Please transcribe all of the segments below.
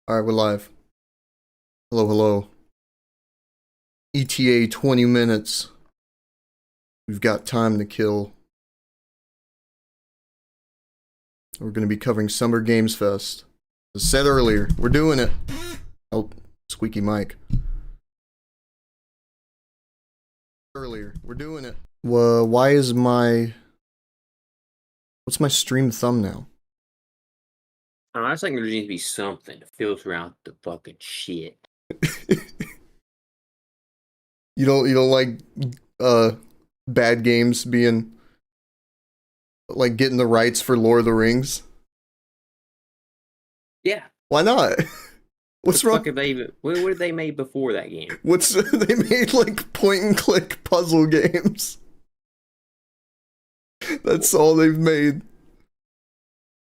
Alright, we're live. Hello, hello. ETA 20 minutes. We've got time to kill. We're going to be covering Summer Games Fest. As said earlier, we're doing it. Oh, squeaky mic. Earlier, we're doing it. Why is my... What's my stream thumbnail? I was thinking there needs to be something to filter out the fucking shit. You don't like bad games being like getting the rights for Lord of the Rings? Yeah. Why not? What's What the wrong? fuck have they even, what did they made before that game? They made like point and click puzzle games. That's all they've made.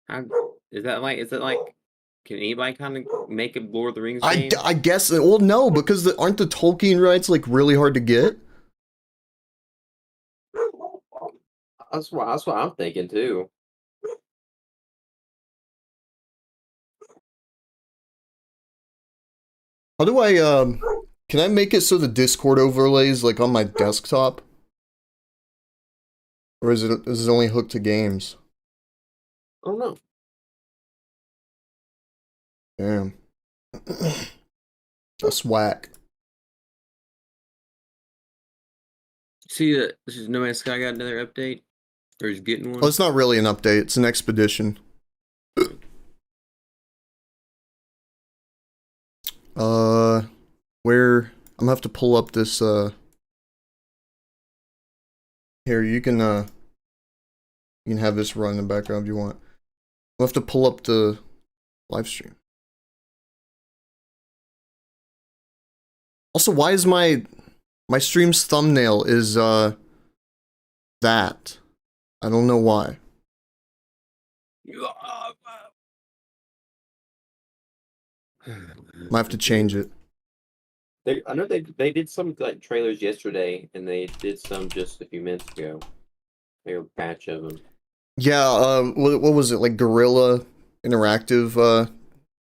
How, is that like, can anybody kind of make a Lord of the Rings game? I guess, well, no, because aren't the Tolkien rights like really hard to get? That's what I'm thinking too. How do I, can I make it so the Discord overlays like on my desktop? Or is it only hooked to games? I don't know. Damn. That's whack. See that this is No Man's Sky got another update? Or is getting one? Oh, it's not really an update, it's an expedition. Where I'm gonna have to pull up this here, you can have this run in the background if you want. I'll have to pull up the live stream. Also, why is my stream's thumbnail is that? I don't know why. Might have to change it. I know they did some like trailers yesterday, and they did some just a few minutes ago. Like a batch of them. Yeah, what was it, like Gorilla Interactive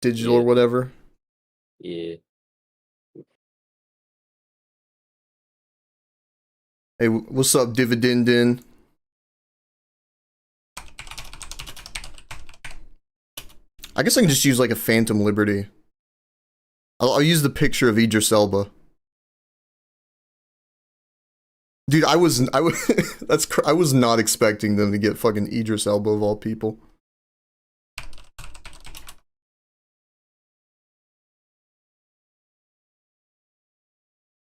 Digital or whatever? Yeah. Hey, what's up, Dividendin? I guess I can just use like a Phantom Liberty. I'll use the picture of Idris Elba. Dude, I was I was not expecting them to get fucking Idris Elba of all people.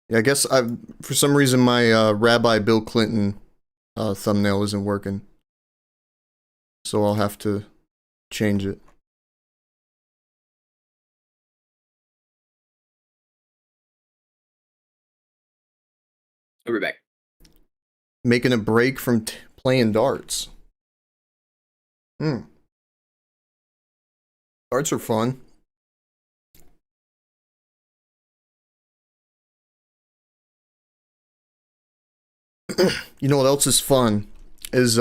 Yeah, I guess for some reason my Rabbi Bill Clinton thumbnail isn't working. So I'll have to change it. I'll be back. Making a break from playing darts. Darts are fun. You know what else is fun? Is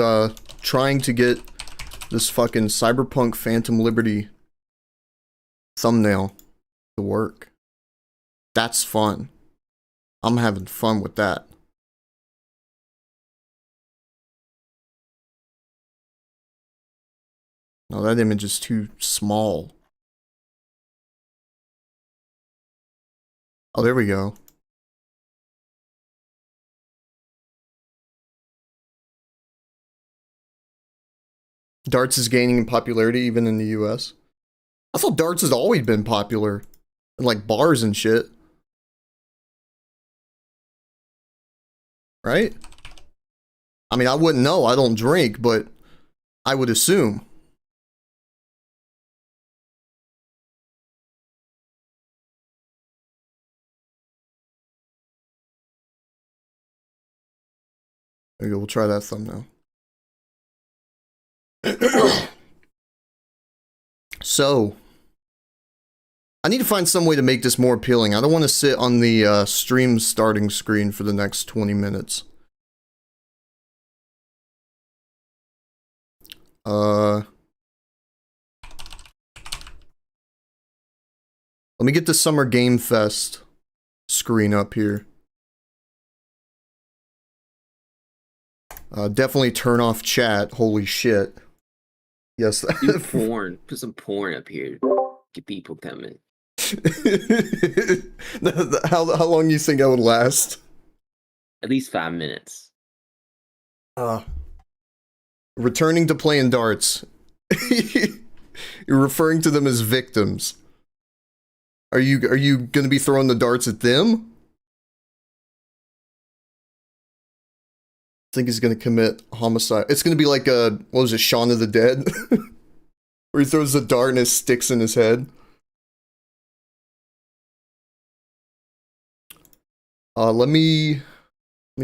trying to get this fucking Cyberpunk Phantom Liberty thumbnail to work. That's fun. I'm having fun with that. No, that image is too small. Oh, there we go. Darts is gaining in popularity even in the US. I thought darts has always been popular in like bars and shit. Right? I mean, I wouldn't know. I don't drink, but I would assume. There you go. We'll try that thumbnail. So, I need to find some way to make this more appealing. I don't want to sit on the stream starting screen for the next 20 minutes. Let me get the Summer Game Fest screen up here. Definitely turn off chat. Holy shit. Yes. Do porn. Put some porn up here. Get people coming. How long do you think I would last? At least 5 minutes. Returning to playing darts. You're referring to them as victims. Are you going to be throwing the darts at them? I think he's going to commit homicide. It's going to be like what was it, Shaun of the Dead? Where he throws the dart and it sticks in his head. Let me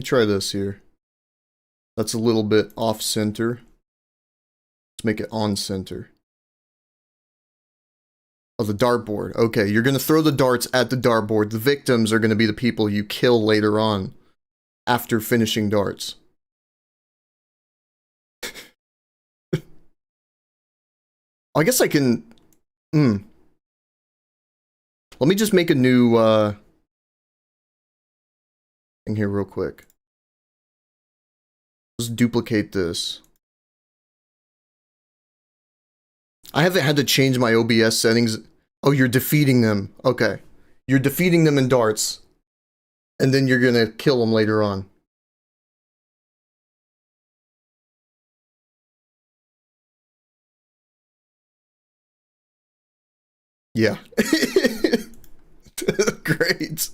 try this here. That's a little bit off center. Let's make it on center. Oh, the dartboard. Okay, you're going to throw the darts at the dartboard. The victims are going to be the people you kill later on after finishing darts. I guess I can... Let me just make a new thing here real quick. Let's duplicate this. I haven't had to change my OBS settings. Oh, you're defeating them. Okay. You're defeating them in darts. And then you're gonna kill them later on. Yeah. Great.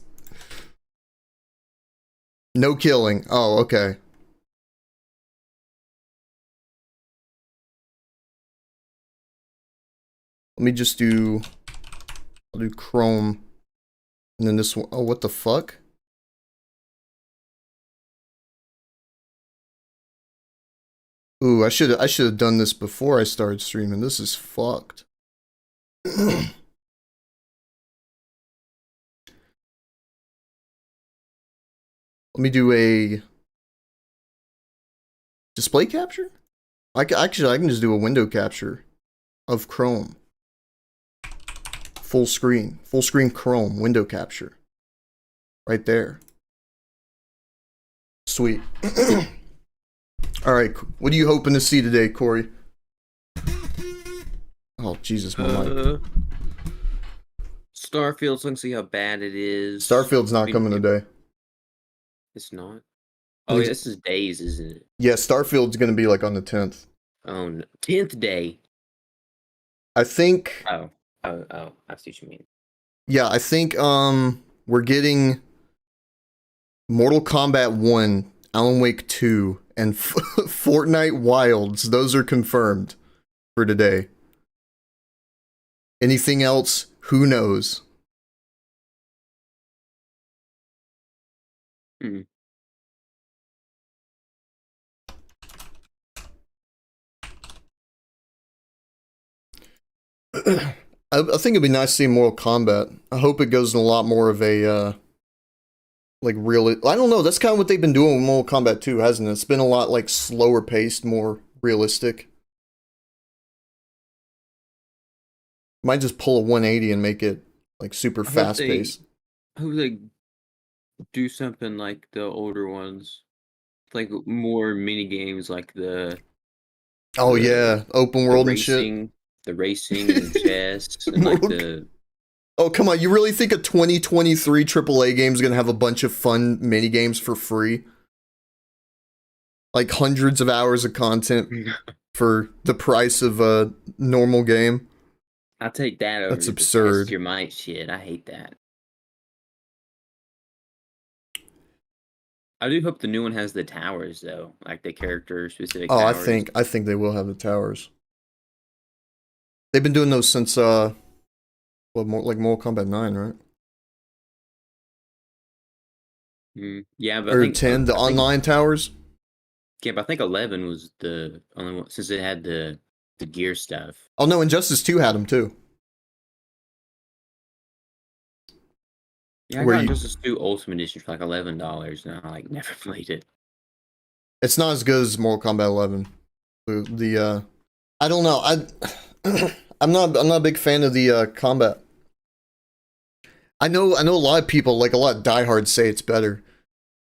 No killing. Oh, okay. Let me just do... I'll do Chrome. And then this one... Oh, what the fuck? Ooh, I should have done this before I started streaming. This is fucked. Let me do a display capture? I can just do a window capture of Chrome. Full screen Chrome window capture. Right there. Sweet. Alright, what are you hoping to see today, Corey? Oh, Jesus, my mic. Starfield, so I can see how bad it is. Starfield's not coming today. It's not? Oh, yeah, this is days, isn't it? Yeah, Starfield's gonna be like on the 10th. Oh, no. 10th day. I think... Oh, I see what you mean. Yeah, I think, we're getting Mortal Kombat 1, Alan Wake 2, and Fortnite Wilds. Those are confirmed for today. Anything else? Who knows? I think it'd be nice seeing Mortal Kombat. I hope it goes in a lot more of a, like, real... I don't know, that's kind of what they've been doing with Mortal Kombat 2, hasn't it? It's been a lot, like, slower paced, more realistic. Might just pull a 180 and make it, like, super fast paced. I hope they do something like the older ones. Like, more mini games, like the... Oh, yeah, open world and shit. The racing and chess and like the... Oh, come on, you really think a 2023 AAA game is going to have a bunch of fun mini games for free? Like hundreds of hours of content for the price of a normal game? I'll take that over. That's absurd. Test your might shit. I hate that. I do hope the new one has the towers though, like the character specific towers. I think they will have the towers. They've been doing those since well, more like Mortal Kombat 9, right? Yeah, but or I think 10, the online towers. Yeah, but I think 11 was the only one since it had the gear stuff. Oh no, Injustice 2 had them too. Yeah, I got Injustice 2 Ultimate Edition for like $11, and I like never played it. It's not as good as Mortal Kombat 11. The I don't know. I'm not a big fan of the combat. I know a lot of people, like a lot of diehards, say it's better,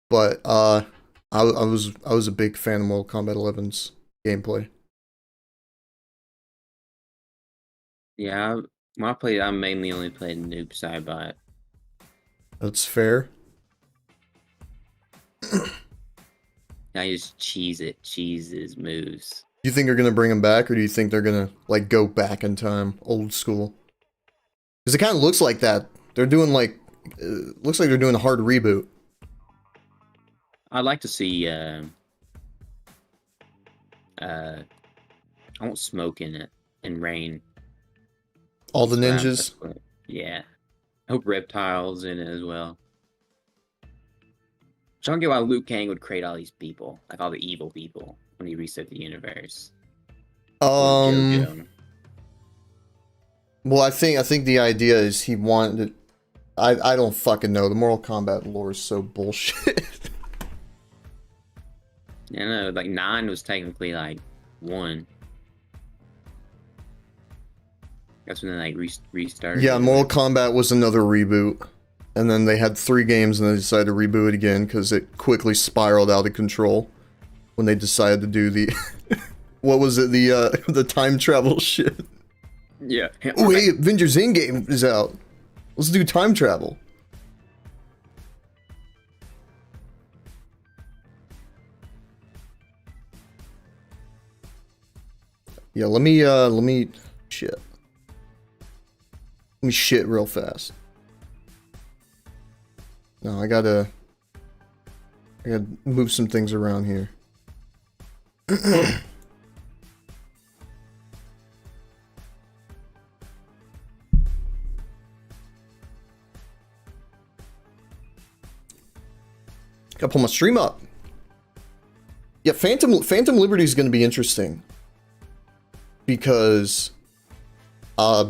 but I was a big fan of Mortal Kombat 11's gameplay. Yeah, when I played, I mainly only played Noob Saibot. That's fair. I just cheese his moves. Do you think they're gonna bring him back, or do you think they're gonna like go back in time, old school? Because it kind of looks like that. They're doing like, looks like they're doing a hard reboot. I'd like to see. I want Smoke in it and Rain. All the ninjas. Yeah, I hope Reptiles in it as well. I don't get why Liu Kang would create all these people, like all the evil people, when he reset the universe. Well, I think the idea is he wanted. I don't fucking know. The Mortal Kombat lore is so bullshit. Yeah, no, like 9 was technically like 1. That's when they like restarted. Yeah, Mortal Kombat was another reboot. And then they had 3 games and they decided to reboot it again because it quickly spiraled out of control when they decided to do the what was it, the time travel shit. Yeah. Oh hey, Avengers Endgame is out. Let's do time travel. Yeah, let me shit. Let me shit real fast. No, I gotta move some things around here. Gotta pull my stream up. Yeah, Phantom Liberty is gonna be interesting because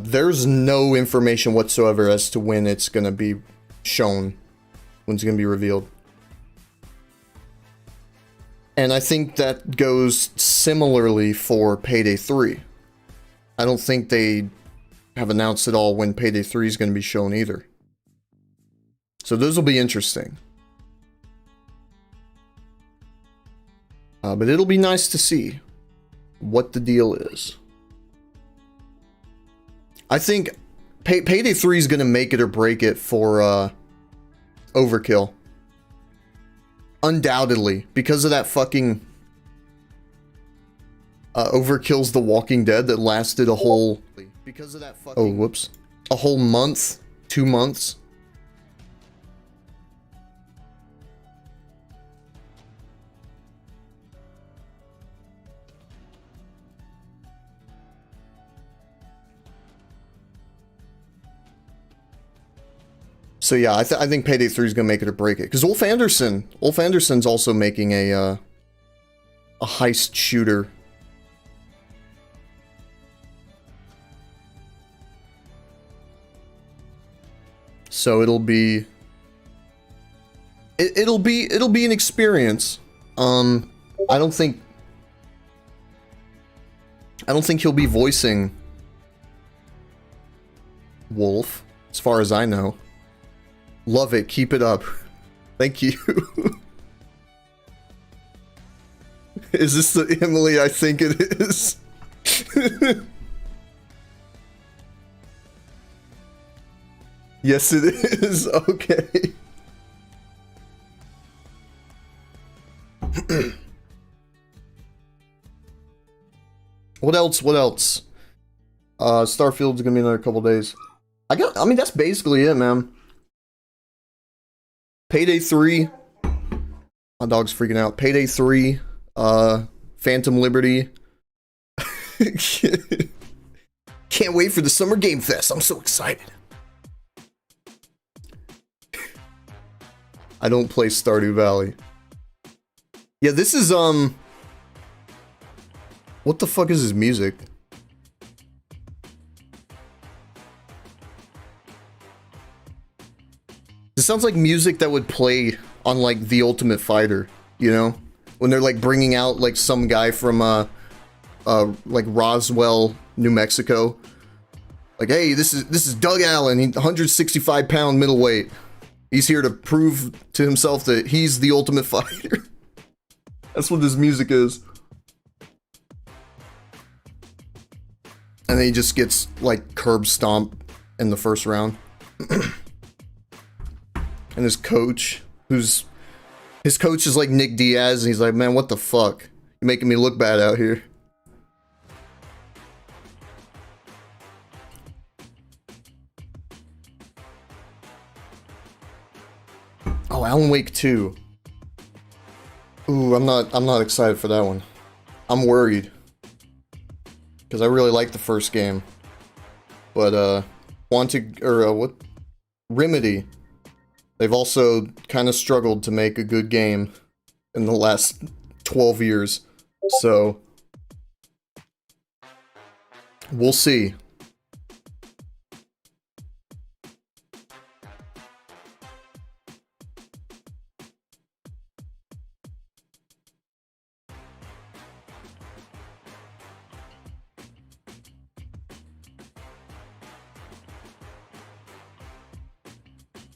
there's no information whatsoever as to when it's gonna be shown. When's it going to be revealed? And I think that goes similarly for Payday 3. I don't think they have announced at all when Payday 3 is going to be shown either. So those will be interesting. But it'll be nice to see what the deal is. I think Payday 3 is going to make it or break it for Overkill. Undoubtedly. Because of that fucking Overkill's The Walking Dead that lasted a whole... Because of that fucking... Oh, whoops. A whole month? 2 months? So yeah, I think Payday 3 is gonna make it or break it. Because Ulf Anderson's also making a heist shooter. So it'll be an experience. I don't think he'll be voicing Wolf, as far as I know. Love it. Keep it up. Thank you. Is this the Emily I think it is? Yes, it is. Okay. What else? What else? Starfield's gonna be another couple days. I mean, that's basically it, man. Payday 3. My dog's freaking out. Payday 3. Phantom Liberty. Can't wait for the Summer Game Fest. I'm so excited. I don't play Stardew Valley. Yeah, this is, what the fuck is his music? It sounds like music that would play on, like, The Ultimate Fighter, you know? When they're, like, bringing out, like, some guy from, like, Roswell, New Mexico. Like, hey, this is Doug Allen. He's 165-pound middleweight. He's here to prove to himself that he's the ultimate fighter. That's what this music is. And then he just gets like curb stomped in the first round. And his coach is like Nick Diaz, and he's like, man, what the fuck? You're making me look bad out here. Oh, Alan Wake 2. Ooh, I'm not excited for that one. I'm worried. Because I really like the first game. But Remedy, they've also kind of struggled to make a good game in the last 12 years. So we'll see.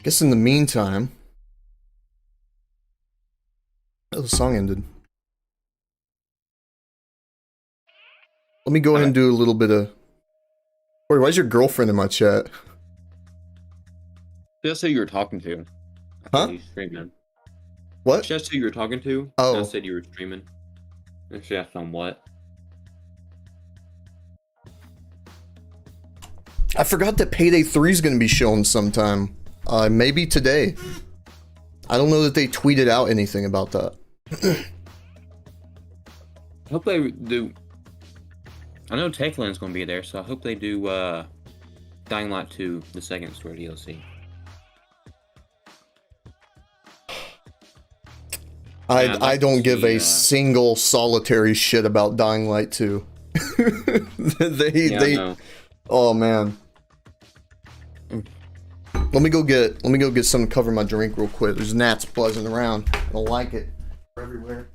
Guess in the meantime, oh, the song ended. Let me go ahead and do a little bit of. Wait, why's your girlfriend in my chat? Just who you were talking to. Huh? You streaming. What? Just who you were talking to. Oh. I said you were streaming. And she asked on what? I forgot that Payday 3 is going to be shown sometime. Maybe today. I don't know that they tweeted out anything about that. I hope they do. I know Techland's going to be there, so I hope they do Dying Light 2, the second story DLC. I don't give a single solitary shit about Dying Light 2. They oh man. Let me go get something to cover my drink real quick. There's gnats buzzing around. I don't like it. They're everywhere.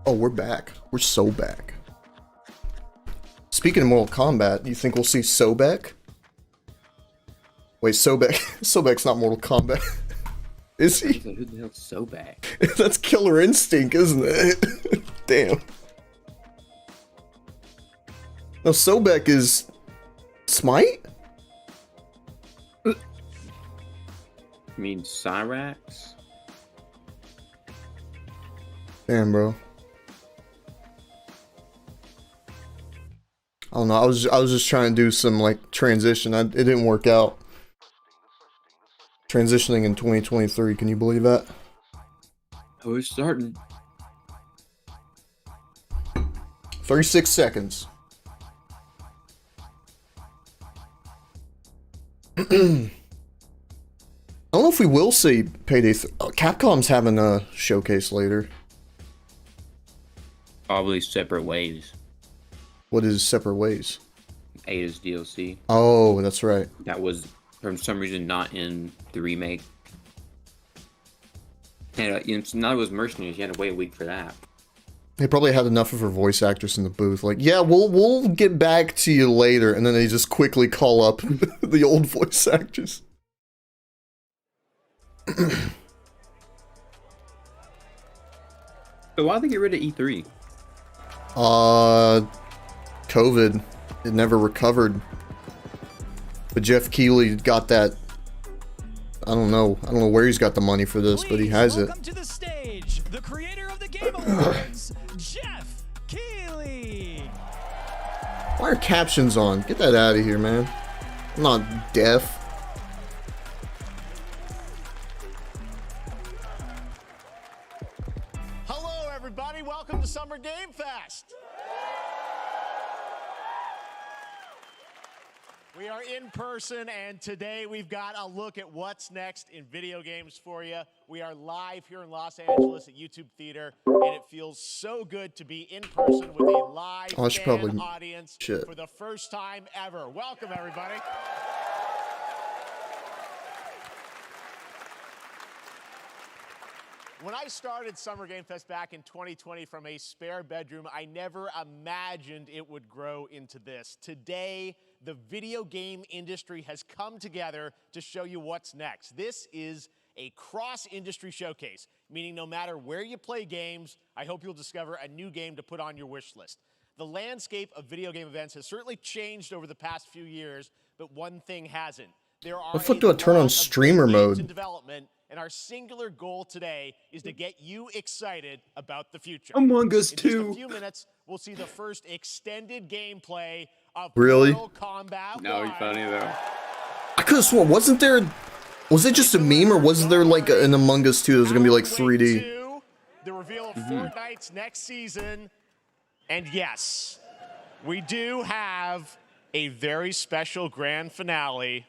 Oh, we're back. We're so back. Speaking of Mortal Kombat, you think we'll see Sobek? Wait, Sobek. Sobek's not Mortal Kombat. Is he? Who the hell's Sobek? That's Killer Instinct, isn't it? Damn. No, Sobek is Smite? You mean Cyrax? Damn, bro. I don't know. I was just trying to do some like transition. It didn't work out. Transitioning in 2023. Can you believe that? Oh, it's starting. 36 seconds. I don't know if we will see Payday. Capcom's having a showcase later. Probably separate ways. What is Separate Ways? Ada's DLC. Oh, that's right. That was, for some reason, not in the remake. And now it was Mercenaries. You had to wait a week for that. They probably had enough of her voice actress in the booth. Like, yeah, we'll get back to you later, and then they just quickly call up the old voice actress. So why'd they get rid of E3? COVID. It never recovered. But Jeff Keighley got that. I don't know where he's got the money for this, but he has it. Welcome to the stage, the creator of the Game Awards, Jeff Keighley. Why are captions on? Get that out of here, man. I'm not deaf. Hello, everybody. everybody. Welcome to Summer Game Fest. We are in person, and today we've got a look at what's next in video games for you. We are live here in Los Angeles at YouTube Theater, and it feels so good to be in person with a live fan audience for the first time ever. Welcome, everybody. When I started Summer Game Fest back in 2020 from a spare bedroom, I never imagined it would grow into this. Today, the video game industry has come together to show you what's next. This is a cross-industry showcase, meaning no matter where you play games, I hope you'll discover a new game to put on your wish list. The landscape of video game events has certainly changed over the past few years, but one thing hasn't. There are the fuck do I turn on streamer mode? In development, and our singular goal today is to get you excited about the future. Among Us in 2. just a few minutes, we'll see the first extended gameplay of Really? Mortal Kombat. No, he's funny though. I could have sworn, wasn't there? Was it just a meme, or was there like an Among Us 2 that was gonna be like 3D? The reveal of Fortnite's next season, and yes, we do have a very special grand finale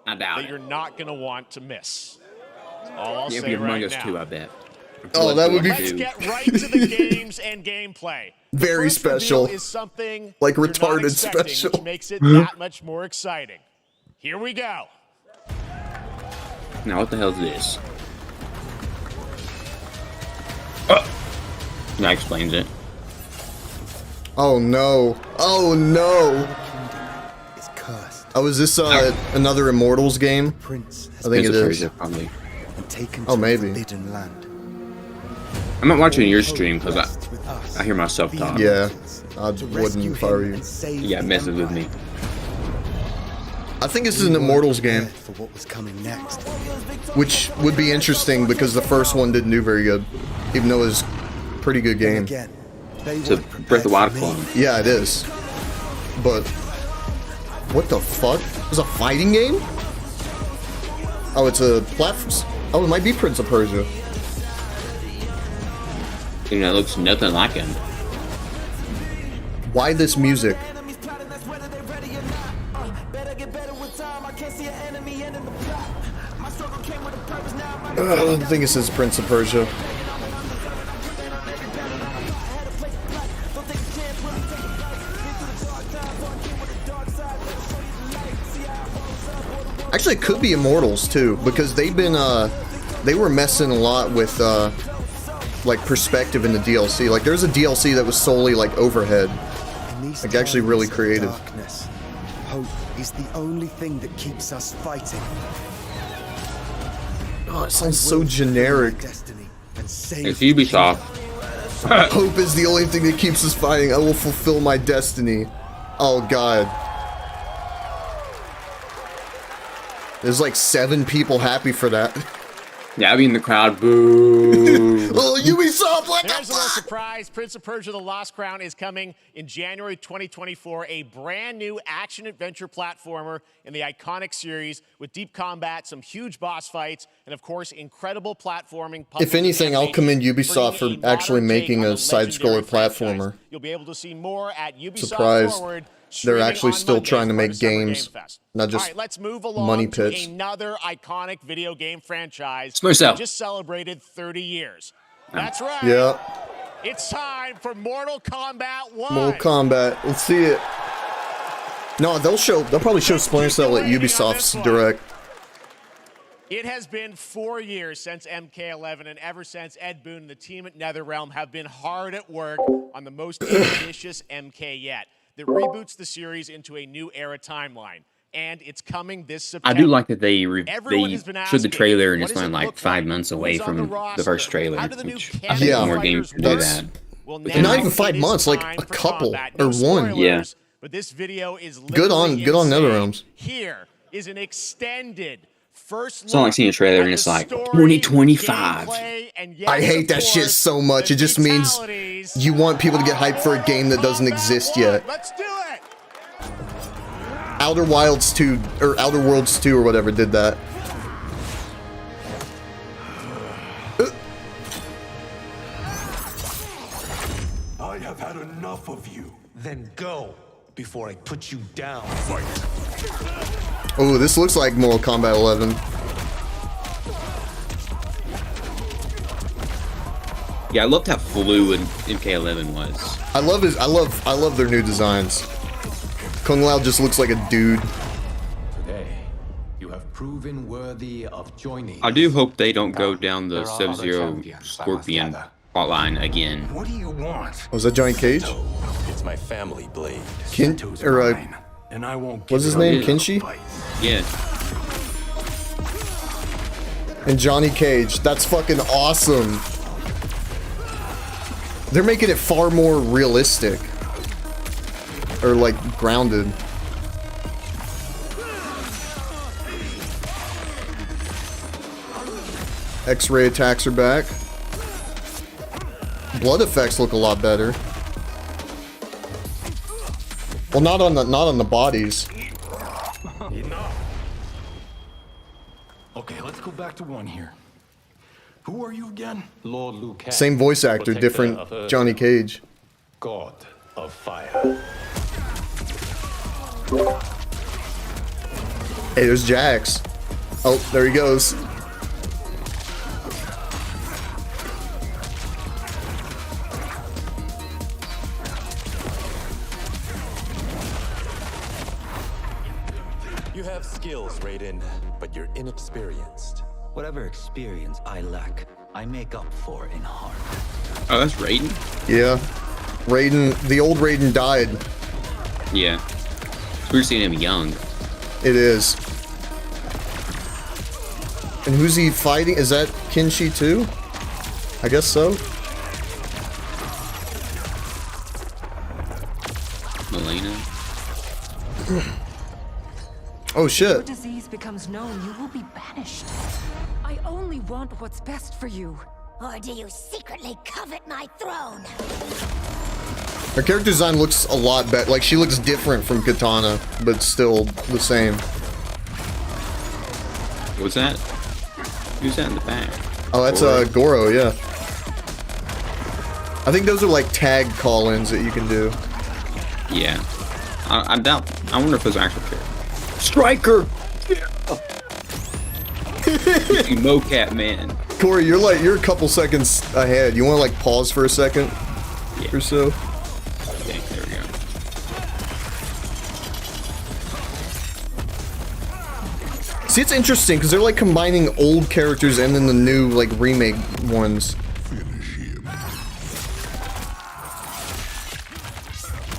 I doubt that it. you're not gonna want to miss. All I'll Yeah, say be Among right Us now. 2, I bet. Oh, that would be Let's get right to the games and gameplay. The very first reveal special. is something Like you're not retarded expecting, special. which makes it that much more exciting. Here we go. Now, what the hell is this? That explains it. Oh no! Oh no! Is cursed. Oh, is this another Immortals game? Prince has I think it Prince of is. Persia, probably. been taken Oh, to maybe. the forbidden land. I'm not watching your stream because I hear myself talk. Yeah, I wouldn't if I were you. Yeah, it messes with me. I think this is an Immortals game, For what was coming next. which would be interesting because the first one didn't do very good, even though it was a pretty good game. Again, they It's a weren't Breath of the Wild prepared for me. clone. Yeah, it is. But what the fuck? It's a fighting game? Oh, it's a platform. Oh, it might be Prince of Persia. You know, it looks nothing like him. Why this music? I think it says Prince of Persia. Actually, it could be Immortals too, because they've been they were messing a lot with like perspective in the DLC. Like there's a DLC that was solely like overhead. In these Like, actually really times of creative. darkness, hope is the only thing that keeps us fighting. Oh, it sounds so generic. Destiny and save It's Ubisoft. Hope is the only thing that keeps us fighting. I will fulfill my destiny. Oh god. There's like 7 people happy for that. Yeah, I'll be in the crowd. Boo. Oh, Ubisoft, what the There's a little fuck? surprise. Prince of Persia: The Lost Crown is coming in January 2024. A brand new action-adventure platformer in the iconic series with deep combat, some huge boss fights, and of course, incredible platforming. If anything, I'll commend Ubisoft for actually making a side-scroller platformer. You'll be able to see more at Ubisoft Surprised Forward. they're actually streaming on still Monday trying to as part make of Summer Game games, Fest. not just All right, let's move along money to pits. another iconic video game franchise Splinter Cell. that just celebrated 30 years. That's right. Yeah, It's time for Mortal Kombat 1. Mortal Kombat. Let's see it. No, they'll probably show Splinter Cell at Ubisoft's Direct. It has been 4 years since MK11, and ever since, Ed Boon and the team at NetherRealm have been hard at work on the most ambitious MK yet that reboots the series into a new era timeline. And it's coming this I September. do like that they Everyone has been showed the asking, trailer and what it's does it only like look 5 like? months away Who's on from the roster? first trailer. How do the new Which I Canada think Yeah. more games can do fighters that. look? Well, And not now even 5 it is months, like time a for couple combat. or No one. spoilers, Yeah. But this video is Good on literally insane. NetherRealms. Here is an extended first It's not like seeing a trailer and it's like 2025. I hate that shit so much. It just means you want people to get hyped for a game that doesn't exist yet. Let's do it. Outer Wilds 2 or Outer Worlds 2 or whatever did that. I have had enough of you. Then go before I put you down. Oh, this looks like Mortal Kombat 11. Yeah, I loved how fluid MK11 was. I love their new designs. Kung Lao just looks like a dude. Today, you have proven worthy of joining. I do hope they don't go down the There are other Sub-Zero champions I must Scorpion gather. plotline again. What do you want? Was that Johnny Cage? It's my family blade. Kin- Seto's or, mine, and I won't what's give his it name? up Kinshi? fight. Yeah. And Johnny Cage. That's fucking awesome. They're making it far more realistic. Or like grounded. X-ray attacks are back. Blood effects look a lot better. Well, not on the bodies. Enough. Okay, let's go back to one here. Who are you again? Lord Liu Kang, Same voice actor, protector different of Earth, Johnny Cage. God of fire. Hey, there's Jax. Oh, there he goes. You have skills, Raiden, but you're inexperienced. Whatever experience I lack, I make up for in heart. Oh, that's Raiden? Yeah. Raiden, the old Raiden died. Yeah. We're seeing him young. It is. And who's he fighting? Is that Kinshi too? I guess so. Melina. Oh If your shit. disease becomes known, you will be banished. I only want what's best for you. Or do you secretly covet my throne? Her character design looks a lot better. Like, she looks different from Katana, but still the same. What's that? Who's that in the back? Oh, that's Goro, yeah. I think those are like tag call-ins that you can do. Yeah. I doubt. I wonder if those are actual characters. Striker! You mocap man. Corey, you're a couple seconds ahead. You want to like pause for a second or so? Okay, there we go. See, it's interesting because they're like combining old characters and then the new like remake ones.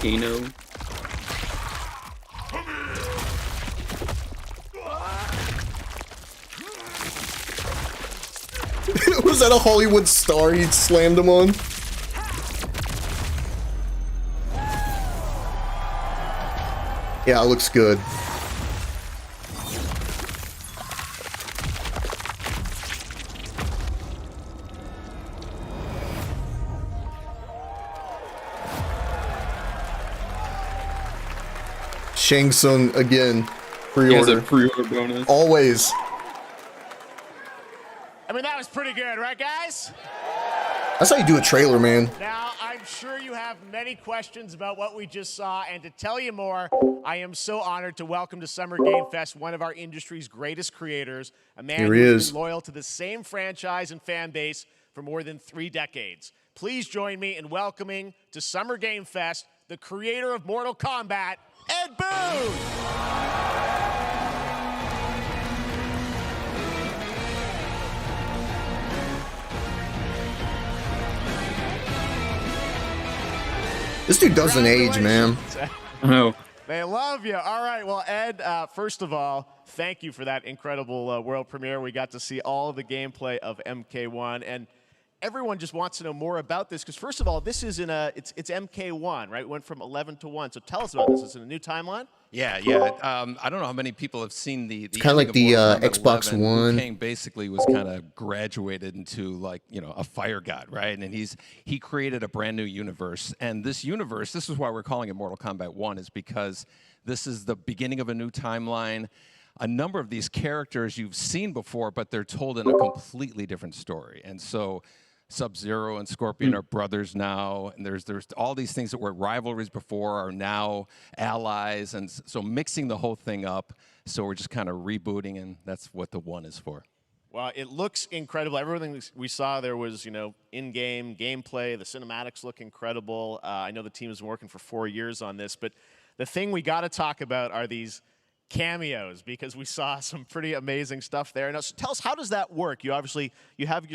Kano. Was that a Hollywood star he slammed him on? Yeah, it looks good. Shang Tsung again. He has Pre-order. a pre-order bonus. Always. I mean, that was pretty good, right, guys? That's how you do a trailer, man. Now, I'm sure you have many questions about what we just saw, and to tell you more, I am so honored to welcome to Summer Game Fest one of our industry's greatest creators, a man Here he who's is. been loyal to the same franchise and fan base for more than 3 decades. Please join me in welcoming to Summer Game Fest the creator of Mortal Kombat, Ed Boon! This dude doesn't age, man. Oh. They love you. All right. Well, Ed, first of all, thank you for that incredible world premiere. We got to see all of the gameplay of MK1, and everyone just wants to know more about this because, first of all, this is it's MK1, right? It went from 11 to 1. So tell us about this. Is it a new timeline? Yeah. I don't know how many people have seen the Kinda like ending the, of Mortal Kombat Xbox 11. One. Liu Kang basically was kind of graduated into like, a fire god, right? And he created a brand new universe. And this universe, this is why we're calling it Mortal Kombat 1, is because this is the beginning of a new timeline. A number of these characters you've seen before, but they're told in a completely different story. And so Sub-Zero and Scorpion are brothers now, and there's all these things that were rivalries before are now allies, and so mixing the whole thing up. So we're just kind of rebooting, and that's what the 1 is for. Well, it looks incredible. Everything we saw there was, in-game gameplay. The cinematics look incredible. I know the team has been working for 4 years on this, but the thing we got to talk about are these cameos, because we saw some pretty amazing stuff there. Now, so tell us, how does that work? You have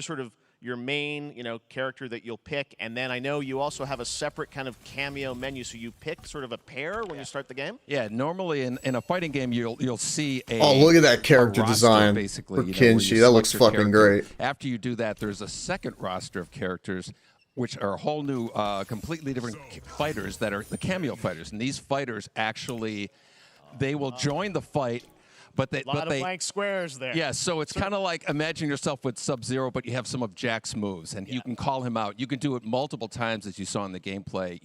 your main, character that you'll pick, and then I know you also have a separate kind of cameo menu, so you pick sort of a pair when you start the game? Yeah, normally in a fighting game, you'll see a look at that character roster, design basically, for Kenshi. That looks fucking great. After you do that, there's a second roster of characters, which are a whole new, completely different fighters that are the cameo fighters, and these fighters actually, they will join the fight. But they, a lot of blank squares there. Yeah, so it's kind of like imagine yourself with Sub-Zero, but you have some of Jack's moves, and you can call him out. You can do it multiple times, as you saw in the gameplay.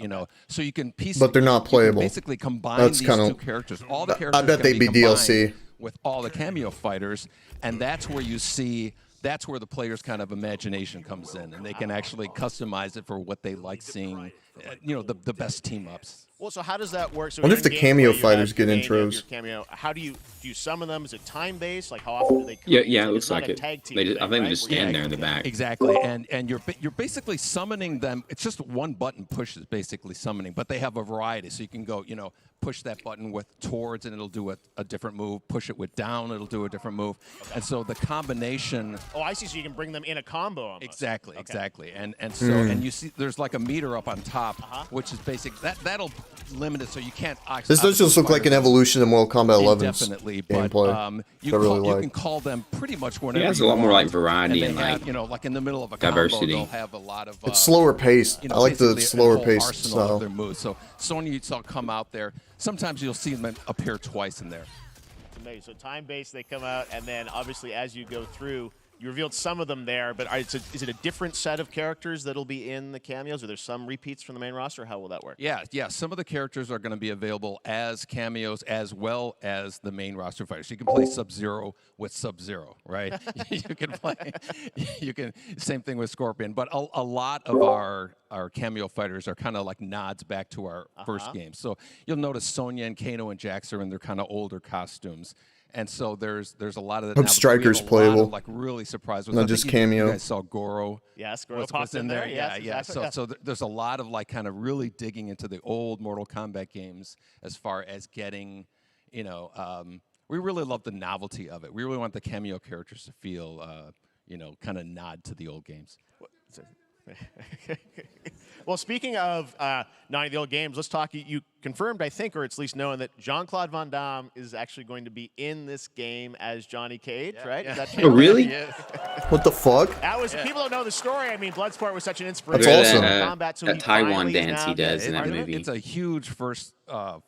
So you can piece. But they're not playable. Basically, combine these two characters. All the characters. I bet they'd be DLC with all the cameo fighters, and that's where you see. That's where the player's kind of imagination comes in, and they can actually customize it for what they like seeing. The best team ups. Well, so how does that work? So I wonder if the cameo fighters get intros. Cameo. How do you summon them? Is it time based? Like how often do they come? Yeah, it looks like it. I think they just stand there in the back. Exactly, and you're basically summoning them. It's just one button push is basically summoning, but they have a variety. So you can go, push that button with towards, and it'll do a different move. Push it with down, it'll do a different move. Okay. And so the combination. Oh, I see. So you can bring them in a combo. Almost. Exactly, exactly. And so and you see there's like a meter up on top, which is basic. That'll limit it so you can't. This does just look like an evolution of Mortal Kombat 11's definitely, gameplay. But you can call them pretty much whenever. Yeah, it's a lot more like variety and like like in the middle of a diversity. Combo, they'll have a lot of. It's slower paced. I like the slower paced style. Of their moves. So Sonya, you saw come out there. Sometimes you'll see them appear twice in there. It's amazing. So time based, they come out, and then obviously as you go through. You revealed some of them there, but is it a different set of characters that'll be in the cameos? Are there some repeats from the main roster? Or how will that work? Yeah. Some of the characters are going to be available as cameos as well as the main roster fighters. You can play Sub-Zero with Sub-Zero, right? You can same thing with Scorpion, but a lot of our cameo fighters are kind of like nods back to our first game. So you'll notice Sonya and Kano and Jax are in their kind of older costumes. And so there's a lot of that. Hope Striker's playable. Like really surprised with not just cameo. You guys saw Goro. Yes, Goro popped in there. Yeah. Exactly. So there's a lot of like kind of really digging into the old Mortal Kombat games as far as getting, we really love the novelty of it. We really want the cameo characters to feel, kind of nod to the old games. Well, speaking of not the old games, let's talk. You confirmed, I think, or it's at least known that Jean-Claude Van Damme is actually going to be in this game as Johnny Cage, right? Yeah. Is that Oh, really? What the fuck? That was people don't know the story. I mean, Bloodsport was such an inspiration. That's awesome. Combat, so that Taiwan dance he does in that movie. It's a huge first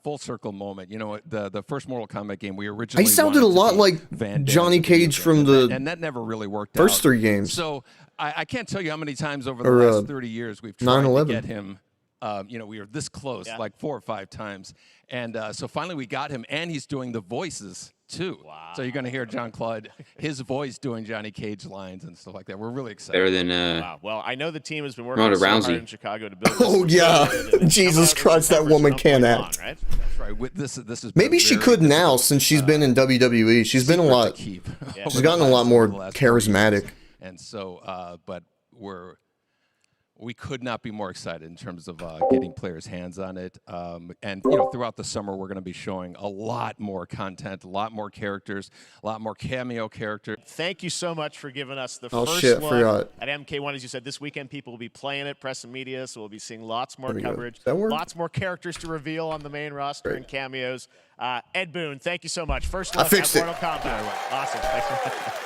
full circle moment. The first Mortal Kombat game we originally. He sounded a lot like Johnny Cage from the and that never really worked first out. 3 games. So I can't tell you how many times over the last 30 years we've tried to get him. We were this close, like 4 or 5 times. And so finally we got him, and he's doing the voices, too. Wow. So you're going to hear Jean-Claude, his voice doing Johnny Cage lines and stuff like that. We're really excited. Better than wow. Well, I know the team has been working so hard in Chicago to build this. Oh, yeah. Jesus Christ, that woman can't act. Right? That's right. This is maybe she could now since she's been in WWE. She's been a lot. She's gotten a lot more charismatic. And so, but we could not be more excited in terms of getting players' hands on it. And throughout the summer, we're going to be showing a lot more content, a lot more characters, a lot more cameo characters. Thank you so much for giving us the first look forgot. at MK1. As you said, this weekend people will be playing it, press and media, so we'll be seeing lots more coverage, lots more characters to reveal on the main roster and cameos. Ed Boon, thank you so much. First look at Mortal Kombat. Awesome. Thanks.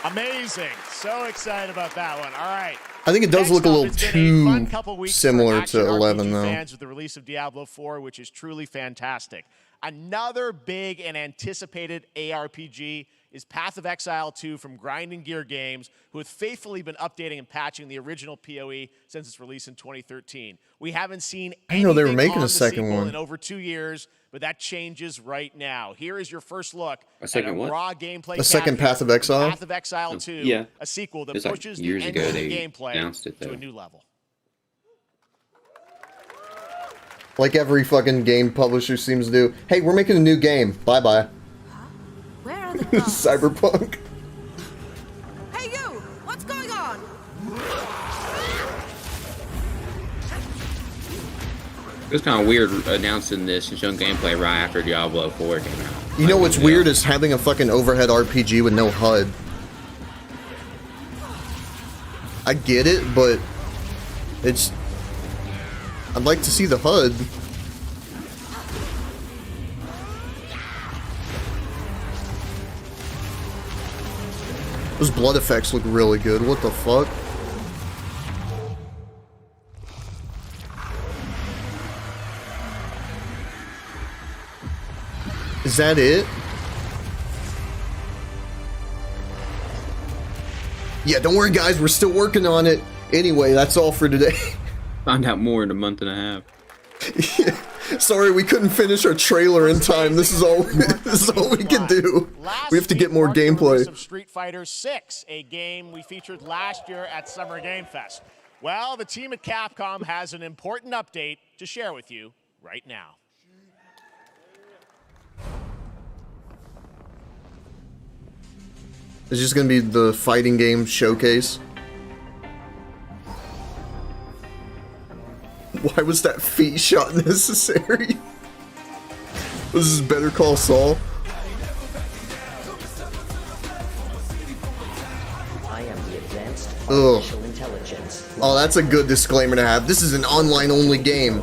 Amazing. So excited about that one. All right. I think it does look a little too similar to 11, though. Fans with the release of Diablo 4, which is truly fantastic. Another big and anticipated ARPG is Path of Exile 2 from Grind and Gear Games, who have faithfully been updating and patching the original PoE since its release in 2013. We haven't seen I know they were anything making on a the second sequel one. in over 2 years, but that changes right now. Here is your first look at second a what? raw gameplay A second capture Path of Exile? Path of Exile 2, yeah. a sequel that It's like pushes years the ago engine they gameplay announced it, to though. a new level. Like every fucking game publisher seems to do. Hey, we're making a new game. Bye-bye. Where are the guards? Cyberpunk. Hey you! What's going on? It was kind of weird announcing this and showing gameplay right after Diablo 4 came out. You know what's weird is having a fucking overhead RPG with no HUD. I get it, but it's... I'd like to see the HUD. Those blood effects look really good. What the fuck? Is that it? Yeah, don't worry guys, we're still working on it. Anyway, that's all for today. Find out more in a month and a half. Yeah. Sorry, we couldn't finish our trailer in time. This is all we can do. We have to get more gameplay. Of Street Fighter 6, a game we featured last year at Summer Game Fest. Well, the team at Capcom has an important update to share with you right now. It's just gonna be the fighting game showcase. Why was that feet shot necessary? This is Better Call Saul. I am the advanced Ugh. artificial intelligence. Oh, that's a good disclaimer to have. This is an online-only game.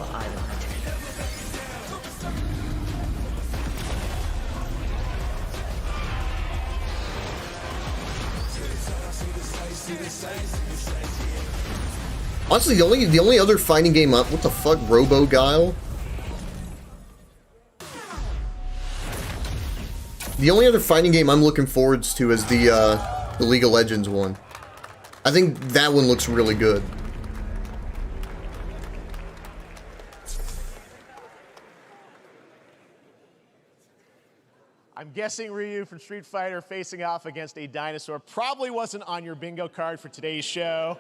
Honestly, the only other fighting game up. What the fuck, Robo Guile? The only other fighting game I'm looking forward to is the League of Legends one. I think that one looks really good. I'm guessing Ryu from Street Fighter facing off against a dinosaur probably wasn't on your bingo card for today's show.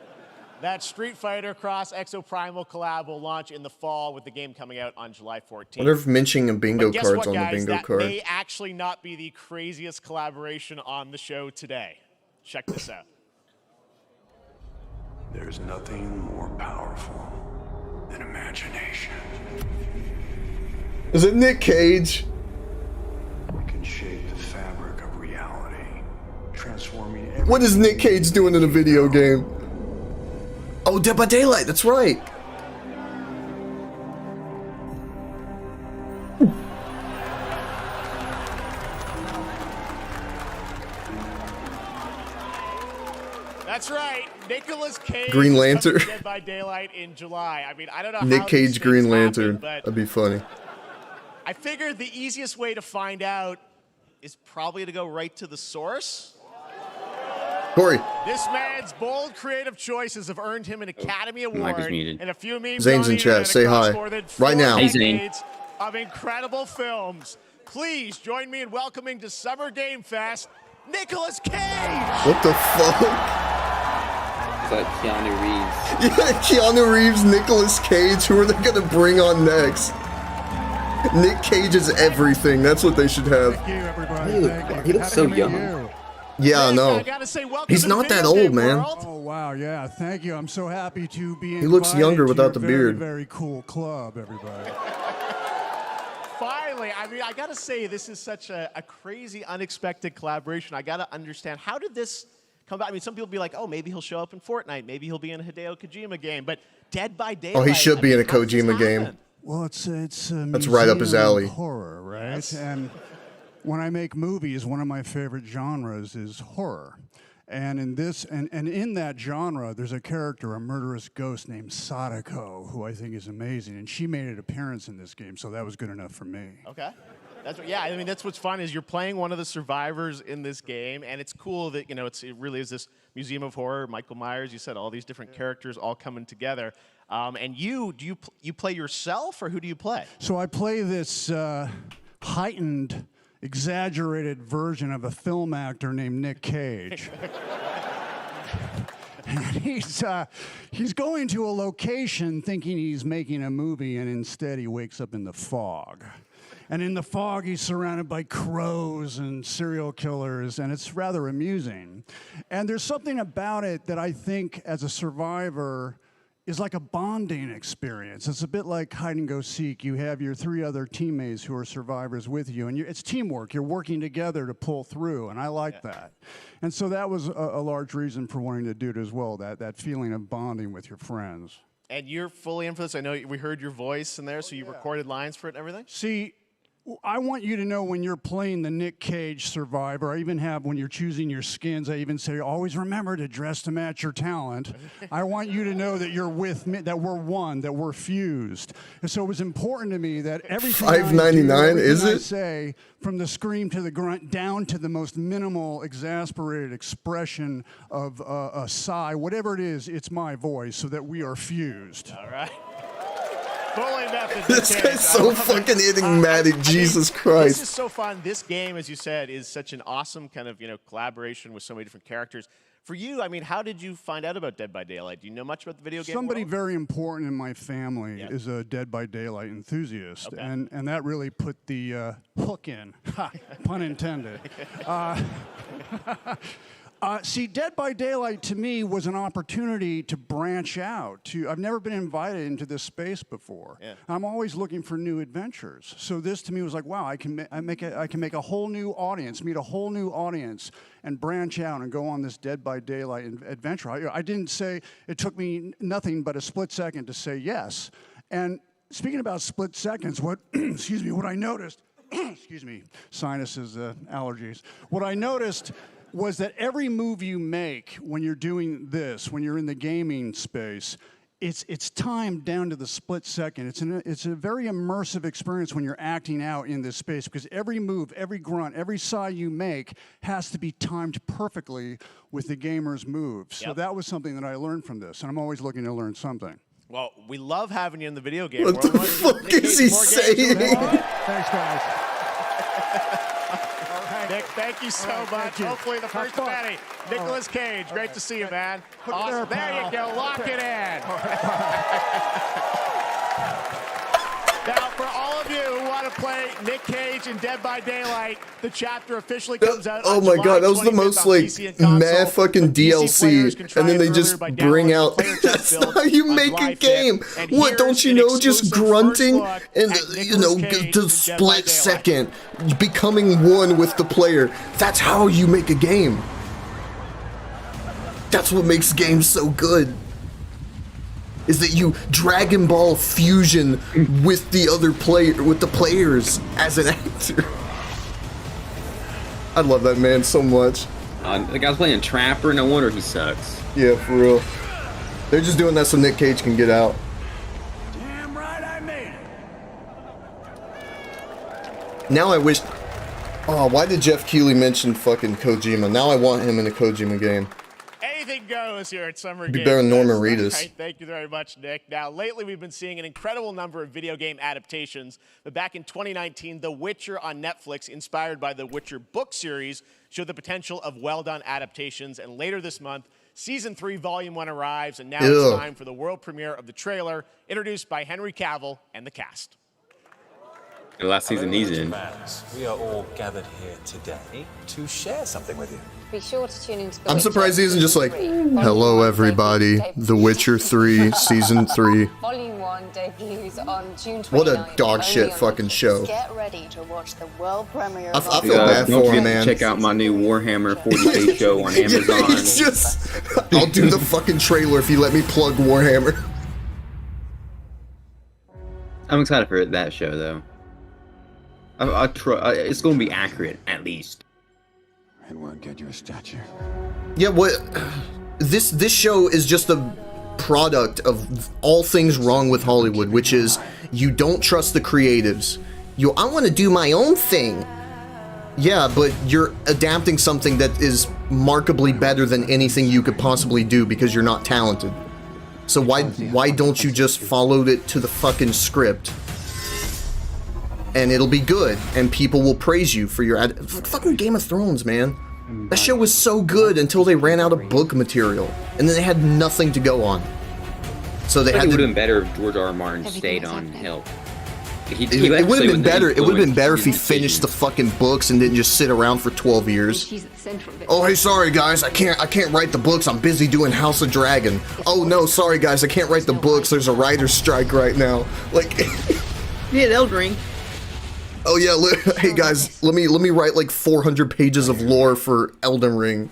That Street Fighter Cross Exoprimal collab will launch in the fall, with the game coming out on July 14th. I wonder if mentioning a bingo But guess card's what, on the guys? bingo That card. may actually not be the craziest collaboration on the show today. Check this out. There's nothing more powerful than imagination. Is it Nick Cage? It can shape the fabric of reality, transforming What is Nick Cage doing in a video game? Oh, Dead by Daylight, that's right. That's right. Nicolas Cage. Green is coming Lantern. to Dead by Daylight in July. I mean, I don't know how Nick these Cage, things Green happen, Lantern. but That'd be funny. I figured the easiest way to find out is probably to go right to the source. Corey. This man's bold creative choices have earned him an Academy Mic is Award muted. and a few memes Zane's on in the chat. internet Say across hi. more than Right 4 now. Hey, Zane. decades of incredible films. Please join me in welcoming to Summer Game Fest, Nicolas Cage. What the fuck? It's like Keanu Reeves. Yeah, Keanu Reeves, Nicolas Cage. Who are they gonna bring on next? Nick Cage is everything. That's what they should have. Thank you, everybody. He looks so young. Yeah, I know. I gotta say, welcome He's to the not that video old, game man. world. Oh wow, yeah, thank you. I'm so happy to be He looks invited younger to without your the very, beard. Very cool club, everybody. Finally, I mean, I gotta say, this is such a crazy, unexpected collaboration. I gotta understand, how did this come about? I mean, some people be like, oh, maybe he'll show up in Fortnite, maybe he'll be in a Hideo Kojima game, but Dead by Daylight. Oh, he should be in a how does this Kojima game. happen? Well, it's a That's right up his museum of alley. Horror, right? Yes. And when I make movies, one of my favorite genres is horror. And in this, and in that genre, there's a character, a murderous ghost named Sadako, who I think is amazing, and she made an appearance in this game, so that was good enough for me. Okay. Yeah, I mean, that's what's fun is you're playing one of the survivors in this game, and it's cool that, it really is this museum of horror, Michael Myers, you said all these different characters all coming together. And you play yourself, or who do you play? So I play this heightened, exaggerated version of a film actor named Nick Cage. And he's going to a location thinking he's making a movie, and instead he wakes up in the fog. And in the fog, he's surrounded by crows and serial killers, and it's rather amusing. And there's something about it that I think, as a survivor, is like a bonding experience. It's a bit like hide and go seek. You have your 3 other teammates who are survivors with you, and it's teamwork. You're working together to pull through, and I like that. And so that was a large reason for wanting to do it as well, that feeling of bonding with your friends. And you're fully in for this. I know we heard your voice in there, so you recorded lines for it and everything? See, I want you to know when you're playing the Nick Cage survivor, I even have, when you're choosing your skins, I even say, always remember to dress to match your talent. I want you to know that you're with me, that we're one, that we're fused. And so it was important to me that everything $5.99, is it? I say, from the scream to the grunt, down to the most minimal, exasperated expression of a sigh, whatever it is, it's my voice, so that we are fused. All right. Fully method. This guy's so fucking enigmatic, Jesus Christ. This is so fun. This game, as you said, is such an awesome kind of, collaboration with so many different characters. For you, I mean, how did you find out about Dead by Daylight? Do you know much about the video game Somebody world? very important in my family is a Dead by Daylight enthusiast, and that really put the hook in, pun intended. See, Dead by Daylight to me was an opportunity to branch out. I've never been invited into this space before. Yeah. I'm always looking for new adventures. So this to me was like, wow, I can make a whole new audience, meet a whole new audience, and branch out and go on this Dead by Daylight adventure. I didn't say, it took me nothing but a split second to say yes. And speaking about split seconds, excuse me, what I noticed, excuse me, sinuses, allergies. What I noticed was that every move you make when you're doing this, when you're in the gaming space, it's timed down to the split second. It's a very immersive experience when you're acting out in this space, because every move, every grunt, every sigh you make has to be timed perfectly with the gamer's moves. So that was something that I learned from this, and I'm always looking to learn something. Well, we love having you in the video game world. What the fuck is he saying? Thanks, guys. Nick, thank you so much. Hopefully the first of many. Nicolas Cage, great to see you, man. Awesome. There you go. Lock it in. Now, for all of you who want to play Nick Cage in Dead by Daylight, the chapter officially comes out. Oh my god, that was the most mad fucking DLC, and then they just bring out. That's not how you make a game. What, don't you know? Just grunting and the split second, becoming one with the player. That's how you make a game. That's what makes games so good. Is that you Dragon Ball fusion with the other players as an actor. I love that man so much. The guy's playing Trapper, no wonder he sucks. Yeah, for real. They're just doing that so Nick Cage can get out. Damn right I made it. Now I wish... Oh, why did Jeff Keighley mention fucking Kojima? Now I want him in a Kojima game. Anything goes here at Summer Be Game better than Norman Fest. Reedus. Right, thank you very much, Nick. Now, lately we've been seeing an incredible number of video game adaptations, but back in 2019, The Witcher on Netflix, inspired by the Witcher book series, showed the potential of well-done adaptations, and later this month, Season 3, Volume 1 arrives, and now it's time for the world premiere of the trailer, introduced by Henry Cavill and the cast. The last season he's in. We are all gathered here today to share something with you. Be sure to tune into I'm surprised he isn't just like, hello everybody, The Witcher 3, Season 3. Volume 1 debuts on June 29th. What a dog shit fucking show. Get ready to watch the world premiere. I feel bad for him, man. Check out my new Warhammer 40K show on Amazon. He's just, I'll do the fucking trailer if you let me plug Warhammer. I'm excited for that show, though. It's going to be accurate, at least. It won't get you a statue. Yeah, what this show is just a product of all things wrong with Hollywood, which is you don't trust the creatives. I want to do my own thing. Yeah, but you're adapting something that is markedly better than anything you could possibly do because you're not talented. So why don't you just follow it to the fucking script? And it'll be good, and people will praise you for your fucking Game of Thrones, man. That show was so good until they ran out of book material, and then they had nothing to go on. So they had to. It would have been better if George R. R. Martin stayed on help. It would have been better. It would have been better if he finished the fucking books and didn't just sit around for 12 years. Oh, hey, sorry guys, I can't write the books. I'm busy doing House of Dragon. Oh no, sorry guys, I can't write the books. There's a writer's strike right now. Like, yeah, Elden Ring. Oh yeah, hey guys, let me write like 400 pages of lore for Elden Ring.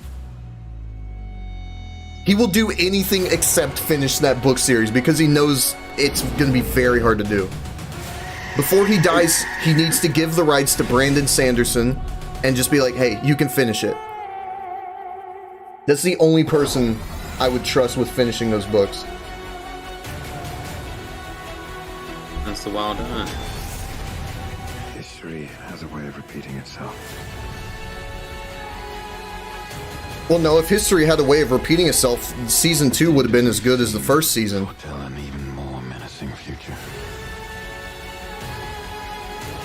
He will do anything except finish that book series because he knows it's gonna be very hard to do. Before he dies, he needs to give the rights to Brandon Sanderson and just be like, hey, you can finish it. That's the only person I would trust with finishing those books. That's the wild hunt. History has a way of repeating itself. Well, no, if history had a way of repeating itself, season 2 would have been as good as the first season. Tell an even more menacing future.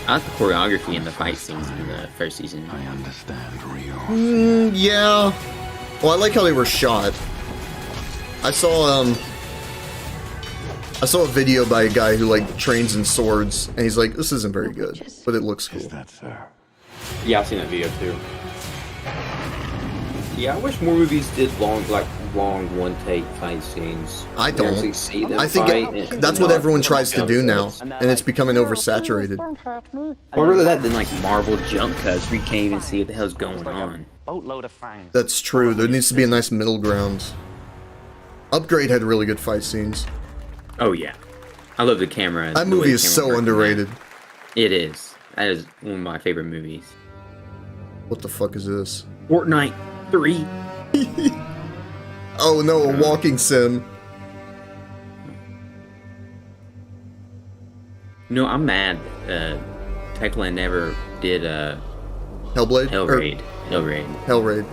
I like the choreography and the fight scenes in the first season. I understand real. Yeah. Well, I like how they were shot. I saw a video by a guy who like trains in swords, and he's like, "This isn't very good, but it looks cool." Is that so? Yeah, I've seen that video too. Yeah, I wish more movies did long one-take fight scenes. I don't. Actually see them I think fight that's what everyone tries to do now, and it's becoming oversaturated. Or rather that than like Marvel jump cuts where you can't even see what the hell's going on. That's true. There needs to be a nice middle ground. Upgrade had really good fight scenes. Oh yeah, I love the camera. That movie is so underrated. It is. That is one of my favorite movies. What the fuck is this? Fortnite 3. Oh no, a walking sim. No, I'm mad. Techland never did Hellblade? Hellraid.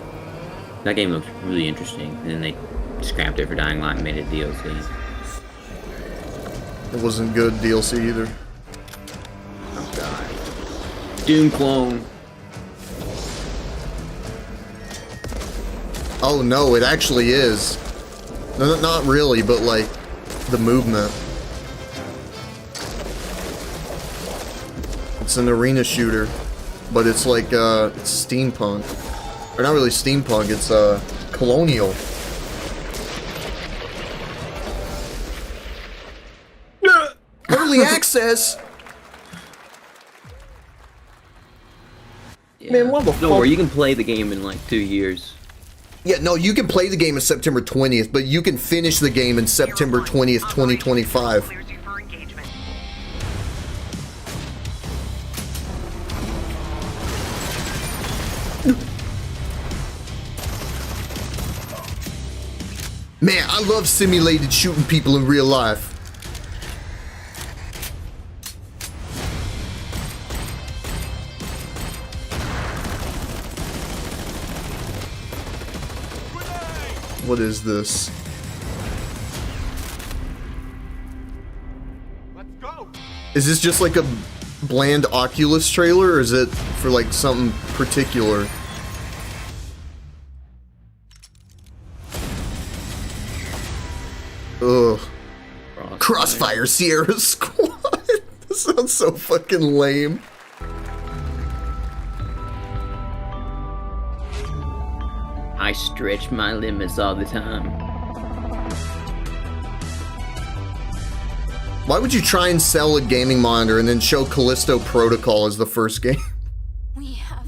That game looked really interesting, and then they scrapped it for Dying Light and made it DLC. It wasn't good DLC either. Oh god. Doom clone. Oh no, it actually is. No, not really, but like the movement. It's an arena shooter, but it's like it's steampunk. Or not really steampunk, it's colonial. Early access. Yeah. Man, what the fuck? No, where you can play the game in like 2 years. Yeah, no, you can play the game in September 20th, but you can finish the game in September 20th, 2025. Man, I love simulated shooting people in real life. What is this? Let's go. Is this just like a bland Oculus trailer, or is it for like something particular? Ugh. Crossfire Sierra Squad. This sounds so fucking lame. I stretch my limits all the time. Why would you try and sell a gaming monitor and then show Callisto Protocol as the first game?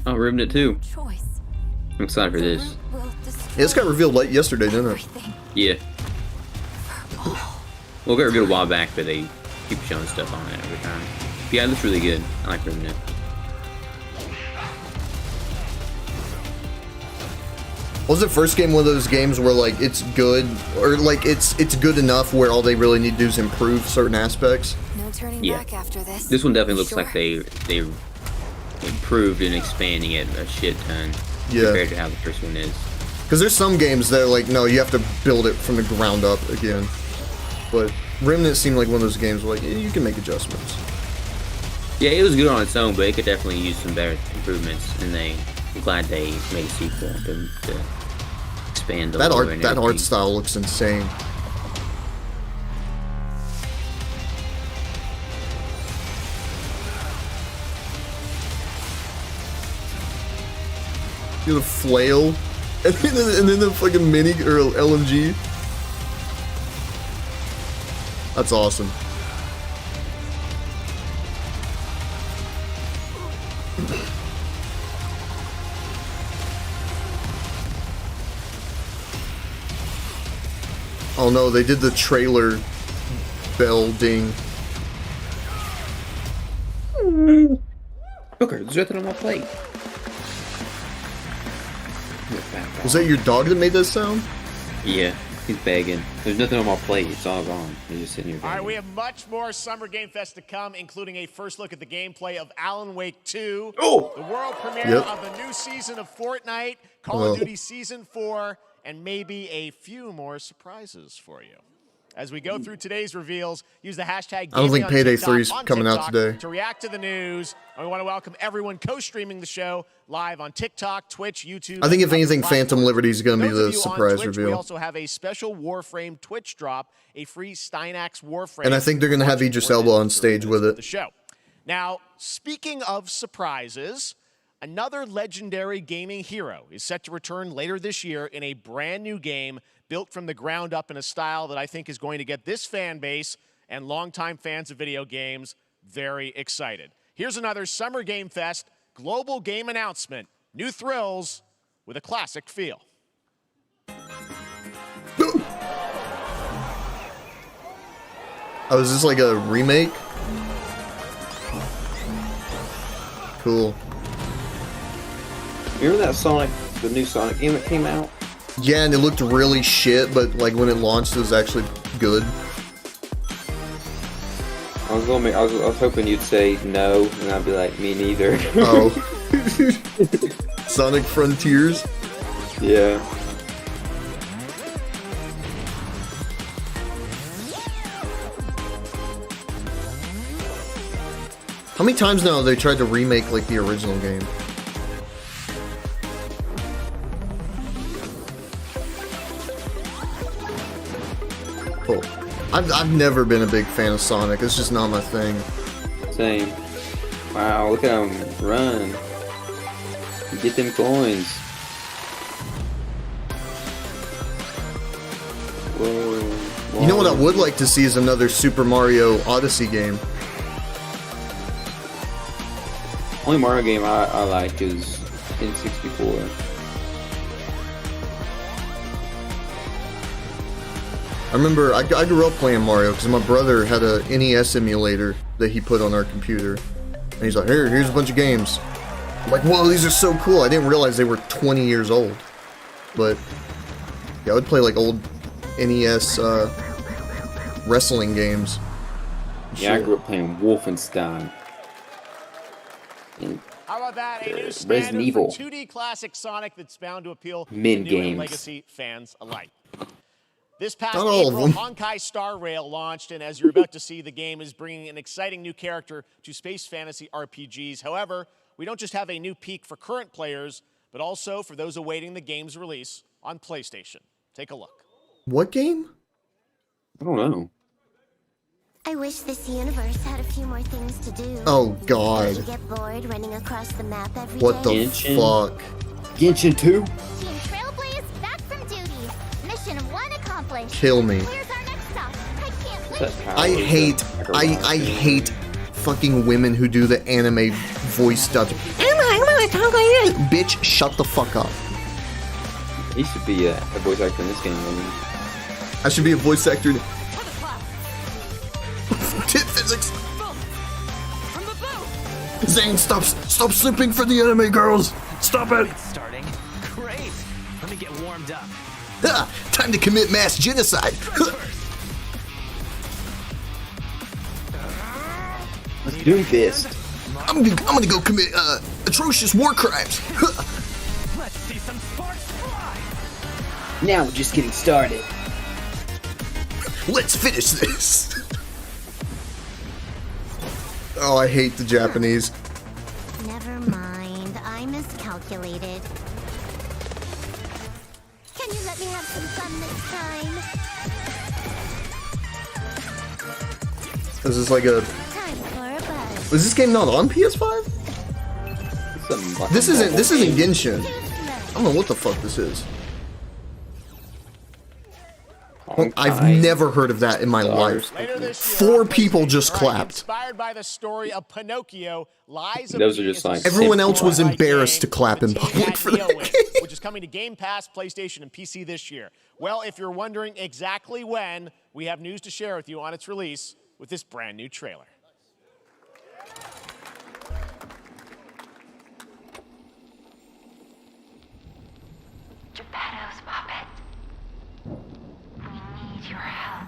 Oh, Ruined It too. I'm excited for this. Yeah, this got revealed late yesterday, didn't it? Yeah. Well, it got revealed a while back, but they keep showing stuff on it every time. Yeah, it looks really good. I like Ruined It. Was the first game one of those games where like it's good or like it's good enough where all they really need to do is improve certain aspects? No turning Yeah. back after this. This one definitely looks Sure. like they improved and expanding it a shit ton compared to how the first one is. Because there's some games that are like, no, you have to build it from the ground up again. But Remnant seemed like one of those games where like, yeah, you can make adjustments. Yeah, it was good on its own, but it could definitely use some better improvements, and I'm glad they made a sequel to expand the That lore art and that art everything. style looks insane. You know, the flail, and then the fucking mini or LMG. That's awesome. Oh no, they did the trailer bell ding. Okay, there's nothing on my plate. Was that your dog that made that sound? Yeah, he's begging. There's nothing on my plate. It's all gone. He's just sitting here begging. All right, we have much more Summer Game Fest to come, including a first look at the gameplay of Alan Wake 2, the world premiere of the new season of Fortnite, Call of Duty Season 4, and maybe a few more surprises for you. As we go through today's reveals, use the hashtag I don't think gaming on Payday TikTok, 3 is on coming out TikTok today. to react to the news. And we want to welcome everyone co-streaming the show live on TikTok, Twitch, YouTube. I think if and other anything, platforms. Phantom Liberty is going to be Those the of you on surprise Twitch, We reveal. also have a special Warframe Twitch drop, a free Steinax Warframe. And I think they're going to have Idris Elba on stage with The it. show. Now, speaking of surprises, another legendary gaming hero is set to return later this year in a brand new game built from the ground up in a style that I think is going to get this fan base and longtime fans of video games very excited. Here's another Summer Game Fest global game announcement. New thrills with a classic feel. Oh, is this like a remake? Cool. Remember that Sonic, the new Sonic game that came out? Yeah, and it looked really shit, but like when it launched, it was actually good. I was hoping you'd say no, and I'd be like, me neither. Oh. Sonic Frontiers? Yeah. How many times now have they tried to remake like the original game? Cool. I've never been a big fan of Sonic. It's just not my thing. Same. Wow, look at him run. Get them coins. Whoa. You know what I would like to see is another Super Mario Odyssey game. Only Mario game I like is N64. I remember I grew up playing Mario because my brother had a NES emulator that he put on our computer. And he's like, here's a bunch of games. I'm like, whoa, these are so cool. I didn't realize they were 20 years old. But yeah, I would play like old NES wrestling games. Yeah, I grew up playing Wolfenstein. And How about that? A new Resident standard Evil. for 2D classic Sonic that's bound to appeal to Min new games. and legacy fans alike. This past Not all of April, them. Honkai Star Rail launched, and as you're about to see, the game is bringing an exciting new character to space fantasy RPGs. However, we don't just have a new peak for current players, but also for those awaiting the game's release on PlayStation. Take a look. What game? I don't know. I wish this universe had a few more things to do. Oh god. Would you get bored running across the map every What the day? fuck? Genshin 2? Team Trailblaze, back from duty. Mission 1 accomplished. Kill me. Where's our next stop? I can't wait. I hate fucking women who do the anime voice stuff. Bitch, shut the fuck up. He should be a voice actor in this game. I should be a voice actor. Tit physics. Zane, stop simping for the anime girls. Stop it. Starting. Great. Let me get Ha! Time to commit mass genocide. Let's do this. I'm gonna go commit atrocious war crimes. Let's see some sparks fly. Now we're just getting started. Let's finish this. Oh, I hate the Japanese. Never mind, I miscalculated. Can you let me have some fun this time? This is like a... Time for a buzz. Was this game not on PS5? This isn't Genshin. I don't know what the fuck this is. I've never heard of that in my life. 4 people just clapped. Inspired by the story of Pinocchio, Lies of Those are just like everyone else was embarrassed to clap in public for that game. Which is coming to Game Pass, PlayStation, and PC this year. Well, if you're wondering exactly when, we have news to share with you on its release with this brand new trailer. Geppetto's puppet. We need your help.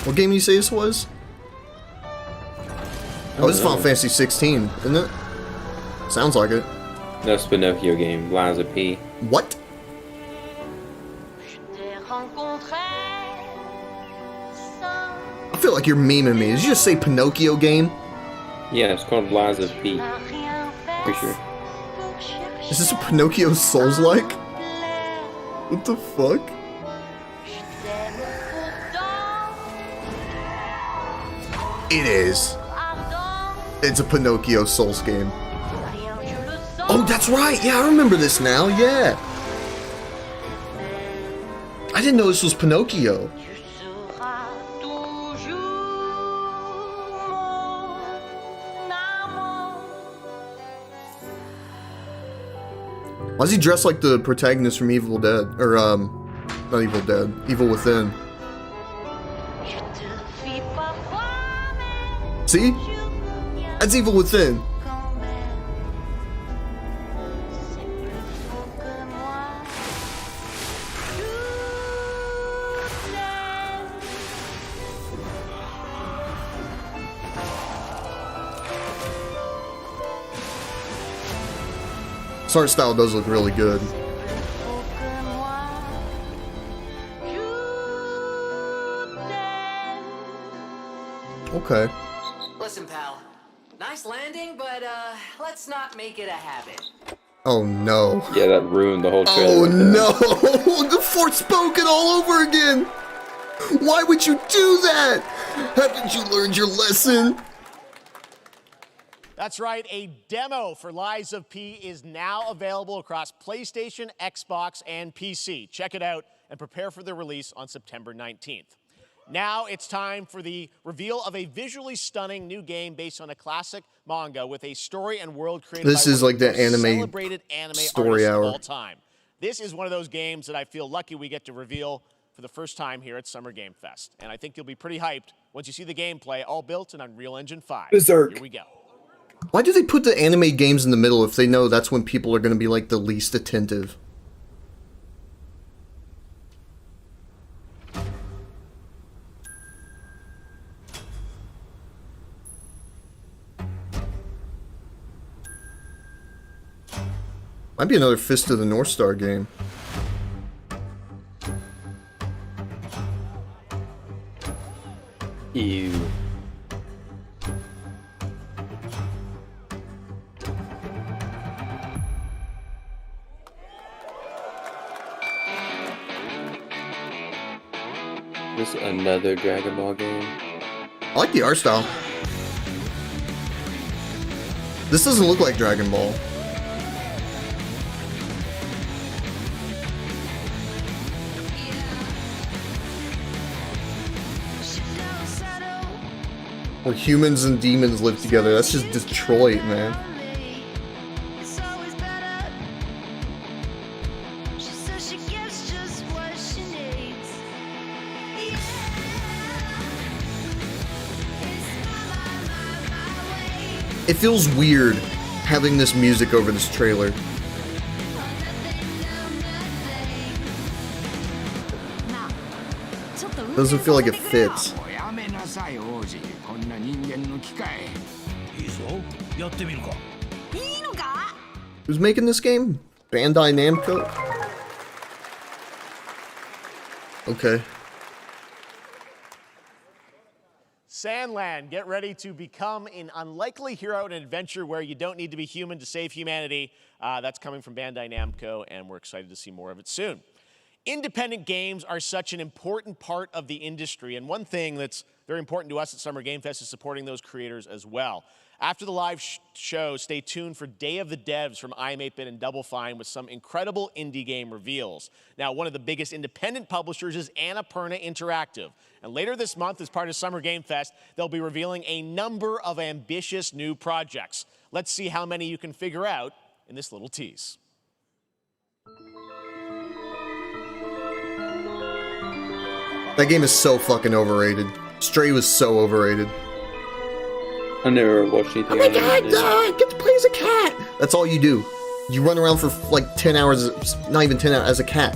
What game do you say this was? Oh, this is Final Fantasy 16, isn't it? Sounds like it. That's Pinocchio game. Lies of P. What? I feel like you're memeing me. Did you just say Pinocchio game? Yeah, it's called Lies of P. Pretty sure. Is this a Pinocchio Souls-like? What the fuck? It is. It's a Pinocchio Souls game. Oh, that's right. Yeah, I remember this now. Yeah. I didn't know this was Pinocchio. Why is he dressed like the protagonist from Evil Dead? Or, not Evil Dead. Evil Within. See? That's Evil Within. This art style does look really good. Okay. Listen, pal. Nice landing, but let's not make it a habit. Oh no. Yeah, that ruined the whole trailer. Oh no! The Forspoken all over again! Why would you do that? Haven't you learned your lesson? That's right, a demo for Lies of P is now available across PlayStation, Xbox, and PC. Check it out and prepare for the release on September 19th. Now it's time for the reveal of a visually stunning new game based on a classic manga with a story and world created This by is one like of the the most anime celebrated anime story artists hour. of all time. This is one of those games that I feel lucky we get to reveal for the first time here at Summer Game Fest. And I think you'll be pretty hyped once you see the gameplay, all built in Unreal Engine 5. Berserk. Here we go. Why do they put the anime games in the middle if they know that's when people are going to be like the least attentive? Might be another Fist of the North Star game. Ew. This is another Dragon Ball game. I like the art style. This doesn't look like Dragon Ball. Where humans and demons live together. That's just Detroit, man. It feels weird having this music over this trailer. Doesn't feel like it fits. Who's making this game? Bandai Namco? Okay. Sandland, get ready to become an unlikely hero in an adventure where you don't need to be human to save humanity. That's coming from Bandai Namco, and we're excited to see more of it soon. Independent games are such an important part of the industry, and one thing that's very important to us at Summer Game Fest is supporting those creators as well. After the live show, stay tuned for Day of the Devs from iam8bit and Double Fine with some incredible indie game reveals. Now, one of the biggest independent publishers is Annapurna Interactive. And later this month, as part of Summer Game Fest, they'll be revealing a number of ambitious new projects. Let's see how many you can figure out in this little tease. That game is so fucking overrated. Stray was so overrated. I never watched anything. Oh my god, I get to play as a cat! That's all you do. You run around for like 10 hours, not even 10 hours, as a cat.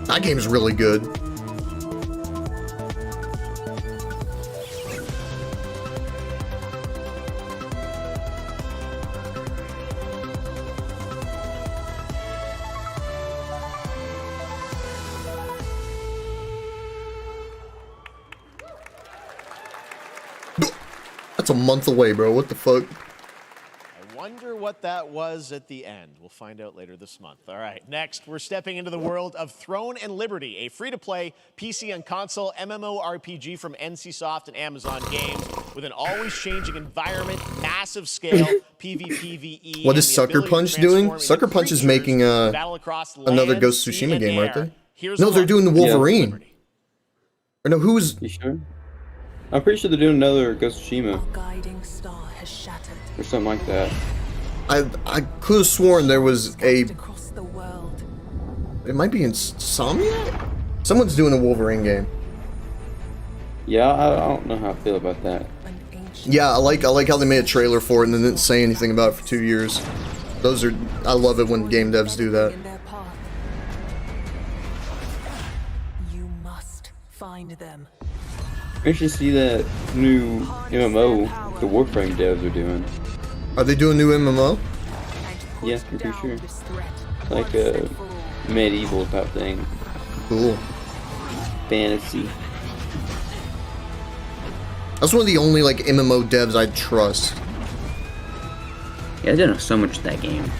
That game's really good. That's a month away, bro. What the fuck? I wonder what that was at the end. We'll find out later this month. All right, next, we're stepping into the world of Throne and Liberty, a free-to-play PC and console MMORPG from NCSoft and Amazon Games with an always-changing environment, massive scale, PvPvE. What is Sucker Punch doing? Sucker Punch is making another Ghost of Tsushima game, aren't they? No, they're doing the Wolverine. Or no, who's... You sure? I'm pretty sure they're doing another Ghost of Tsushima. Or something like that. I could have sworn there was a... It might be Insomniac? Someone's doing a Wolverine game. Yeah, I don't know how I feel about that. Yeah, I like how they made a trailer for it and then didn't say anything about it for 2 years. I love it when game devs do that. You must find them. I actually see that new MMO the Warframe devs are doing. Are they doing new MMO? Yeah, I'm pretty sure. Like a medieval type thing. Cool. Fantasy. That's one of the only like MMO devs I trust. Yeah, I don't know so much of that game.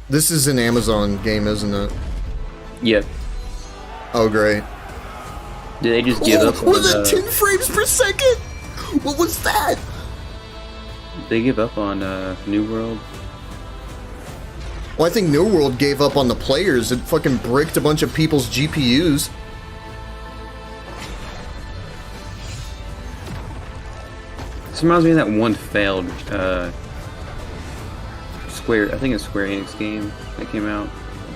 This is an Amazon game, isn't it? Yep. Oh, great. Did they just give up on was that 10 frames per second? What was that? They give up on New World? Well, I think New World gave up on the players. It fucking bricked a bunch of people's GPUs. This reminds me of that one failed I think it's Square Enix game that came out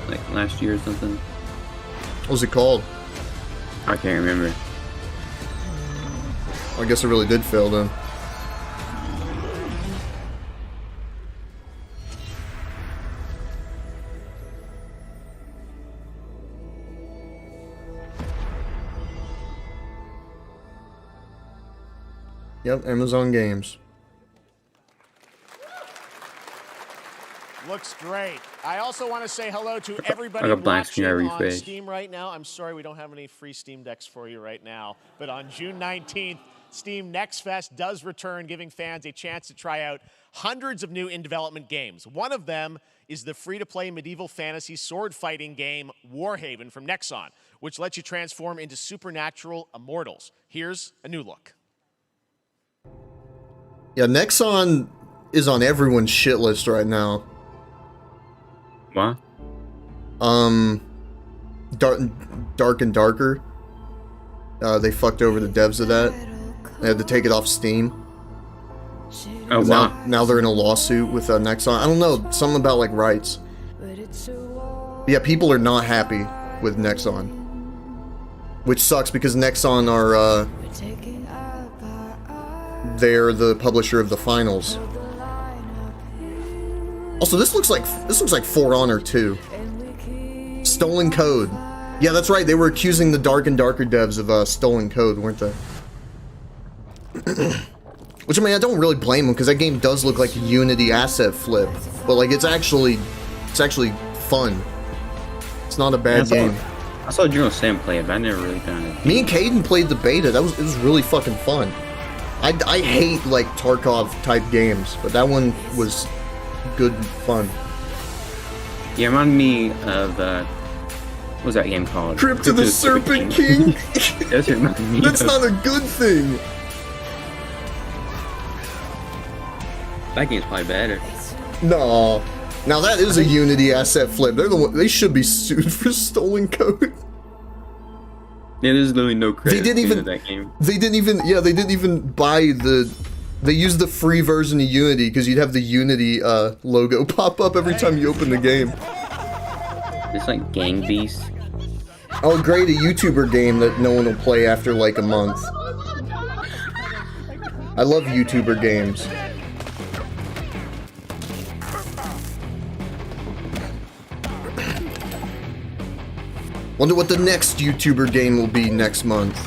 like last year or something. What was it called? I can't remember. I guess it really did fail then. Yep, Amazon Games. Looks great. I also want to say hello to everybody I got blank screen, I watching on refresh. Steam right now. I'm sorry we don't have any free Steam Decks for you right now, but on June 19th, Steam Next Fest does return, giving fans a chance to try out hundreds of new in-development games. One of them is the free-to-play medieval fantasy sword fighting game Warhaven from Nexon, which lets you transform into supernatural immortals. Here's a new look. Yeah, Nexon is on everyone's shit list right now. What? Dark and Darker. They fucked over the devs of that. They had to take it off Steam. Oh, wow. Now they're in a lawsuit with Nexon. I don't know, something about like rights. Yeah, people are not happy with Nexon. Which sucks because Nexon are, they're the publisher of the finals. Also, this looks like For Honor 2. Stolen Code. Yeah, that's right. They were accusing the Dark and Darker devs of stolen code, weren't they? Which, I mean, I don't really blame them, because that game does look like a Unity asset flip. But, like, it's actually fun. It's not a bad game. I saw General Sam play it, but I never really done it. Me and Caden played the beta. It was really fucking fun. I hate, like, Tarkov-type games, but that one was good and fun. Yeah, it reminded me of, what was that game called? Crypt of the Serpent King? That's what it reminded me That's of. not a good thing. That game's probably better. No. Now that is a Unity asset flip. They should be sued for stolen code. Yeah, there's literally no credit to that game. They didn't even buy the... They used the free version of Unity because you'd have the Unity logo pop up every time you open the game. It's like Gang Beast. Oh great, a YouTuber game that no one will play after like a month. I love YouTuber games. Wonder what the next YouTuber game will be next month.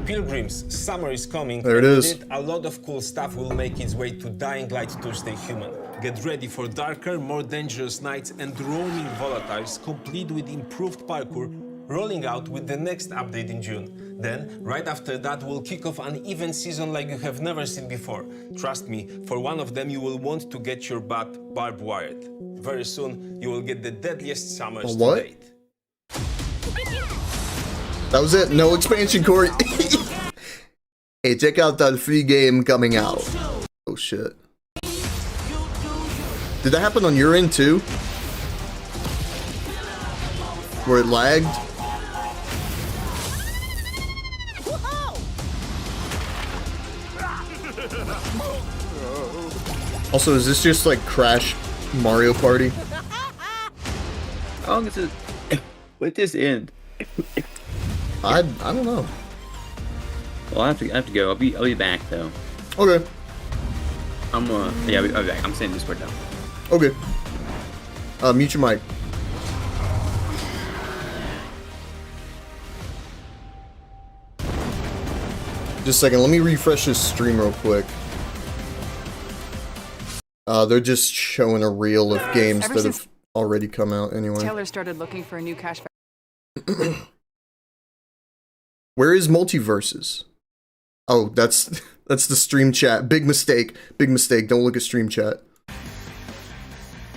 Pilgrims, summer is coming. There it is. With it, a lot of cool stuff will make its way to Dying Light to Stay Human. Get ready for darker, more dangerous nights and roaming volatiles, complete with improved parkour, rolling out with the next update in June. Then, right after that, we'll kick off an event season like you have never seen before. Trust me, for one of them you will want to get your butt barbed wired. Very soon, you will get the deadliest summers to date. That was it. No expansion, Corey. Hey, check out that free game coming out. Oh shit. Did that happen on your end too? Where it lagged? Also, is this just like Crash Mario Party? How long is it? Wait, this end? I don't know. Well, I have to go. I'll be back though. Okay. I'll be back. I'm sending Discord down. Okay. Mute your mic. Just a second, let me refresh this stream real quick. They're just showing a reel of games that have already come out anyway. Taylor started looking for a new cash. Where is Multiverses? Oh, that's the stream chat. Big mistake. Big mistake. Don't look at stream chat.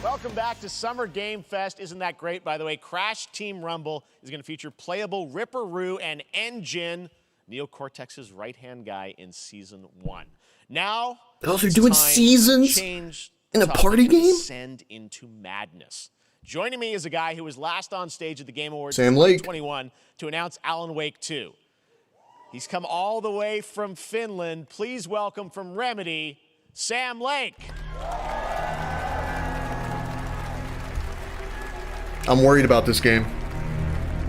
Welcome back to Summer Game Fest. Isn't that great, by the way? Crash Team Rumble is going to feature playable Ripperoo and Engine, Neo Cortex's right-hand guy in Season 1. Now, oh, they're doing seasons in a party game? Descend into madness. Joining me is a guy who was last on stage at the Game Awards Sam Lake. 2021 to announce Alan Wake 2. He's come all the way from Finland. Please welcome from Remedy, Sam Lake. I'm worried about this game.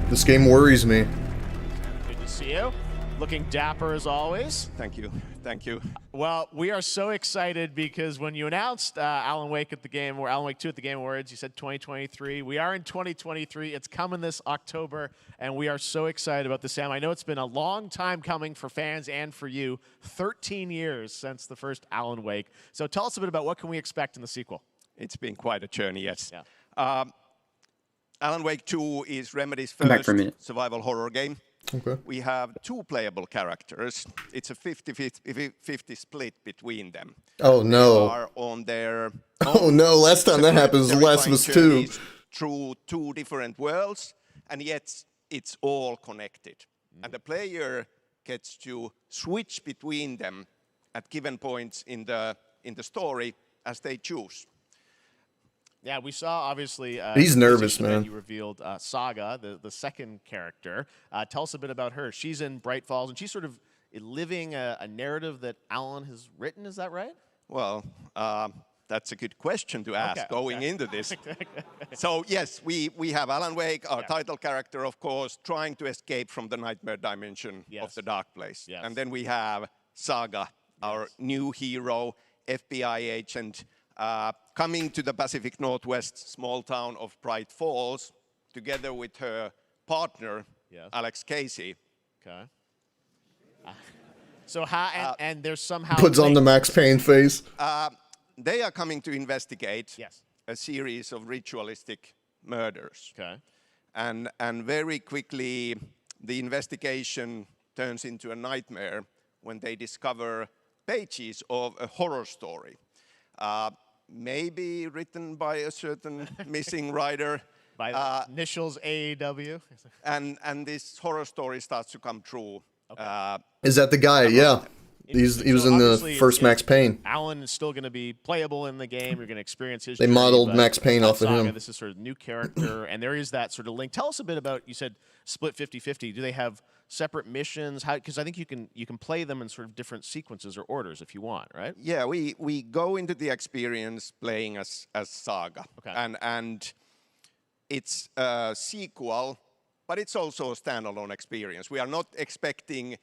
This game worries me. Good to see you. Looking dapper as always. Thank you. Thank you. Well, we are so excited because when you announced Alan Wake 2 at the Game Awards, you said 2023. We are in 2023. It's coming this October, and we are so excited about this, Sam. I know it's been a long time coming for fans and for you. 13 years since the first Alan Wake. So tell us a bit about what can we expect in the sequel. It's been quite a journey, yes. Yeah. Alan Wake 2 is Remedy's first survival horror game. Okay. We have 2 playable characters. It's a 50-50 split between them. Oh no. They are on their oh no, last time that happened was Last of Us 2. Through 2 different worlds, and yet it's all connected. And the player gets to switch between them at given points in the story as they choose. Yeah, we saw, obviously... He's nervous, man. You revealed Saga, the second character. Tell us a bit about her. She's in Bright Falls, and she's sort of living a narrative that Alan has written. Is that right? Well, That's a good question to ask going into this. So yes, we have Alan Wake, our title character, of course, trying to escape from the nightmare dimension of the dark place. And then we have Saga, our new hero, FBI agent, coming to the Pacific Northwest small town of Bright Falls, together with her partner, Alex Casey. Okay. So how and there's somehow puts on the Max Payne face. They are coming to investigate a series of ritualistic murders. Okay. And very quickly, the investigation turns into a nightmare when they discover pages of a horror story. Maybe written by a certain missing writer. By the initials AEW. And this horror story starts to come true. Is that the guy? Yeah. He was in the first Max Payne. Alan is still going to be playable in the game. You're going to experience his They journey, modeled but Max Payne off of Saga, him. This is sort of new character, and there is that sort of link. Tell us a bit about, you said split 50-50. Do they have separate missions? How? Because I think you can play them in sort of different sequences or orders if you want, right? Yeah, we go into the experience playing as Saga. Okay. And it's a sequel, but it's also a standalone experience. We are not expecting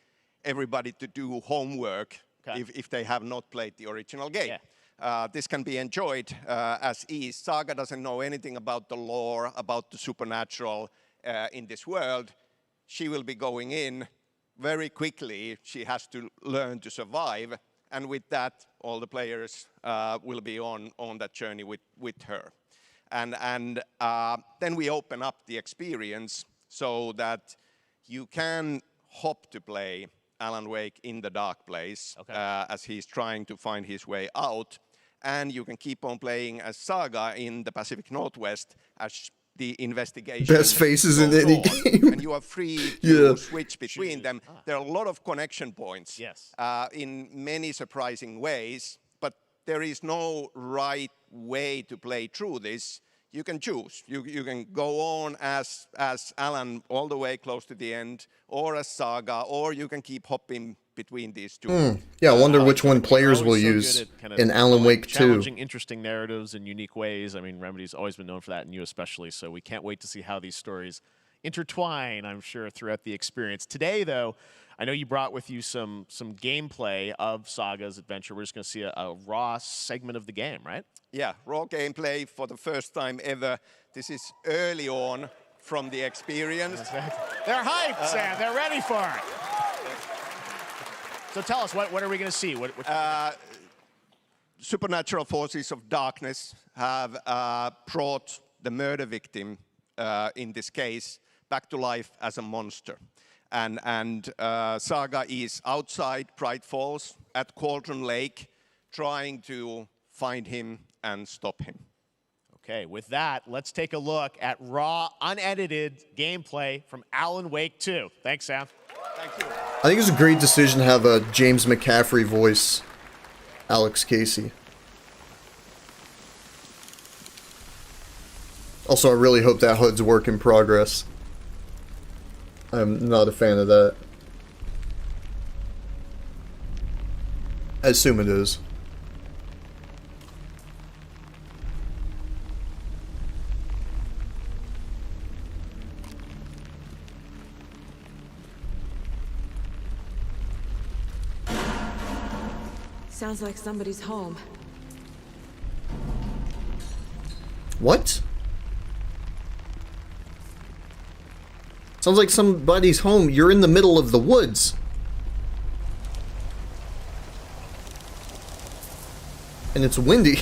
everybody to do homework if they have not played the original game. This can be enjoyed as is. Saga doesn't know anything about the lore, about the supernatural in this world. She will be going in very quickly. She has to learn to survive. And with that, all the players will be on that journey with her. And then we open up the experience so that you can hop to play Alan Wake in the dark place as he's trying to find his way out. And you can keep on playing as Saga in the Pacific Northwest as the investigation. Best faces in any game. And you are free to switch between them. There are a lot of connection points in many surprising ways, but there is no right way to play through this. You can choose. You can go on as Alan all the way close to the end, or as Saga, or you can keep hopping between these two. Yeah, I wonder which one players will use in Alan Wake 2. Challenging, interesting narratives in unique ways. I mean, Remedy's always been known for that, and you especially, so we can't wait to see how these stories intertwine, I'm sure, throughout the experience. Today, though, I know you brought with you some gameplay of Saga's adventure. We're just going to see a raw segment of the game, right? Yeah, raw gameplay for the first time ever. This is early on from the experience. They're hyped, Sam. They're ready for it. So tell us, what are we going to see? What supernatural forces of darkness have brought the murder victim, in this case, back to life as a monster. And Saga is outside Bright Falls at Cauldron Lake, trying to find him and stop him. Okay, with that, let's take a look at raw, unedited gameplay from Alan Wake 2. Thanks, Sam. Thank you. I think it's a great decision to have a James McCaffrey voice Alex Casey. Also, I really hope that HUD's work in progress. I'm not a fan of that. I assume it is. Sounds like somebody's home. What? Sounds like somebody's home. You're in the middle of the woods. And it's windy.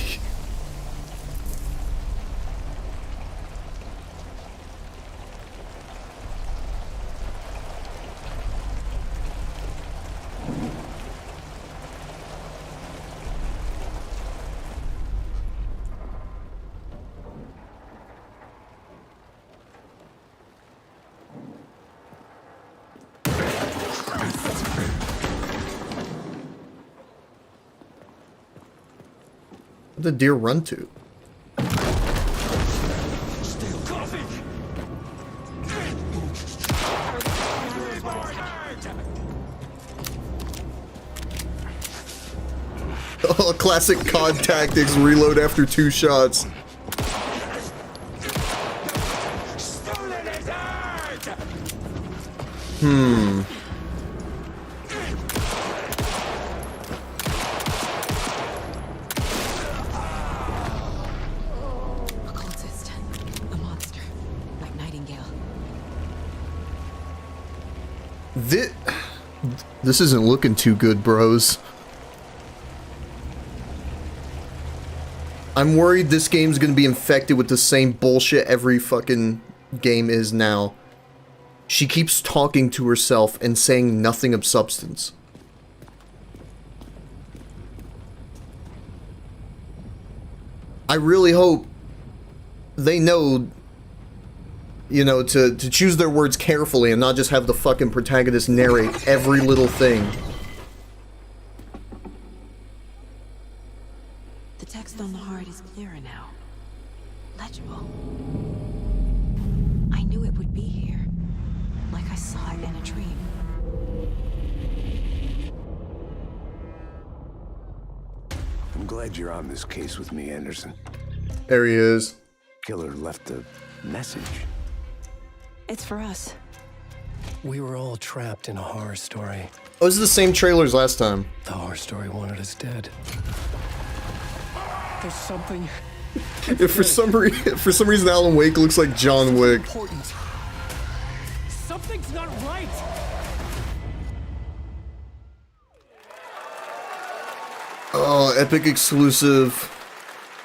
Where'd the deer run to? Classic COD tactics, reload after 2 shots. A cultist. A monster. Like Nightingale. This isn't looking too good, bros. I'm worried this game's gonna be infected with the same bullshit every fucking game is now. She keeps talking to herself and saying nothing of substance. I really hope they know, you know, to choose their words carefully and not just have the fucking protagonist narrate every little thing. The text on the heart is clearer now. Legible. I knew it would be here. Like I saw it in a dream. I'm glad you're on this case with me, Anderson. There he is. Killer left a message. It's for us. We were all trapped in a horror story. Oh, this is the same trailer as last time. The horror story wanted us dead. There's something. If for some reason Alan Wake looks like John Wick. Important. Something's not right. Oh, Epic exclusive.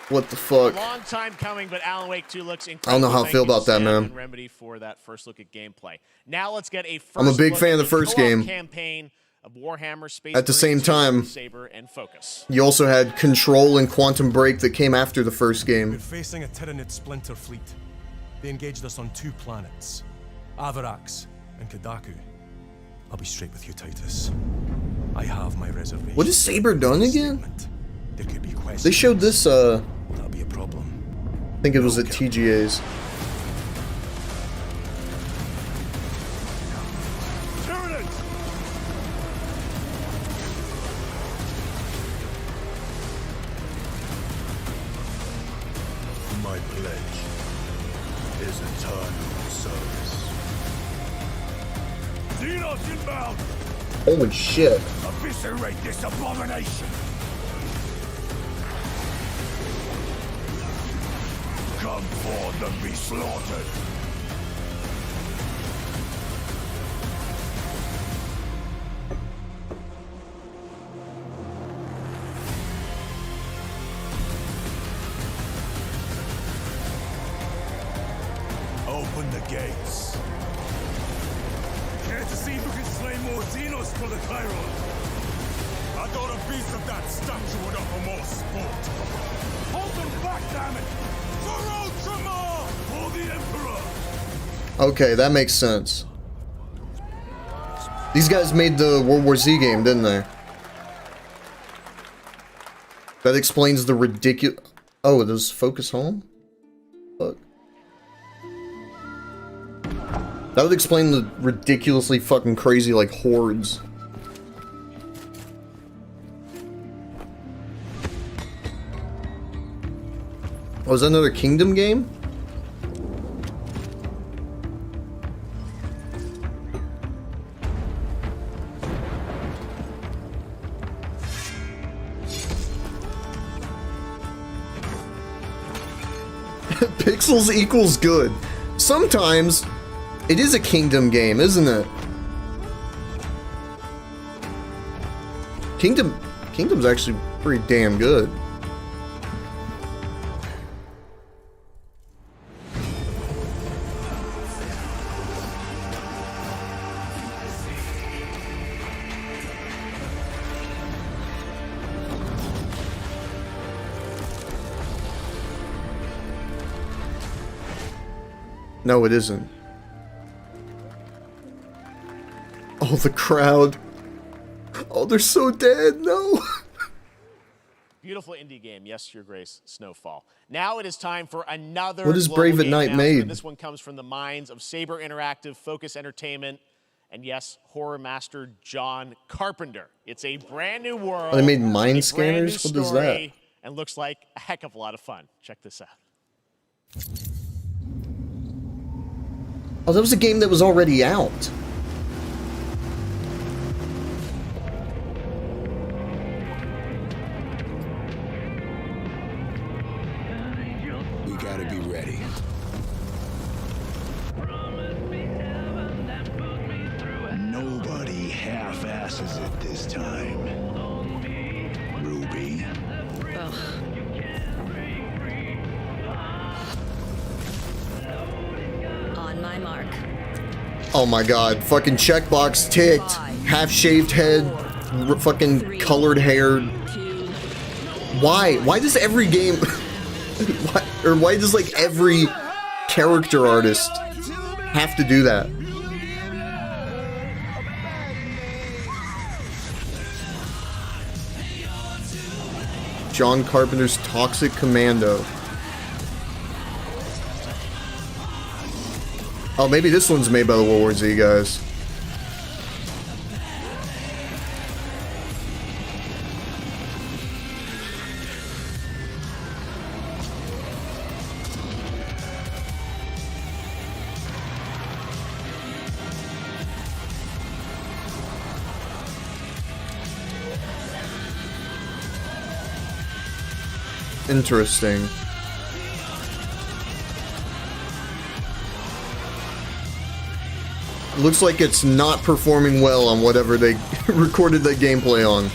What the fuck? Long time coming, but Alan Wake 2 looks incredible. I don't know how I feel about that, man. And Remedy for that first look at gameplay. Now let's get a first I'm a big look fan at of the first game. campaign of Warhammer Space At the same Marine 2, time, Saber and Focus. you also had Control and Quantum Break that came after the first We're game. facing a Tyranid splinter fleet. They engaged us on 2 planets, Avarax and Kadaku. I'll be straight with you, Titus. I have my reservations. What has Saber done again? There could be questions. They showed this, That'll be a problem. I think it was at TGA's. My pledge is eternal service. Xenos inbound! Holy shit. Eviscerate this abomination! Come forth and be slaughtered! Open the gates. Care to see who can slay more Xenos for the Chiron? I thought a piece of that statue would offer more sport. Hold them back, damn it! For Ultramar! For the Emperor! Okay, that makes sense. These guys made the World War Z game, didn't they? That explains the ridiculous... Oh, does Focus Home? Fuck. That would explain the ridiculously fucking crazy, like, hordes. Oh, is that another Kingdom game? Pixels equals good. Sometimes it is a Kingdom game, isn't it? Kingdom's actually pretty damn good. No, it isn't. Oh, the crowd. Oh, they're so dead. No. Beautiful indie game. Yes, Your Grace, Snowfall. Now it is time for another. What has global Brave at game Night announcement. made? This one comes from the minds of Saber Interactive, Focus Entertainment, and yes, horror master John Carpenter. It's a brand new world. Oh, they made mind a scanners? brand new What is that? story, and looks like a heck of a lot of fun. Check this out. Oh, that was a game that was already out. We gotta be ready. Nobody half-asses it this time. Ruby. On my mark. Oh my god, fucking checkbox ticked. Half-shaved head, fucking colored hair. Why? Why does every game... why does, like, every character artist have to do that? John Carpenter's Toxic Commando. Oh, maybe this one's made by the World War Z guys. Interesting. Looks like it's not performing well on whatever they recorded the gameplay on.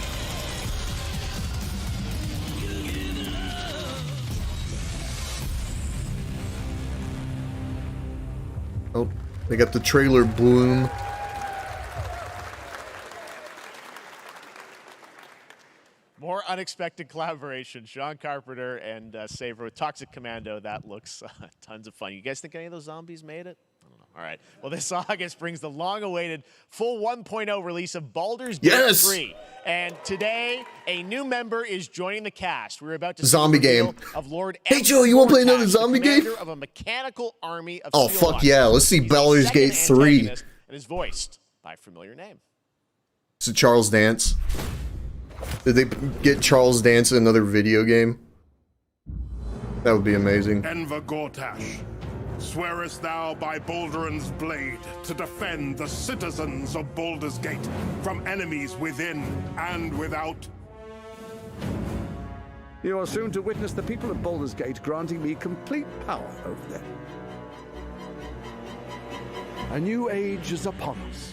Oh, they got the trailer bloom. More unexpected collaboration. Sean Carpenter and Saver with Toxic Commando. That looks tons of fun. You guys think any of those zombies made it? I don't know. All right. Well, this August brings the long-awaited full 1.0 release of Baldur's Gate 3. And today, a new member is joining the cast. We're about to see Zombie the reveal game. of Lord Hey Joe, you want to play another zombie game? of a mechanical army of Oh steel fuck yeah! Let's see Baldur's Gate 3. And is voiced by a familiar name. So Charles Dance. Did they get Charles Dance in another video game? That would be amazing. Enver Gortash, swearest thou by Balduran's blade to defend the citizens of Baldur's Gate from enemies within and without? You are soon to witness the people of Baldur's Gate granting me complete power over them. A new age is upon us.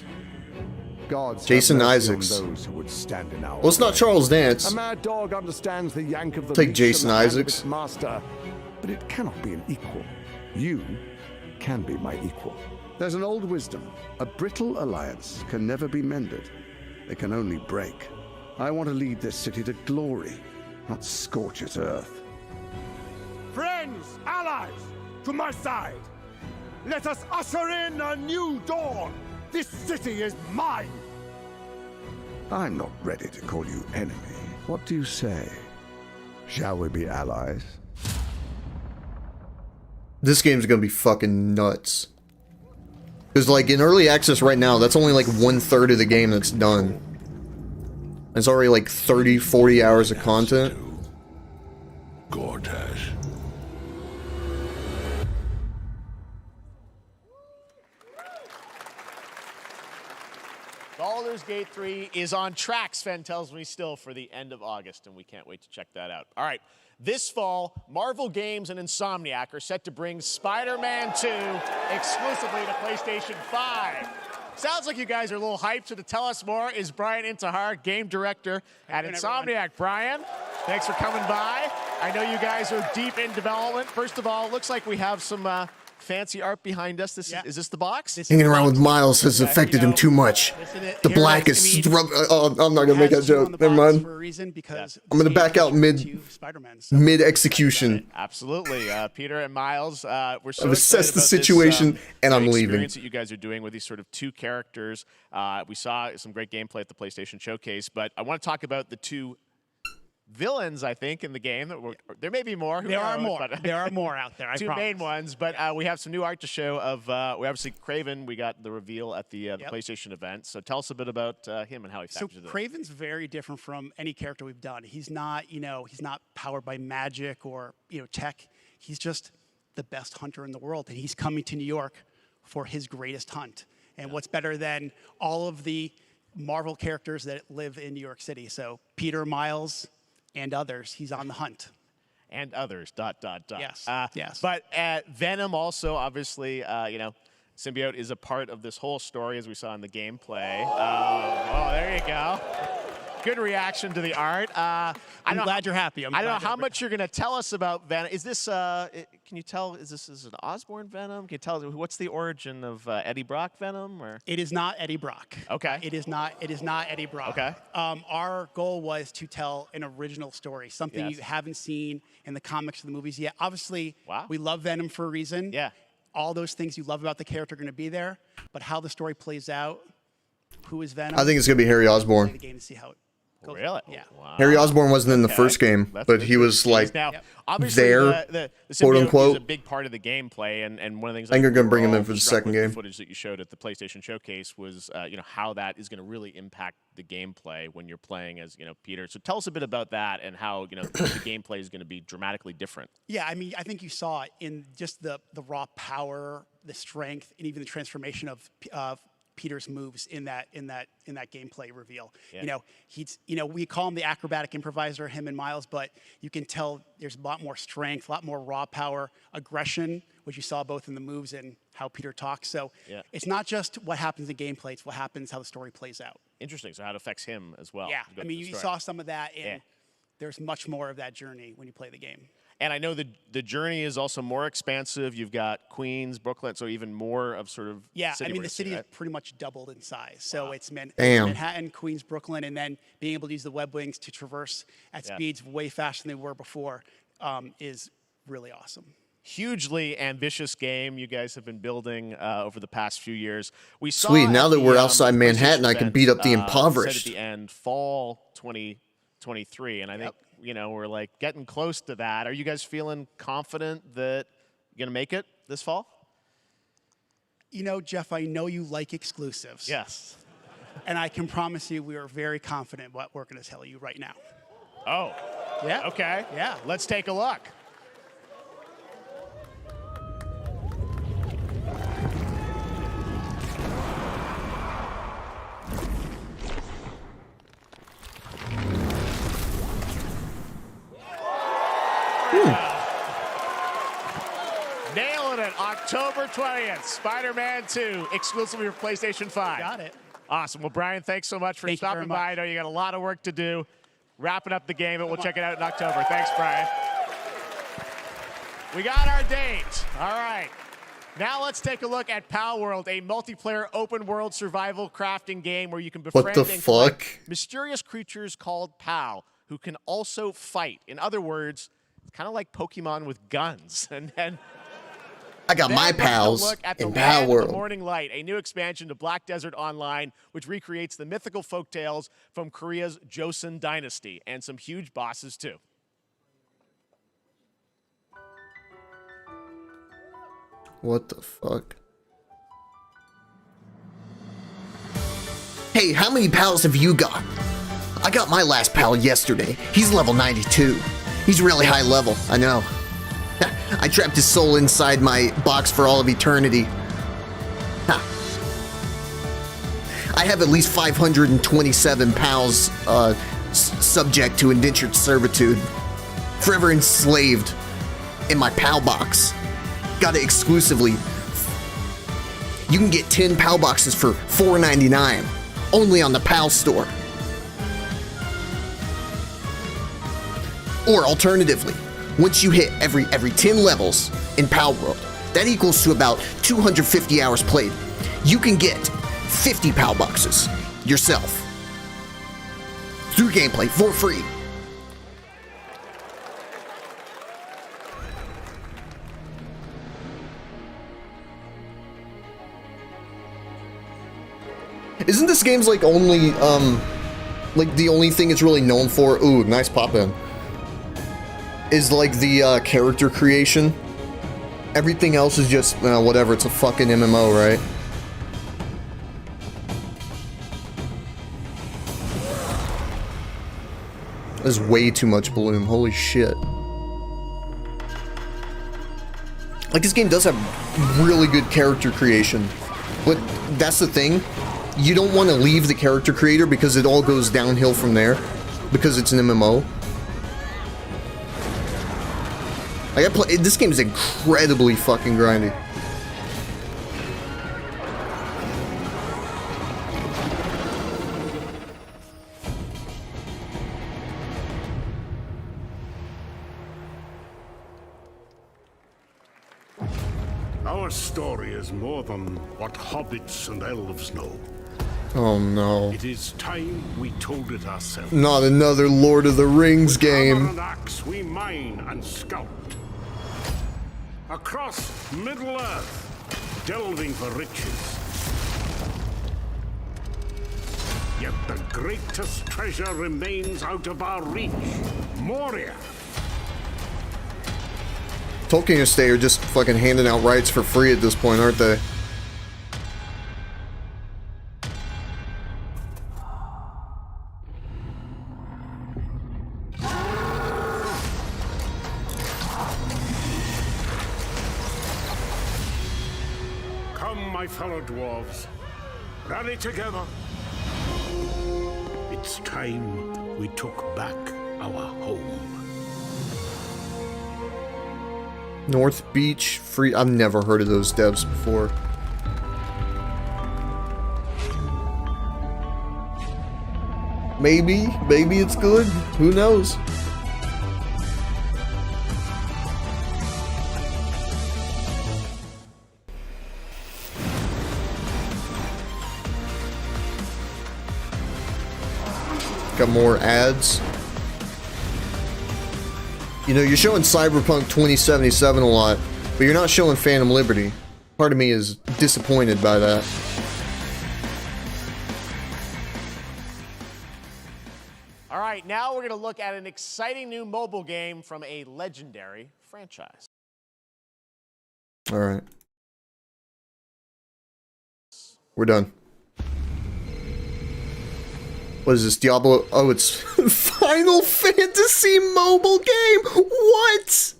Gods Jason have mercy on Isaacs. those who would stand in our Well, it's not way. Charles Dance. A mad dog understands the yank of the Take leash Jason from the hand of Isaacs. its master, but it cannot be an equal. You can be my equal. There's an old wisdom. A brittle alliance can never be mended. It can only break. I want to lead this city to glory, not scorch its earth. Friends, allies, to my side. Let us usher in a new dawn. This city is mine. I'm not ready to call you enemy. What do you say? Shall we be allies? This game's gonna be fucking nuts. Because, like, in early access right now, that's only like 1/3 of the game that's done. It's already like 30, 40 hours of content. Gortash. Baldur's Gate 3 is on track, Sven tells me, still for the end of August, and we can't wait to check that out. All right, this fall, Marvel Games and Insomniac are set to bring Spider-Man 2 exclusively to PlayStation 5. Sounds like you guys are a little hyped, so to tell us more is Brian Intihar, game director at Insomniac. Brian, thanks for coming by. I know you guys are deep in development. First of all, it looks like we have some fancy art behind us. Is this the box? Hanging around with Miles has affected him too much. The black is... Oh, I'm not gonna make that joke. Never mind. For a reason, because I'm gonna back out mid-execution. Absolutely. Peter and Miles, we're so I've assessed the excited about situation, this, and I'm leaving. experience that you guys are doing with these sort of two characters. We saw some great gameplay at the PlayStation Showcase, but I want to talk about the two villains, I think, in the game. There may be more. There are more. There are more out there. I Two main ones, but we have some new art to show of. We obviously Kraven. We got the reveal at the PlayStation event. So tell us a bit about him and how he factors into it. Kraven's very different from any character we've done. He's not, he's not powered by magic or tech. He's just the best hunter in the world, and he's coming to New York for his greatest hunt. And what's better than all of the Marvel characters that live in New York City? So Peter, Miles, and others. He's on the hunt. And others. ... Yes. Yes. But Venom also, obviously, symbiote is a part of this whole story, as we saw in the gameplay. Oh, there you go. Good reaction to the art. I'm glad you're happy. I don't know how much you're going to tell us about Venom. Is this? Can you tell? Is this an Osborn Venom? Can you tell what's the origin of Eddie Brock Venom? Or it is not Eddie Brock. Okay. It is not Eddie Brock. Okay. Our goal was to tell an original story, something you haven't seen in the comics or the movies yet. Obviously, we love Venom for a reason. Yeah. All those things you love about the character are going to be there, but how the story plays out, who is Venom? I think it's gonna be Harry Osborn. The game to see how it goes. Really? Yeah. Wow. Harry Osborn wasn't in the first game, but he was like obviously there, the quote symbiote unquote. is a big part of the gameplay, and one of the things I think they're gonna bring him in overall for the struck second with game. The footage that you showed at the PlayStation Showcase was, how that is going to really impact the gameplay when you're playing as, Peter. So tell us a bit about that and how, the gameplay is going to be dramatically different. Yeah, I mean, I think you saw it in just the raw power, the strength, and even the transformation of Peter's moves in that gameplay reveal. Yeah. We call him the acrobatic improviser, him and Miles, but you can tell there's a lot more strength, a lot more raw power, aggression, which you saw both in the moves and how Peter talks. So it's not just what happens in gameplay, it's what happens, how the story plays out. Interesting. So how it affects him as well. Yeah, I mean, you saw some of that, and there's much more of that journey when you play the game. And I know the journey is also more expansive. You've got Queens, Brooklyn, so even more of sort of the racing, city right? is pretty much doubled in size. So it's Damn. Manhattan, Queens, Brooklyn, and then being able to use the web wings to traverse at speeds way faster than they were before is really awesome. Hugely ambitious game you guys have been building over the past few years. We saw Sweet. Now at that we're the, outside Manhattan, I can event, beat up the said impoverished. at the end, fall 2023, and I think we're like getting close to that. Are you guys feeling confident that you're gonna make it this fall? Jeff, I know you like exclusives. Yes. And I can promise you we are very confident what we're going to tell you right now. Oh. Yeah. Okay. Yeah. Let's take a look. Nailing it. October 20th, Spider-Man 2, exclusively for PlayStation 5. Got it. Awesome. Well, Brian, thanks so much for stopping by. I know you got a lot of work to do. Wrapping up the game, but we'll check it out in October. Thanks, Brian. We got our date. All right. Now let's take a look at Pal World, a multiplayer open-world survival crafting game where you can befriend and collect mysterious creatures called Pal, who can also fight. In other words, it's kind of like Pokemon with guns. And I got my pals look at the in Pal Land of World. the Morning Light, a new expansion to Black Desert Online, which recreates the mythical folktales from Korea's Joseon dynasty, and some huge bosses too. What the fuck? Hey, how many pals have you got? I got my last pal yesterday. He's level 92. He's really high level, I know. I trapped his soul inside my box for all of eternity. Ha. I have at least 527 pals subject to indentured servitude. Forever enslaved in my pal box. Got it exclusively. You can get 10 pal boxes for $4.99. Only on the PAL store. Or alternatively, once you hit every 10 levels in Pal World, that equals to about 250 hours played. You can get 50 Pal boxes yourself through gameplay for free. Isn't this game's like only like the only thing it's really known for, ooh, nice pop in, is like the character creation. Everything else is just whatever. It's a fucking MMO, right? There's way too much bloom. Holy shit. Like, this game does have really good character creation, but that's the thing. You don't want to leave the character creator because it all goes downhill from there, because it's an MMO. Like, this game is incredibly fucking grindy. Our story is more than what hobbits and elves know. Oh no. It is time we told it ourselves. Not another Lord of the Rings game. With hammer and axe we mine and scout. Across Middle-earth, delving for riches. Yet the greatest treasure remains out of our reach. Moria. Tolkien Estate are just fucking handing out rights for free at this point, aren't they? Come, my fellow dwarves. Rally together. It's time we took back our home. North Beach free. I've never heard of those devs before. Maybe it's good. Who knows? Got more ads. You know, you're showing Cyberpunk 2077 a lot, but you're not showing Phantom Liberty. Part of me is disappointed by that. All right, now we're going to look at an exciting new mobile game from a legendary franchise. All right. We're done. What is this, Diablo? Oh, it's Final Fantasy mobile game? What?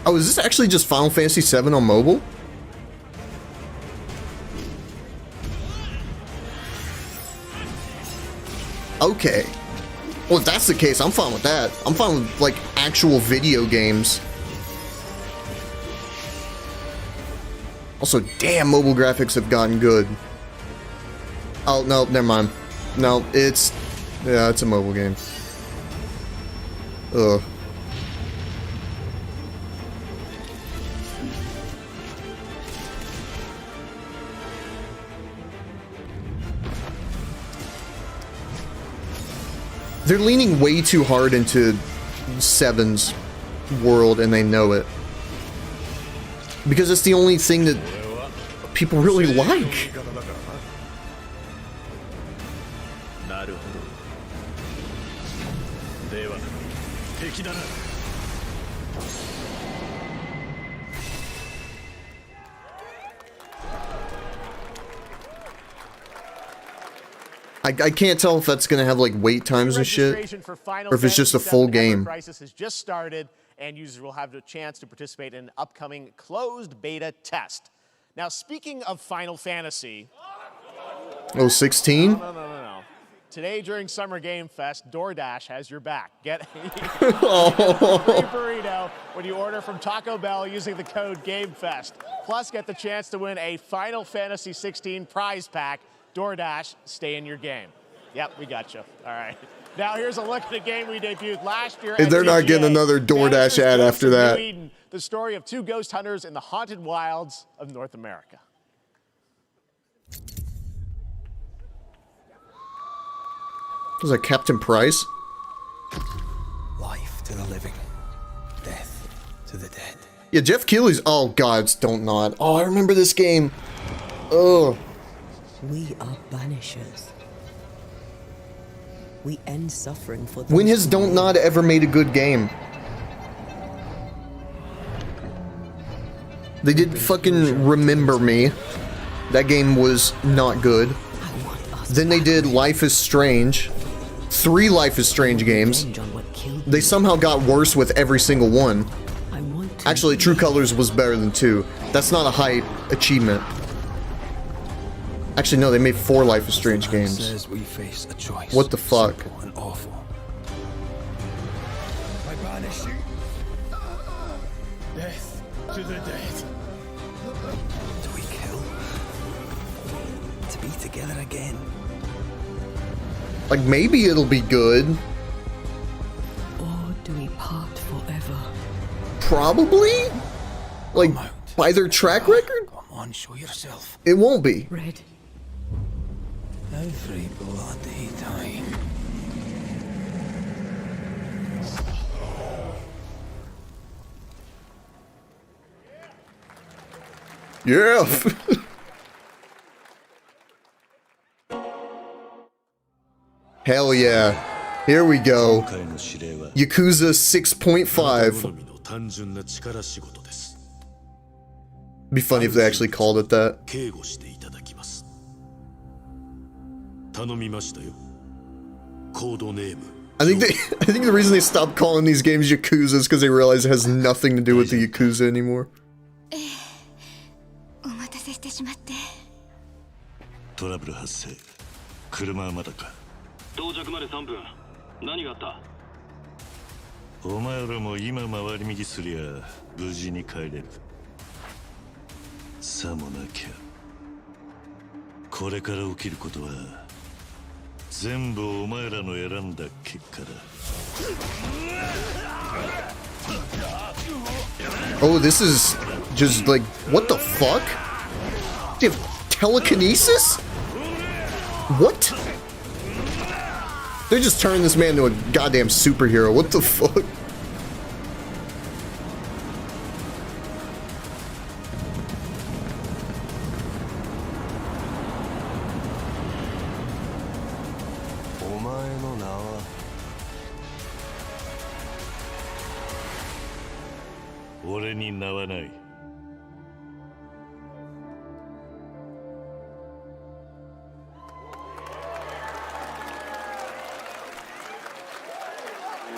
Oh, is this actually just Final Fantasy VII on mobile? Okay. Well, if that's the case, I'm fine with that. I'm fine with, like, actual video games. Also, damn, mobile graphics have gotten good. Oh, no, never mind. No, yeah, it's a mobile game. Ugh. They're leaning way too hard into 7's world, and they know it. Because it's the only thing that people really like. I can't tell if that's gonna have like wait times and shit, or if it's just a full game. Crisis has just started, and users will have the chance to participate in an upcoming closed beta test. Now, speaking of Final Fantasy... Oh, 16? No. Today, during Summer Game Fest, DoorDash has your back. Get a free burrito when you order from Taco Bell using the code GameFest. Plus, get the chance to win a Final Fantasy 16 prize pack. DoorDash, stay in your game. Yep, we got you. All right. Now here's a look at the game we debuted last year. They're not getting another DoorDash ad after that. New Eden, the story of two ghost hunters in the haunted wilds of North America. Was that Captain Price? Life to the living, death to the dead. Yeah, Jeff Keighley's. Oh God, don't not. Oh, I remember this game. Ugh. We are banishers. We end suffering for When has Don't Nod ever made a good game? They did fucking Remember Me. That game was not good. Then they did Life is Strange. 3 Life is Strange games. They somehow got worse with every single one. Actually, True Colors was better than 2. That's not a high achievement. Actually, no, they made 4 Life is Strange games. We face a choice. What the fuck? Simple and awful. I banish you. Death to the dead. Do we kill? To be together again. Like, maybe it'll be good. Or do we part forever? Probably? Like, by their track record? Come on, show yourself. It won't be. Red. Every bloody time. Yeah. Hell yeah. Here we go. Yakuza 6.5. Be funny if they actually called it that. I think the reason they stopped calling these games Yakuza is because they realize it has nothing to do with the Yakuza anymore. Oh, this is just like, what the fuck? Do you have telekinesis? What? They're just turning this man into a goddamn superhero. What the fuck?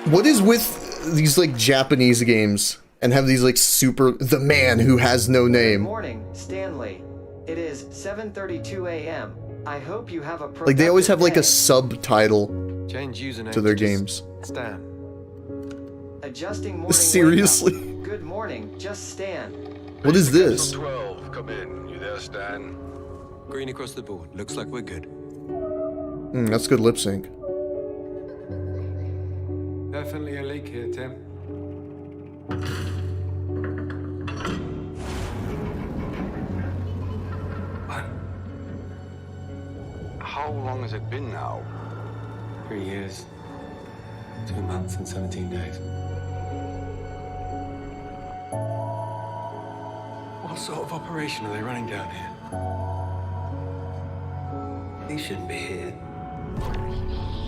What is with these like Japanese games and have these like the man who has no name? Good morning, Stanley. It is 7:32 a.m. I hope you have a Like they always have like a day. subtitle Change username to their to just games. Stan. Adjusting morning Seriously? wake up. Good morning, just Stan. What is this? 12, come in. You there, Stan? Green across the board. Looks like we're good. That's good lip sync. Definitely a leak here, Tim. What? How long has it been now? 3 years, 2 months and 17 days. What sort of operation are they running down here? He shouldn't be here.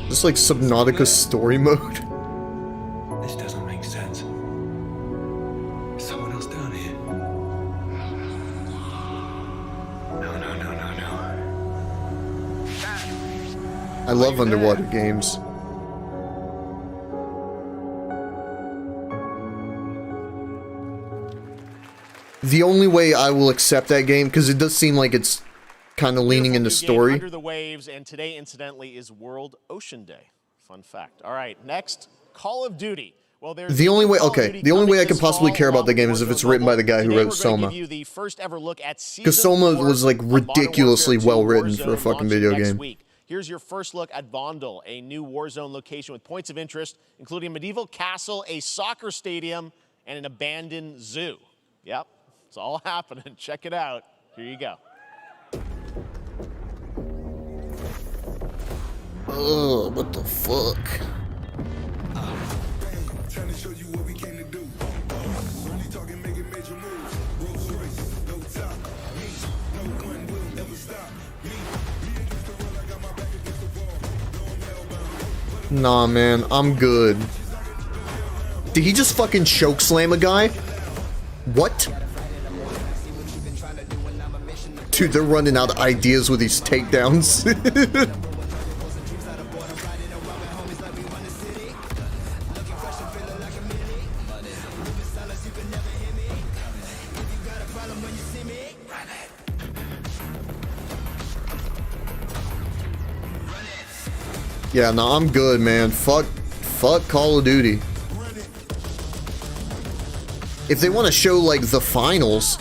This like Subnautica story mode. This doesn't make sense. Is someone else down here? No. I love underwater games. The only way I will accept that game, because it does seem like it's kind of leaning into story. Under the Waves, and today, incidentally, is World Ocean Day. Fun fact. All right, next, Call of Duty. Well, there's The only way, okay, the only way I can possibly care about the game is if it's written by the guy who wrote Soma. Because Soma was like ridiculously well written for a fucking video game. Here's your first look at Vondel, a new Warzone location with points of interest, including a medieval castle, a soccer stadium, and an abandoned zoo. Yep, it's all happening. Check it out. Here you go. Oh, what the fuck? Trying to show you what we came to do. Only talking, making major moves. Rolls Royce, no top, me, no gun will Nah, man, I'm good. Did he just fucking choke slam a guy? What? Dude, they're running out of ideas with these takedowns. Yeah, no, I'm good, man. Fuck Call of Duty. If they want to show, like, the finals,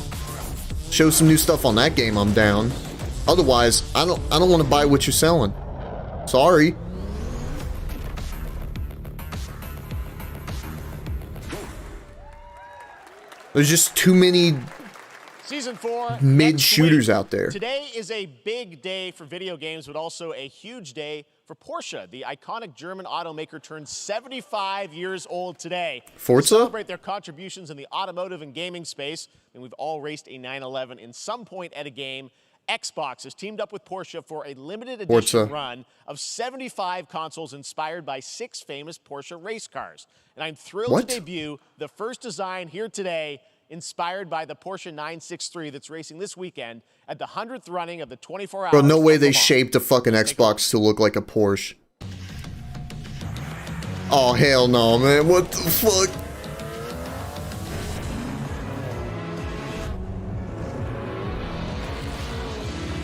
show some new stuff on that game, I'm down. Otherwise, I don't want to buy what you're selling. Sorry. There's just too many Season 4 mid shooters out there. Today is a big day for video games, but also a huge day for Porsche. The iconic German automaker turns 75 years old today. Forza? To celebrate their contributions in the automotive and gaming space, and we've all raced a 911 in some point at a game. Xbox has teamed up with Porsche for a limited edition run of 75 consoles inspired by 6 famous Porsche race cars. And I'm thrilled to debut the first design here today, inspired by the Porsche 963 that's racing this weekend at the 100th running of the 24 hours. Bro, no way they shaped a fucking Xbox to look like a Porsche. Oh, hell no, man. What the fuck?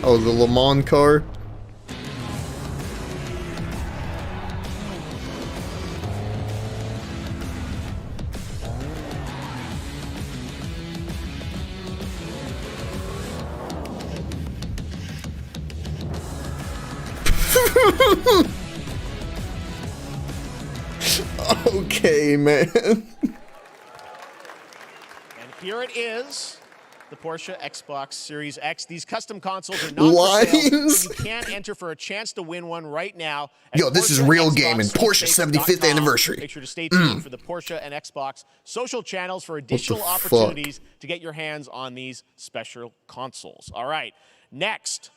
Oh, the Le Mans car? Okay, man. And here it is, the Porsche Xbox Series X. These custom consoles are not for sale, so you can enter for a chance to win one right now. Yo, this is real gaming. Porsche 75th anniversary. Make sure to stay tuned for the Porsche and Xbox social channels for additional opportunities to get your hands on these special consoles. All right, next.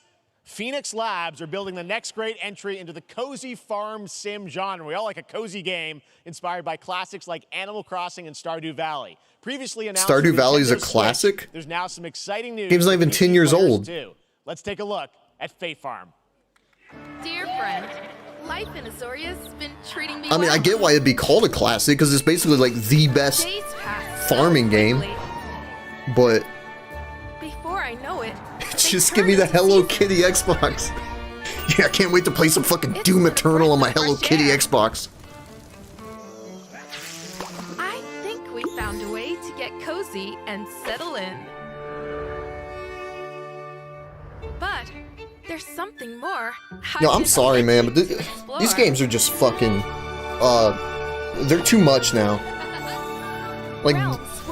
Phoenix Labs are building the next great entry into the cozy farm sim genre. We all like a cozy game inspired by classics like Animal Crossing and Stardew Valley. Previously announced, Stardew Valley is a Switch, classic? There's now some exciting news. Game's not even 10 years old. Too. Let's take a look at Fae Farm. Dear friend, life in Azoria's been treating me I mean, I get why it'd be called a classic, because it's basically like the best farming game. But before I know it, just give me the Hello Kitty Xbox. Yeah, I can't wait to play some fucking Doom Eternal on my Hello Kitty Xbox. I think we found a way to get cozy and settle in. But there's something more. Yo, I'm sorry, man, but these games are just fucking, they're too much now. Like,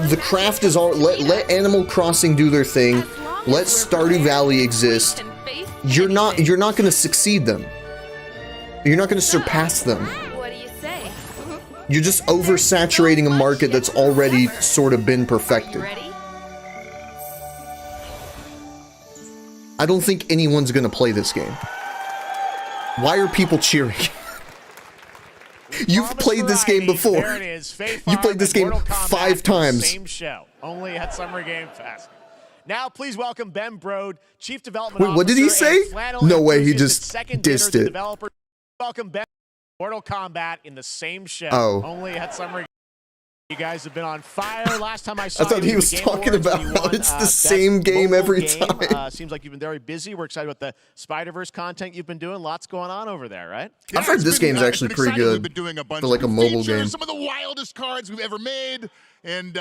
the craft is all, let Animal Crossing do their thing. Let Stardew Valley exist. You're not gonna succeed them. You're not gonna surpass them. What do you say? You're just oversaturating a market that's already sort of been perfected. I don't think anyone's gonna play this game. Why are people cheering? You've played this game before. There it is. You played this game 5 times. Same show, only at Summer Game Fest. Now, please welcome Ben Brode, Chief Development Wait, what did he Officer say? and Flannel No way, he enthusiast just at Second Dinner dissed to it. Developer. Welcome Ben. Mortal Kombat in the same show, Oh. only at Summer Game. You guys have been on fire. Last time I saw I thought you he was at the Game talking Awards, about you how won, it's the Best same game Mobile every Game. time. Seems like you've been very busy. We're excited about the Spider-Verse content you've been doing. Lots going on over there, right? I've heard this game's actually pretty good for like a mobile game. Some of the wildest cards we've ever made, and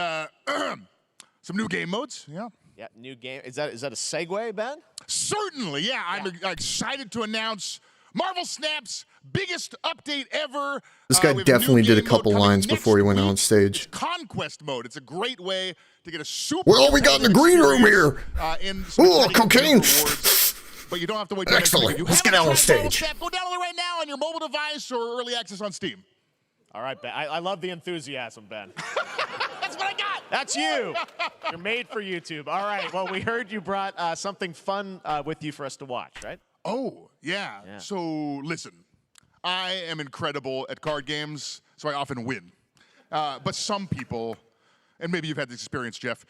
some new game modes. Yeah. Yeah, new game. Is that a segue, Ben? Certainly, yeah. I'm excited to announce Marvel Snap's biggest update ever. This guy definitely did a couple lines before he went on stage. Conquest mode. It's a great way to get a super. Well, all we got in the green room here. Oh, cocaine. But you don't have to wait. Excellent. Let's get out on stage. Go download it right now on your mobile device or early access on Steam. All right, Ben. I love the enthusiasm, Ben. That's what I got. That's you. You're made for YouTube. All right. Well, we heard you brought something fun with you for us to watch, right? Oh, yeah. So, listen. I am incredible at card games, so I often win. But some people, and maybe you've had this experience, Jeff,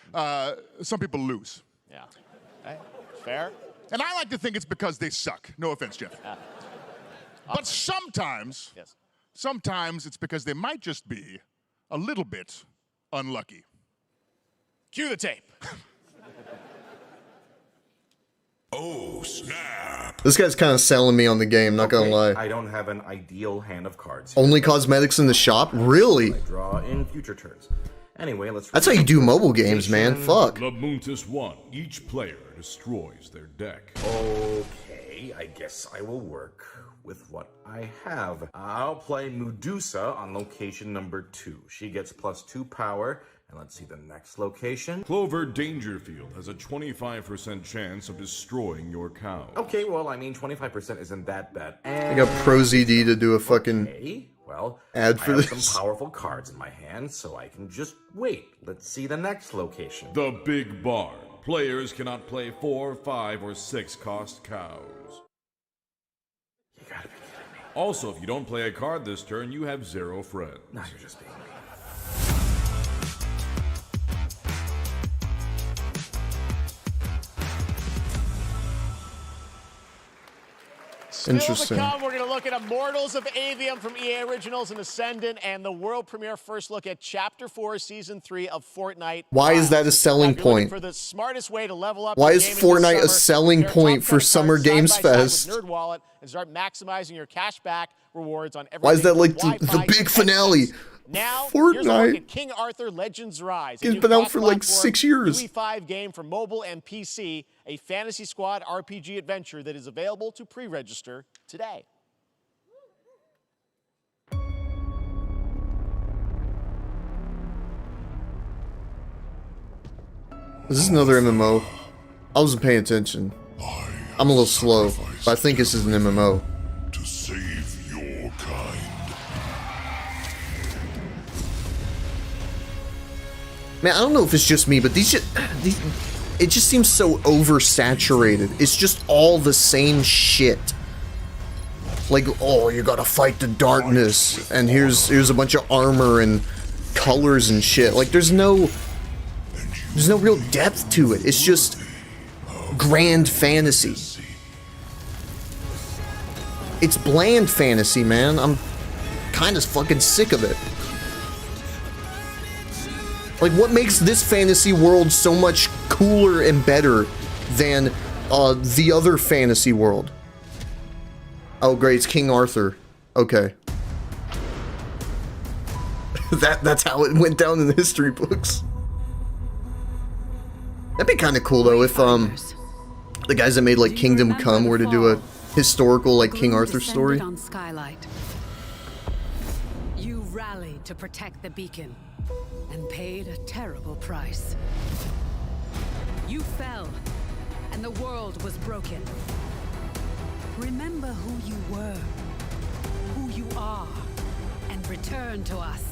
some people lose. Yeah. Okay. Fair. And I like to think it's because they suck. No offense, Jeff. But sometimes, sometimes it's because they might just be a little bit unlucky. Cue the tape. Oh, snap. This guy's kind of selling me on the game, not gonna lie. I don't have an ideal hand of cards. Only cosmetics in the shop? Really? I draw in future turns. Anyway, let's... That's how you do mobile games, man. Fuck. Labuntus 1. Each player destroys their deck. Okay, I guess I will work with what I have. I'll play Medusa on location number 2. She gets +2 power. And let's see the next location. Clover Dangerfield has a 25% chance of destroying your cow. Okay, well, I mean, 25% isn't that bad. I got ProZD to do a fucking ad for I have this. some powerful cards in my hand, so I can just wait. Let's see the next location. The Big Barn. Players cannot play 4, 5, or 6 cost cows. You gotta be kidding me. Also, if you don't play a card this turn, you have 0 friends. No, you're just being mean. Interesting. Still to come, we're going to look at Immortals of Avium from EA Originals and Ascendant, and the world premiere first look at Chapter 4, Season 3 of Fortnite. Why is that a selling point? For the smartest way to level up Why your is gaming Fortnite a this summer, selling compare point top for credit Summer cards Games side by side Fest? with NerdWallet and start maximizing your cash back rewards on everything. Why is that like from the Wi-Fi big to finale? Now, here's a look Fortnite. at King Arthur Legends Rise. It's been out for like 6 years. UE5 game for mobile and PC, a Fantasy Squad RPG adventure that is available to pre-register today. Is this another MMO? I wasn't paying attention. I'm a little slow, but I think this is an MMO. To save your kind. Man, I don't know if it's just me, but these it just seems so oversaturated. It's just all the same shit. Like, oh, you gotta fight the darkness, and here's a bunch of armor and colors and shit. Like, there's no real depth to it. It's just grand fantasy. It's bland fantasy, man. I'm kind of fucking sick of it. Like, what makes this fantasy world so much cooler and better than the other fantasy world? Oh, great, it's King Arthur. Okay. That's how it went down in the history books. That'd be kind of cool, though, if the guys that made, like, Kingdom Come were to do a historical, like, King Arthur story. On Skylight. You rallied to protect the beacon and paid a terrible price. You fell, and the world was broken. Remember who you were, who you are, and return to us.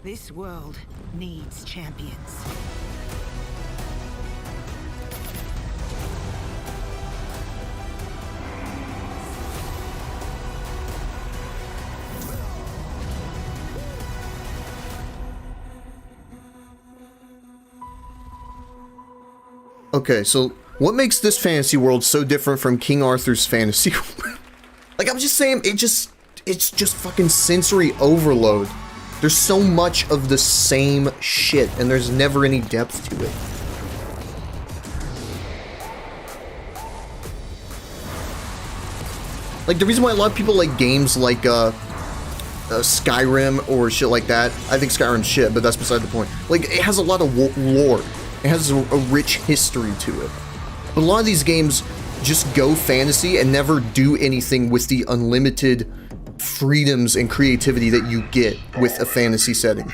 This world needs champions. Okay, so what makes this fantasy world so different from King Arthur's fantasy world? Like, I'm just saying, it's just fucking sensory overload. There's so much of the same shit, and there's never any depth to it. Like, the reason why a lot of people like games like Skyrim or shit like that, I think Skyrim's shit, but that's beside the point. Like, it has a lot of lore. It has a rich history to it. But a lot of these games just go fantasy and never do anything with the unlimited freedoms and creativity that you get with a fantasy setting.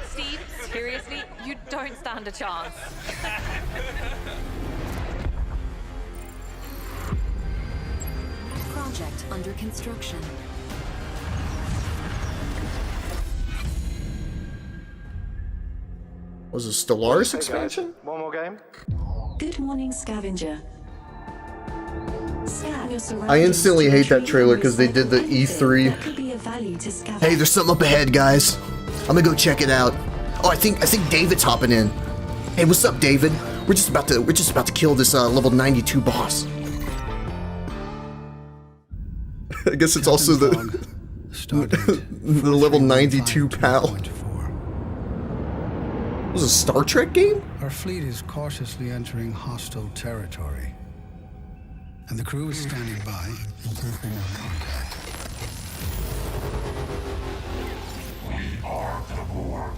Steve, seriously, you don't stand a chance. Project under construction. Was it Stellaris expansion? One more game? Good morning, Scavenger. I instantly hate that trailer because they did the E3. Hey, there's something up ahead, guys. I'm gonna go check it out. Oh, I think David's hopping in. Hey, what's up, David? We're just about to kill this level 92 boss. I guess it's also the the level 92 pal. Was it a Star Trek game? Our fleet is cautiously entering hostile territory, and the crew is standing by. Contact. We are the Borg.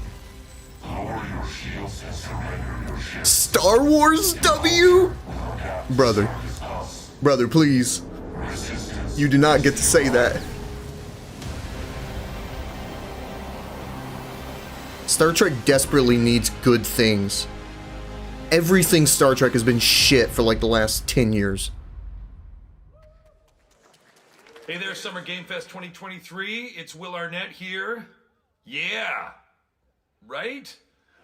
Lower your shields and surrender your ship. Star Wars W? Brother, please. You do not get to say that. Star Trek desperately needs good things. Everything Star Trek has been shit for like the last 10 years. Hey there, Summer Game Fest 2023. It's Will Arnett here. Yeah. Right?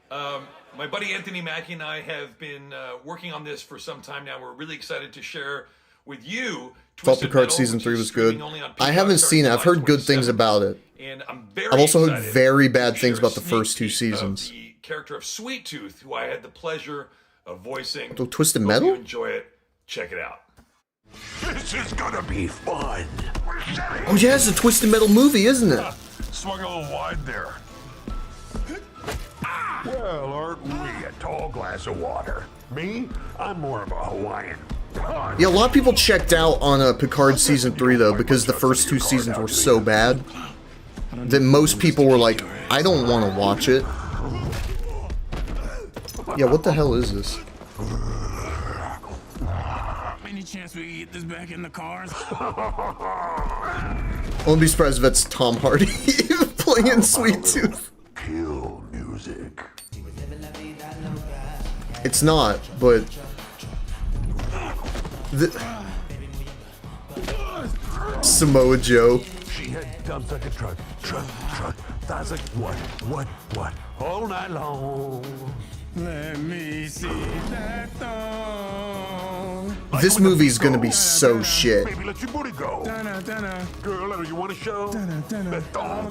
My buddy Anthony Mackie and I have been working on this for some time now. We're really excited to share with you. Thought Picard Season 3 was good. I haven't seen it. I've heard good things about it. And I've also heard very bad things about the first 2 seasons. The character of Sweet Tooth, who I had the pleasure of voicing. Twisted Metal? Hope you enjoy it. Check it out. This is gonna be fun. Oh yeah, it's a Twisted Metal movie, isn't it? Swung a little wide there. Well, aren't we a tall glass of water? Me? I'm more of a Hawaiian. Yeah, a lot of people checked out on Picard Season 3 though, because the first 2 seasons were so bad that most people were like, I don't want to watch it. Yeah, what the hell is this? Any chance we get this back in the cars? I wouldn't be surprised if that's Tom Hardy playing Sweet Tooth. Kill music. It's not, but Samoa Joe. She had dumps like a truck. That's like what? All night long. Let me see that thong. This movie's gonna be so shit. Baby, let your booty go. Girl, you want to show? The thong.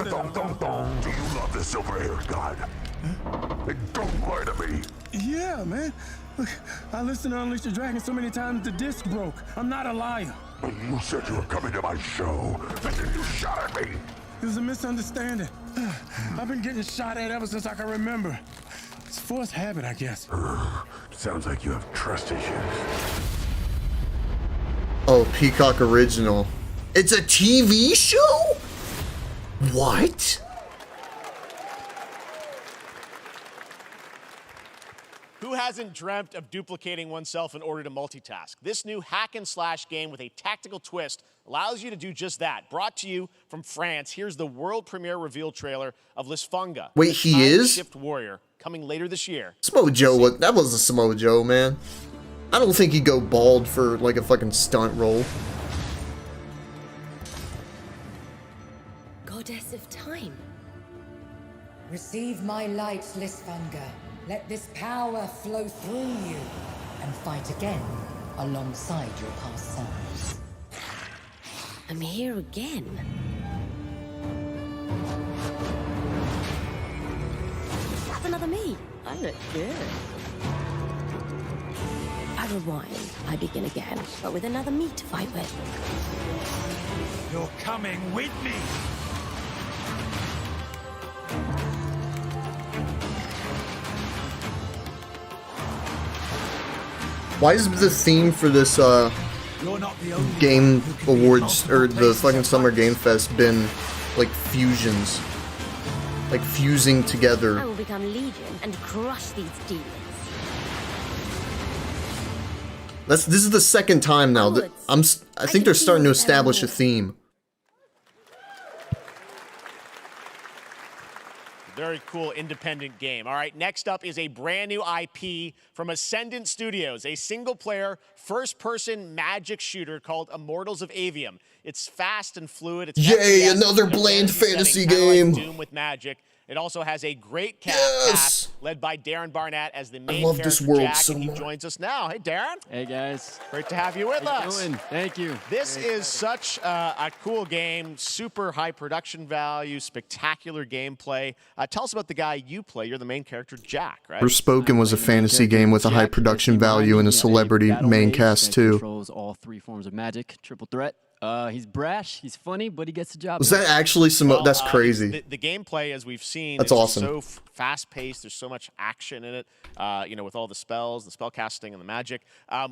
Do you love the silver-haired god? Don't lie to me. Yeah, man. Look, I listened to Unleash the Dragon so many times the disc broke. I'm not a liar. You said you were coming to my show, and then you shot at me. It was a misunderstanding. I've been getting shot at ever since I can remember. It's a forced habit, I guess. Sounds like you have trust issues. Oh, Peacock Original. It's a TV show? What? Who hasn't dreamt of duplicating oneself in order to multitask? This new hack and slash game with a tactical twist allows you to do just that. Brought to you from France, here's the world premiere reveal trailer of Lisfunga. Wait, he is? Shift Warrior, coming later this year. Samoa Joe, that was a Samoa Joe, man. I don't think he'd go bald for like a fucking stunt role. Goddess of time. Receive my light, Lisfunga. Let this power flow through you and fight again alongside your past selves. I'm here again. That's another me. I look good. I rewind. I begin again, but with another me to fight with. You're coming with me. Why is the theme for this Game Awards or the fucking Summer Game Fest been like fusions? Like fusing together. I will become Legion and crush these demons. This is the second time now that I think they're starting to establish a theme. Very cool independent game. All right, next up is a brand new IP from Ascendant Studios, a single-player, first-person magic shooter called Immortals of Avium. It's fast and fluid. It's Yay, another bland fantasy game. Like Doom with magic. It also has a great cast led by Darren Barnett as the main character, this world Jack, so and he much. joins us now. Hey, Darren. Hey, guys. Great to have you with How you us. doing? Thank you. This is such a cool game, super high production value, spectacular gameplay. Tell us about the guy you play. You're the main character, Jack, right? Forspoken was a fantasy game with a high production value and a celebrity main cast too. Controls all 3 forms of magic, triple threat. He's brash, he's funny, but he gets the job. Was that actually some? That's crazy. The gameplay, as we've seen, That's is awesome. so fast-paced. There's so much action in it, you know, with all the spells, the spell casting, and the magic.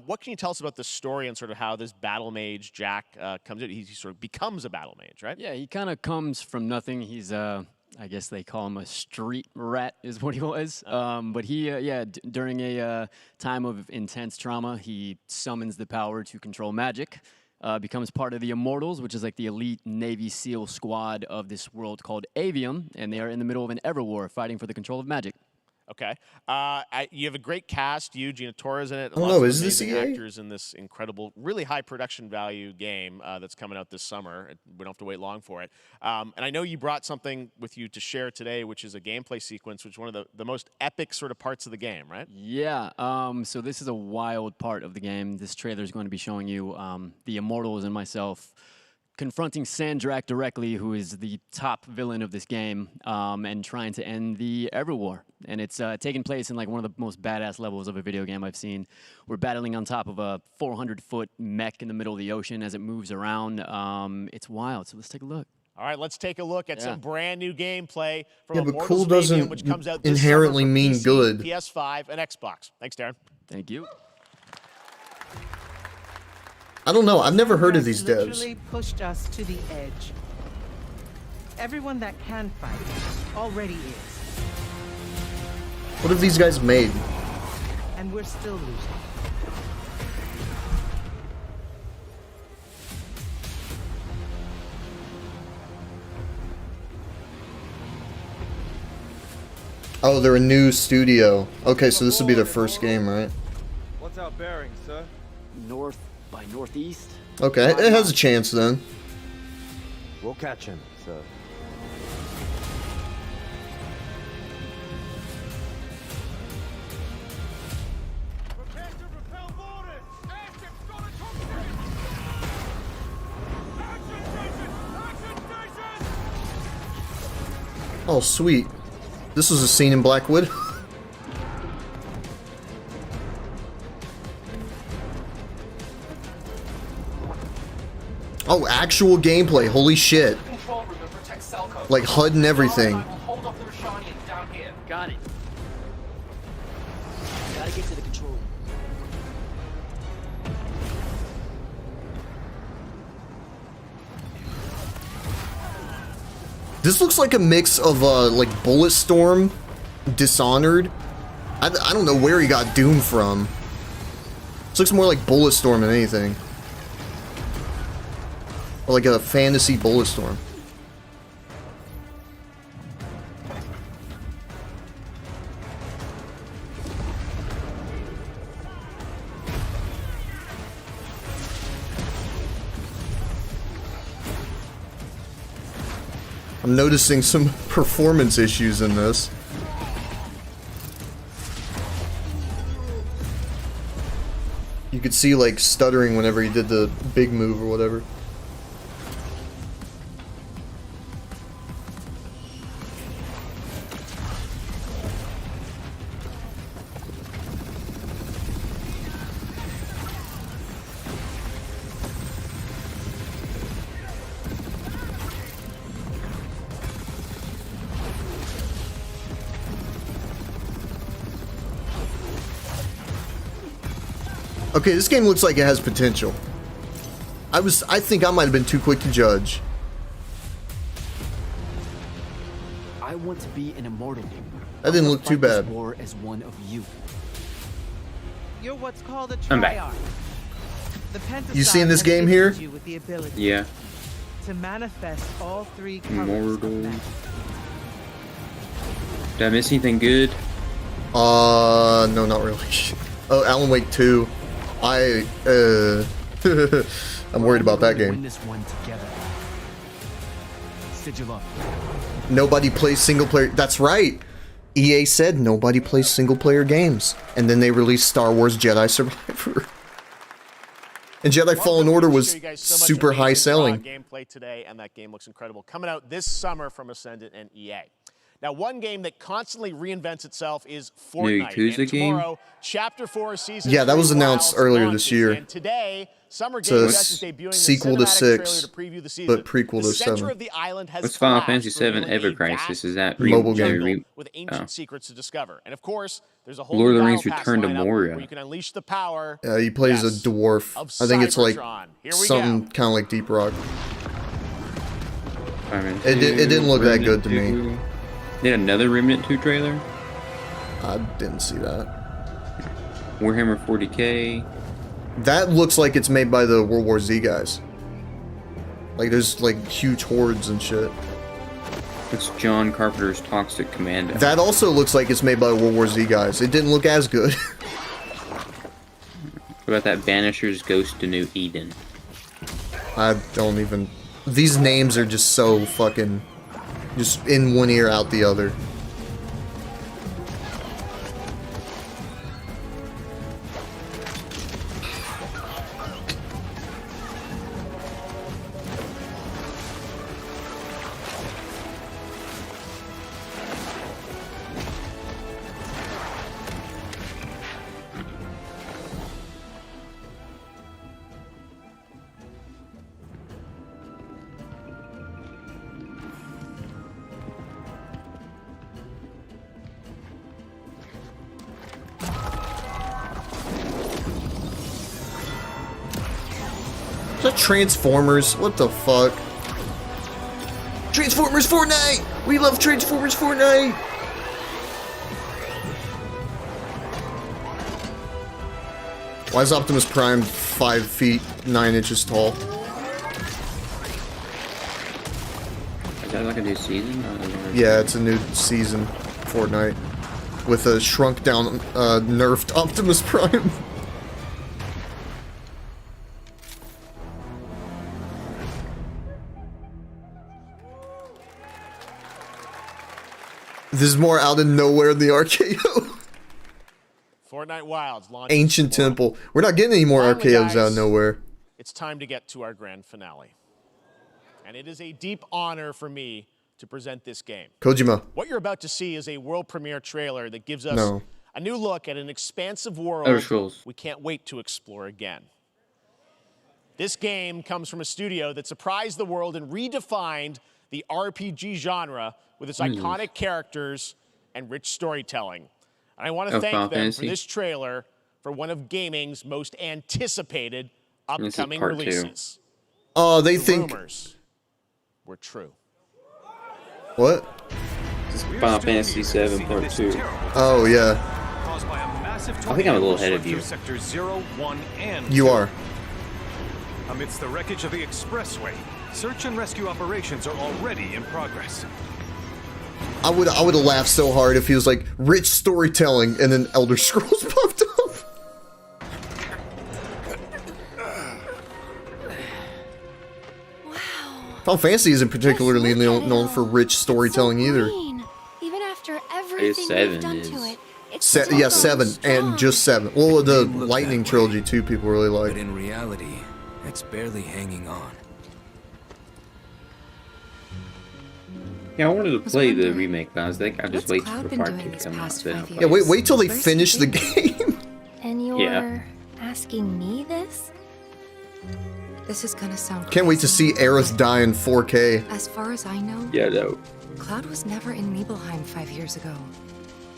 What can you tell us about the story and sort of how this battle mage, Jack, comes in? He sort of becomes a battle mage, right? Yeah, he kind of comes from nothing. He's, I guess they call him a street rat is what he was. But he, during a time of intense trauma, he summons the power to control magic. Becomes part of the Immortals, which is like the elite Navy SEAL squad of this world called Avium, and they are in the middle of an Everwar fighting for the control of magic. Okay. You have a great cast. You, Gina Torres in it. Oh, Lots no, of is this amazing EA? actors in this incredible, really high production value game that's coming out this summer. We don't have to wait long for it. And I know you brought something with you to share today, which is a gameplay sequence, which is one of the most epic sort of parts of the game, right? Yeah, so this is a wild part of the game. This trailer is going to be showing you the Immortals and myself confronting Sandrak directly, who is the top villain of this game, and trying to end the Everwar. And it's taking place in like one of the most badass levels of a video game I've seen. We're battling on top of a 400-foot mech in the middle of the ocean as it moves around. It's wild, so let's take a look. All right, let's take a look at some brand new gameplay from Yeah, but Immortals cool of Avium, doesn't which comes out this inherently summer for mean PC, good. PS5, and Xbox. Thanks, Darren. Thank you. I don't know. I've never heard of these devs. Literally pushed us to the edge. Everyone that can fight already is, What have these guys made? and we're still losing. Oh, they're a new studio. Okay, so this will be their first game, right? What's our bearing, sir? North by northeast. Okay, it has a chance then. We'll catch him, sir. Oh, sweet. This was a scene in Blackwood. Oh, actual gameplay. Holy shit. Like HUD and everything. Got it. Gotta get to the control room. This looks like a mix of like Bulletstorm, Dishonored. I don't know where he got Doom from. This looks more like Bulletstorm than anything. Or like a fantasy Bulletstorm. I'm noticing some performance issues in this. You could see like stuttering whenever he did the big move or whatever. Okay, this game looks like it has potential. I think I might have been too quick to judge. I want to be an immortal. That didn't look too Fight this bad. war as one of you. You're what's called a I'm back. triarch. The Pentaside You seeing this has game gifted here? you with the ability Yeah. to manifest all 3 colors of Immortal. magic. Did I miss anything good? No, not really. Oh, Alan Wake 2. I'm worried about that Win game. this one together. Sigil up. Nobody plays single player. That's right. EA said nobody plays single player games. And then they released Star Wars Jedi Survivor. And Jedi Fallen Order was super high selling. Gameplay today, and that game looks incredible. Coming out this summer from Ascendant and EA. Now, one game that constantly reinvents itself is Fortnite. And tomorrow, Chapter 4 season. Yeah, that was announced earlier this year. And today, Summer It's Game a Fest is debuting sequel the to cinematic trailer 6, to preview the season. but prequel to The center 7. of the island has What's Final collapsed, Fantasy VII revealing Ever a Crisis? vast Is that mobile jungle game with ancient secrets to discover. And of course, there's a whole Lord of the new Rings battle pass Return to lineup Moria. where you can unleash the power. He plays a dwarf. I think it's like Cybertron. Here we something kind of like Deep Rock. Remnant It 2, didn't look that Remnant good to me. 2. Did another Remnant 2 trailer? I didn't see that. Warhammer 40k. That looks like it's made by the World War Z guys. Like there's like huge hordes and shit. It's John Carpenter's Toxic Commando. That also looks like it's made by World War Z guys. It didn't look as good. What about that Banisher's Ghost to New Eden? I don't even... These names are just so fucking... Just in one ear, out the other. Is that Transformers? What the fuck? Transformers Fortnite! We love Transformers Fortnite! Why is Optimus Prime 5 feet 9 inches tall? Is that like a new season? Yeah, it's a new season, Fortnite, with a shrunk down, nerfed Optimus Prime. This is more out of nowhere in the RKO. Fortnite Wilds launches Ancient tomorrow. Temple. We're not getting any more Finally, RKOs out guys, of nowhere. It's time to get to our grand finale. And it is a deep honor for me to present this game. Kojima. What you're about to see is a world premiere trailer that gives us No. a new look at an expansive Elder world Scrolls. we can't wait to explore again. This game comes from a studio that surprised the world and redefined the RPG genre with its iconic characters and rich storytelling. And I want to thank Final them Fantasy. for this trailer for one of gaming's most anticipated upcoming part 2. releases. Oh, they The think... rumors were true. What? This is Final Fantasy VII Part 2. Oh, yeah. I think I'm a little ahead of you. Sectors 0, 1, and You 2. are. Amidst the wreckage of the expressway, search and rescue operations are already in progress. I would have laughed so hard if he was like, rich storytelling, and then Elder Scrolls popped up. Final Fantasy isn't particularly known for rich storytelling either. Even after I everything guess we've 7 done is. to it, it's Se still yeah, going 7, strong. and just 7. Well, the Lightning Trilogy too, people really like. But in reality, it's barely hanging on. Yeah, I wanted to play the remake, but I was like, I'll just wait for been Part doing 2 this to come out. past Then I'll 5 play Yeah, it. wait till they finish the game. And you're Yeah. asking me this? This is gonna sound Can't wait to see Aerith die in 4K. As far as I know, Yeah, no. Cloud was never in Nibelheim 5 years ago.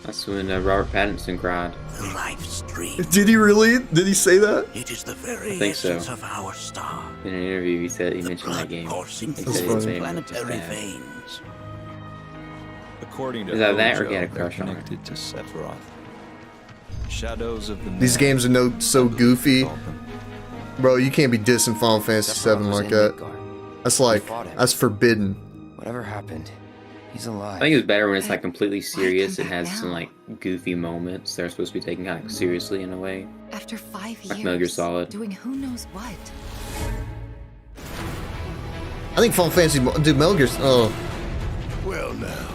That's when Robert Pattinson cried. The life stream. Did he really? Did he say that? It is the I very think so. essence of our star. In an interview, he mentioned that game. Coursing He through said its his name was just planetary bad. veins. According to Is that that or Hojo, he had a they're crush on her? connected to Sephiroth. Shadows of the These games are so goofy. Bro, you can't be dissing Final Fantasy 7 like that. That's like, that's forbidden. Whatever happened, he's alive. I think it's better when it's like completely serious. It has some like goofy moments. They're supposed to be taken kind of seriously in a way. After 5 Like years, Metal Gear Solid. doing who knows what. I think Final Fantasy, dude, Metal Gear, oh. Well now,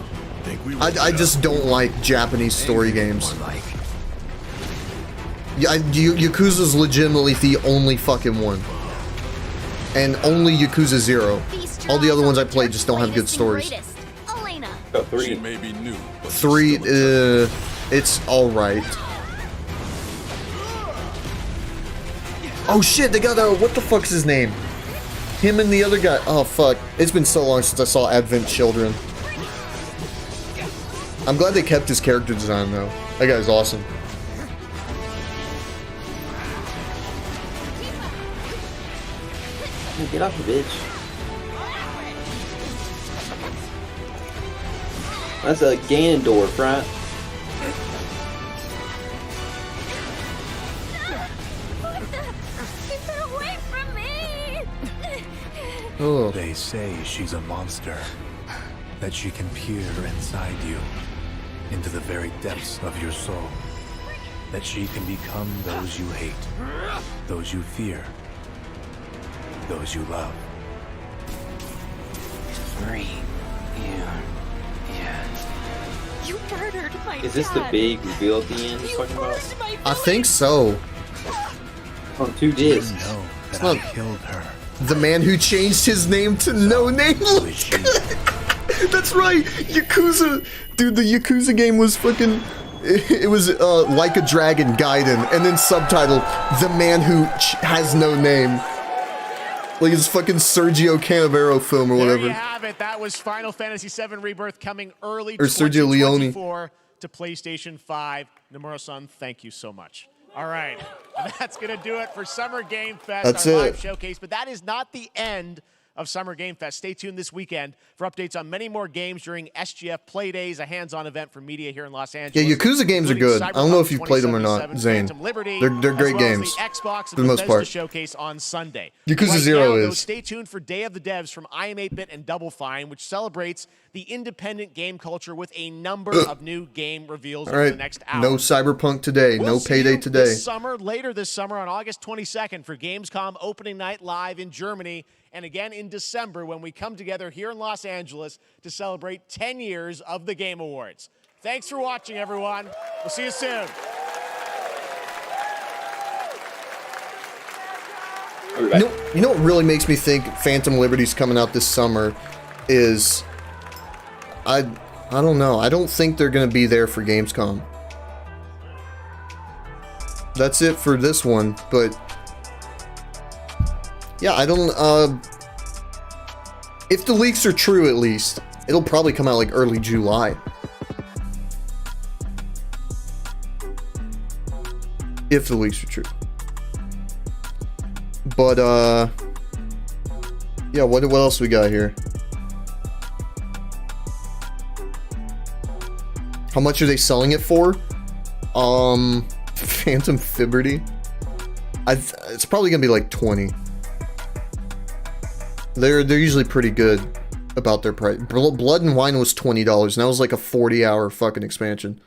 think we I just don't like Japanese story games. Yeah, Yakuza's legitimately the only fucking one. And only Yakuza 0. All the other ones I played just don't have good stories. Oh, 3. She may be new, but 3, it's alright. Oh shit, they got what the fuck's his name? Him and the other guy. Oh fuck. It's been so long since I saw Advent Children. I'm glad they kept his character design though. That guy's awesome. Get off the bitch. That's a Ganondorf, right? Keep her away from me! Oh. They say she's a monster. That she can peer inside you, into the very depths of your soul. That she can become those you hate, those you fear, those you love. Free. Yeah. You murdered my Is this the dad. big reveal at the end he's talking about? I think so. On 2 discs. Know It's that not I killed her. the man who changed his name to No Name. That's right. Yakuza. Dude, the Yakuza game was fucking... It was Like a Dragon Gaiden, and then subtitled The Man Who Has No Name. Like his fucking Sergio Canavero film or There whatever. you have it. That was Final Fantasy VII Rebirth coming early Or Sergio Leone. 2024 to PlayStation 5. Nomura-san, thank you so much. All right. That's going to do it for Summer Game Fest, That's our it. live showcase. But that is not the end of Summer Game Fest. Stay tuned this weekend for updates on many more games during SGF Play Days, a hands-on event for media here in Los Yeah, Angeles. Yakuza games are good. I don't know if you've played them or not, Zane. They're great games The Xbox for the most part. Showcase on Sunday. Yakuza Right 0 now, though, is. stay tuned for Day of the Devs from I Am 8-Bit and Double Fine, which celebrates the independent game culture with a number of new game reveals All over right. the next hour. No Cyberpunk today. We'll No see Payday you today. This summer, later this summer on August 22nd for Gamescom opening night live in Germany, and again in December when we come together here in Los Angeles to celebrate 10 years of the Game Awards. Thanks for watching, everyone. We'll see you soon. You know what really makes me think Phantom Liberty's coming out this summer is I don't know. I don't think they're gonna be there for Gamescom. That's it for this one, but yeah, I don't if the leaks are true at least, it'll probably come out like early July. If the leaks are true. But yeah, what else we got here? How much are they selling it for? Phantom Liberty. It's probably gonna be like 20. They're usually pretty good about their price. Blood and Wine was $20, and that was like a 40-hour fucking expansion.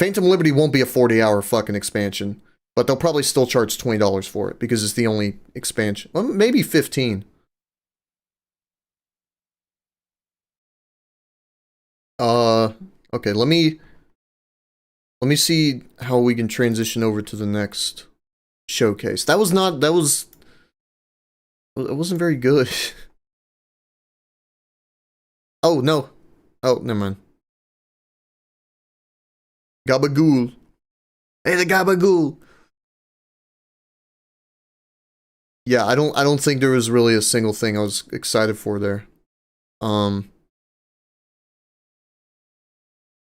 Phantom Liberty won't be a 40-hour fucking expansion, but they'll probably still charge $20 for it because it's the only expansion. Well, maybe 15. Okay, let me see how we can transition over to the next showcase. It wasn't very good. Oh, no. Oh, never mind. Gabagool. Hey, the Gabagool. Yeah, I don't think there was really a single thing I was excited for there. Well,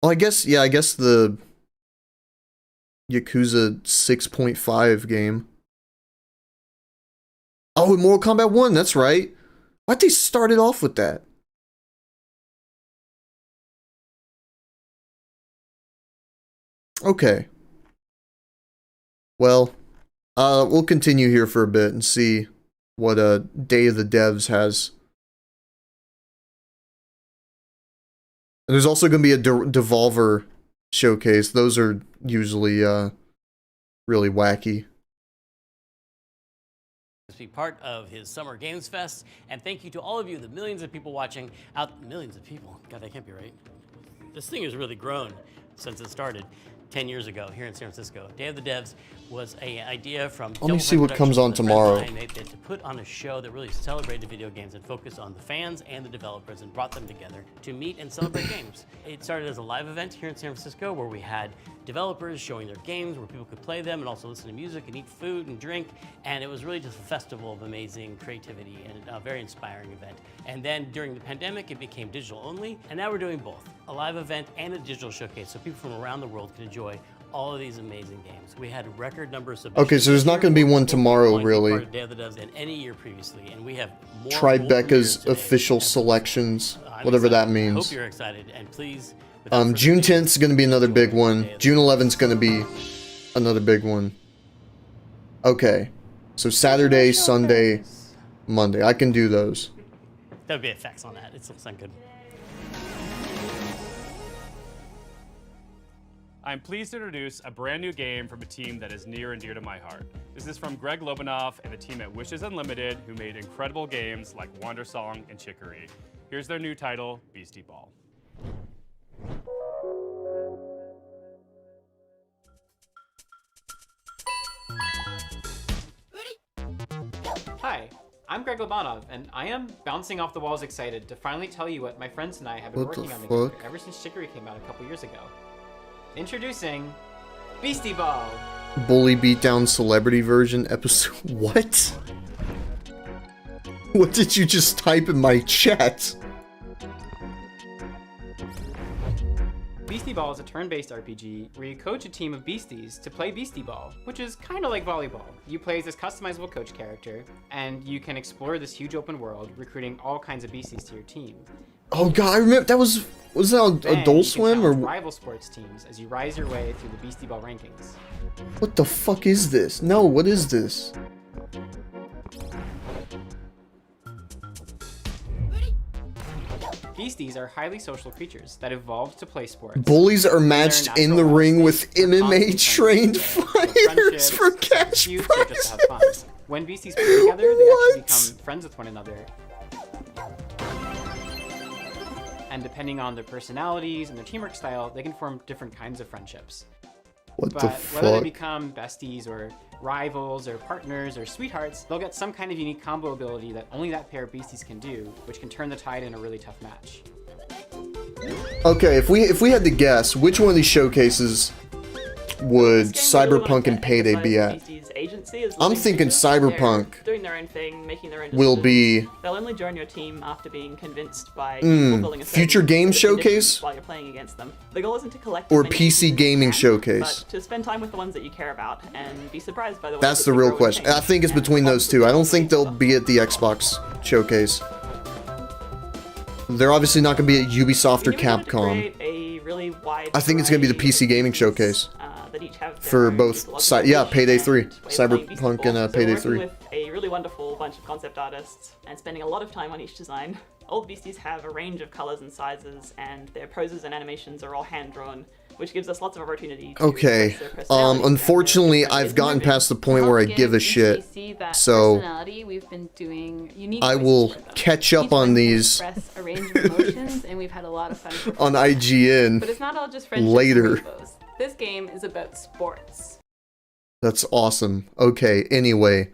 I guess the Yakuza 6.5 game. Oh, and Mortal Kombat 1, that's right. Why'd they start it off with that? Okay. Well, we'll continue here for a bit and see what Day of the Devs has. And there's also going to be a Devolver showcase. Those are usually really wacky. be part of his Summer Games Fest. And thank you to all of you, the millions of people watching out. Millions of people. God, that can't be right. This thing has really grown since it started 10 years ago here in San Francisco. Day of the Devs was an idea from Let me see what comes on tomorrow. To put on a show that really celebrated video games and focused on the fans and the developers and brought them together to meet and celebrate games. It started as a live event here in San Francisco where we had developers showing their games, where people could play them and also listen to music and eat food and drink. And it was really just a festival of amazing creativity and a very inspiring event. And then during the pandemic, it became digital only. And now we're doing both, a live event and a digital showcase so people from around the world can enjoy all of these amazing games. We had record numbers of Okay, so there's not going to be one tomorrow, really. Day of the Devs than any year previously, and we have more Tribeca's official selections, whatever that means. I hope you're excited, and please. June 10th is going to be another big one. June 11th is going to be another big one. Okay, so Saturday, Sunday, Monday. I can do those. There would be effects on that. It looks not good. I'm pleased to introduce a brand new game from a team that is near and dear to my heart. This is from Greg Lobanoff and the team at Wishes Unlimited, who made incredible games like Wandersong and Chicory. Here's their new title, Beastie Ball. Hi, I'm Greg Lobanov, and I am bouncing off the walls excited to finally tell you what my friends and I have been working on together ever since Chicory came out a couple years ago. Introducing Beastie Ball. Bully Beatdown Celebrity Version episode. What? What did you just type in my chat? Beastie Ball is a turn-based RPG where you coach a team of beasties to play Beastie Ball, which is kind of like volleyball. You play as this customizable coach character, and you can explore this huge open world, recruiting all kinds of beasties to your team. Oh god, I remember that was that on Adult Swim or rival sports teams as you rise your way through the Beastie Ball rankings. What the fuck is this? No, what is this? Beasties are highly social creatures that evolved to play sports. Bullies are matched in the ring with MMA-trained fighters for cash prizes. When beasties play together, they actually become friends with one another. And depending on their personalities and their teamwork style, they can form different kinds of friendships. What but the fuck? Whether they become besties or rivals or partners or sweethearts, they'll get some kind of unique combo ability that only that pair of beasties can do, which can turn the tide in a really tough match. Okay, if we had to guess, which one of these showcases would Cyberpunk and Payday be at? I'm thinking Cyberpunk doing their own thing, making their own will be they'll only join your team after being convinced by fulfilling a Future Game Showcase while you're playing against them. The goal isn't to collect or PC Gaming Showcase. But to spend time with the ones that you care about and be surprised by the ones That's that the real question. I think it's between those two. I don't think they'll be at the Xbox Showcase. They're obviously not going to be at Ubisoft or Capcom. A really wide I think it's going to be the PC Gaming Showcase. That each have For both, Payday 3, Cyberpunk and Payday 3. With a really wonderful bunch of concept artists and spending a lot of time on each design. All the beasties have a range of colors and sizes, and their poses and animations are all hand-drawn, which gives us lots of opportunity to Okay, unfortunately, I've gotten past the point where I give a shit, so we've been doing unique I will catch up on these express a range of emotions, and we've had a lot of fun on IGN but it's not all just friendship later. This game is about sports. That's awesome. Okay, anyway,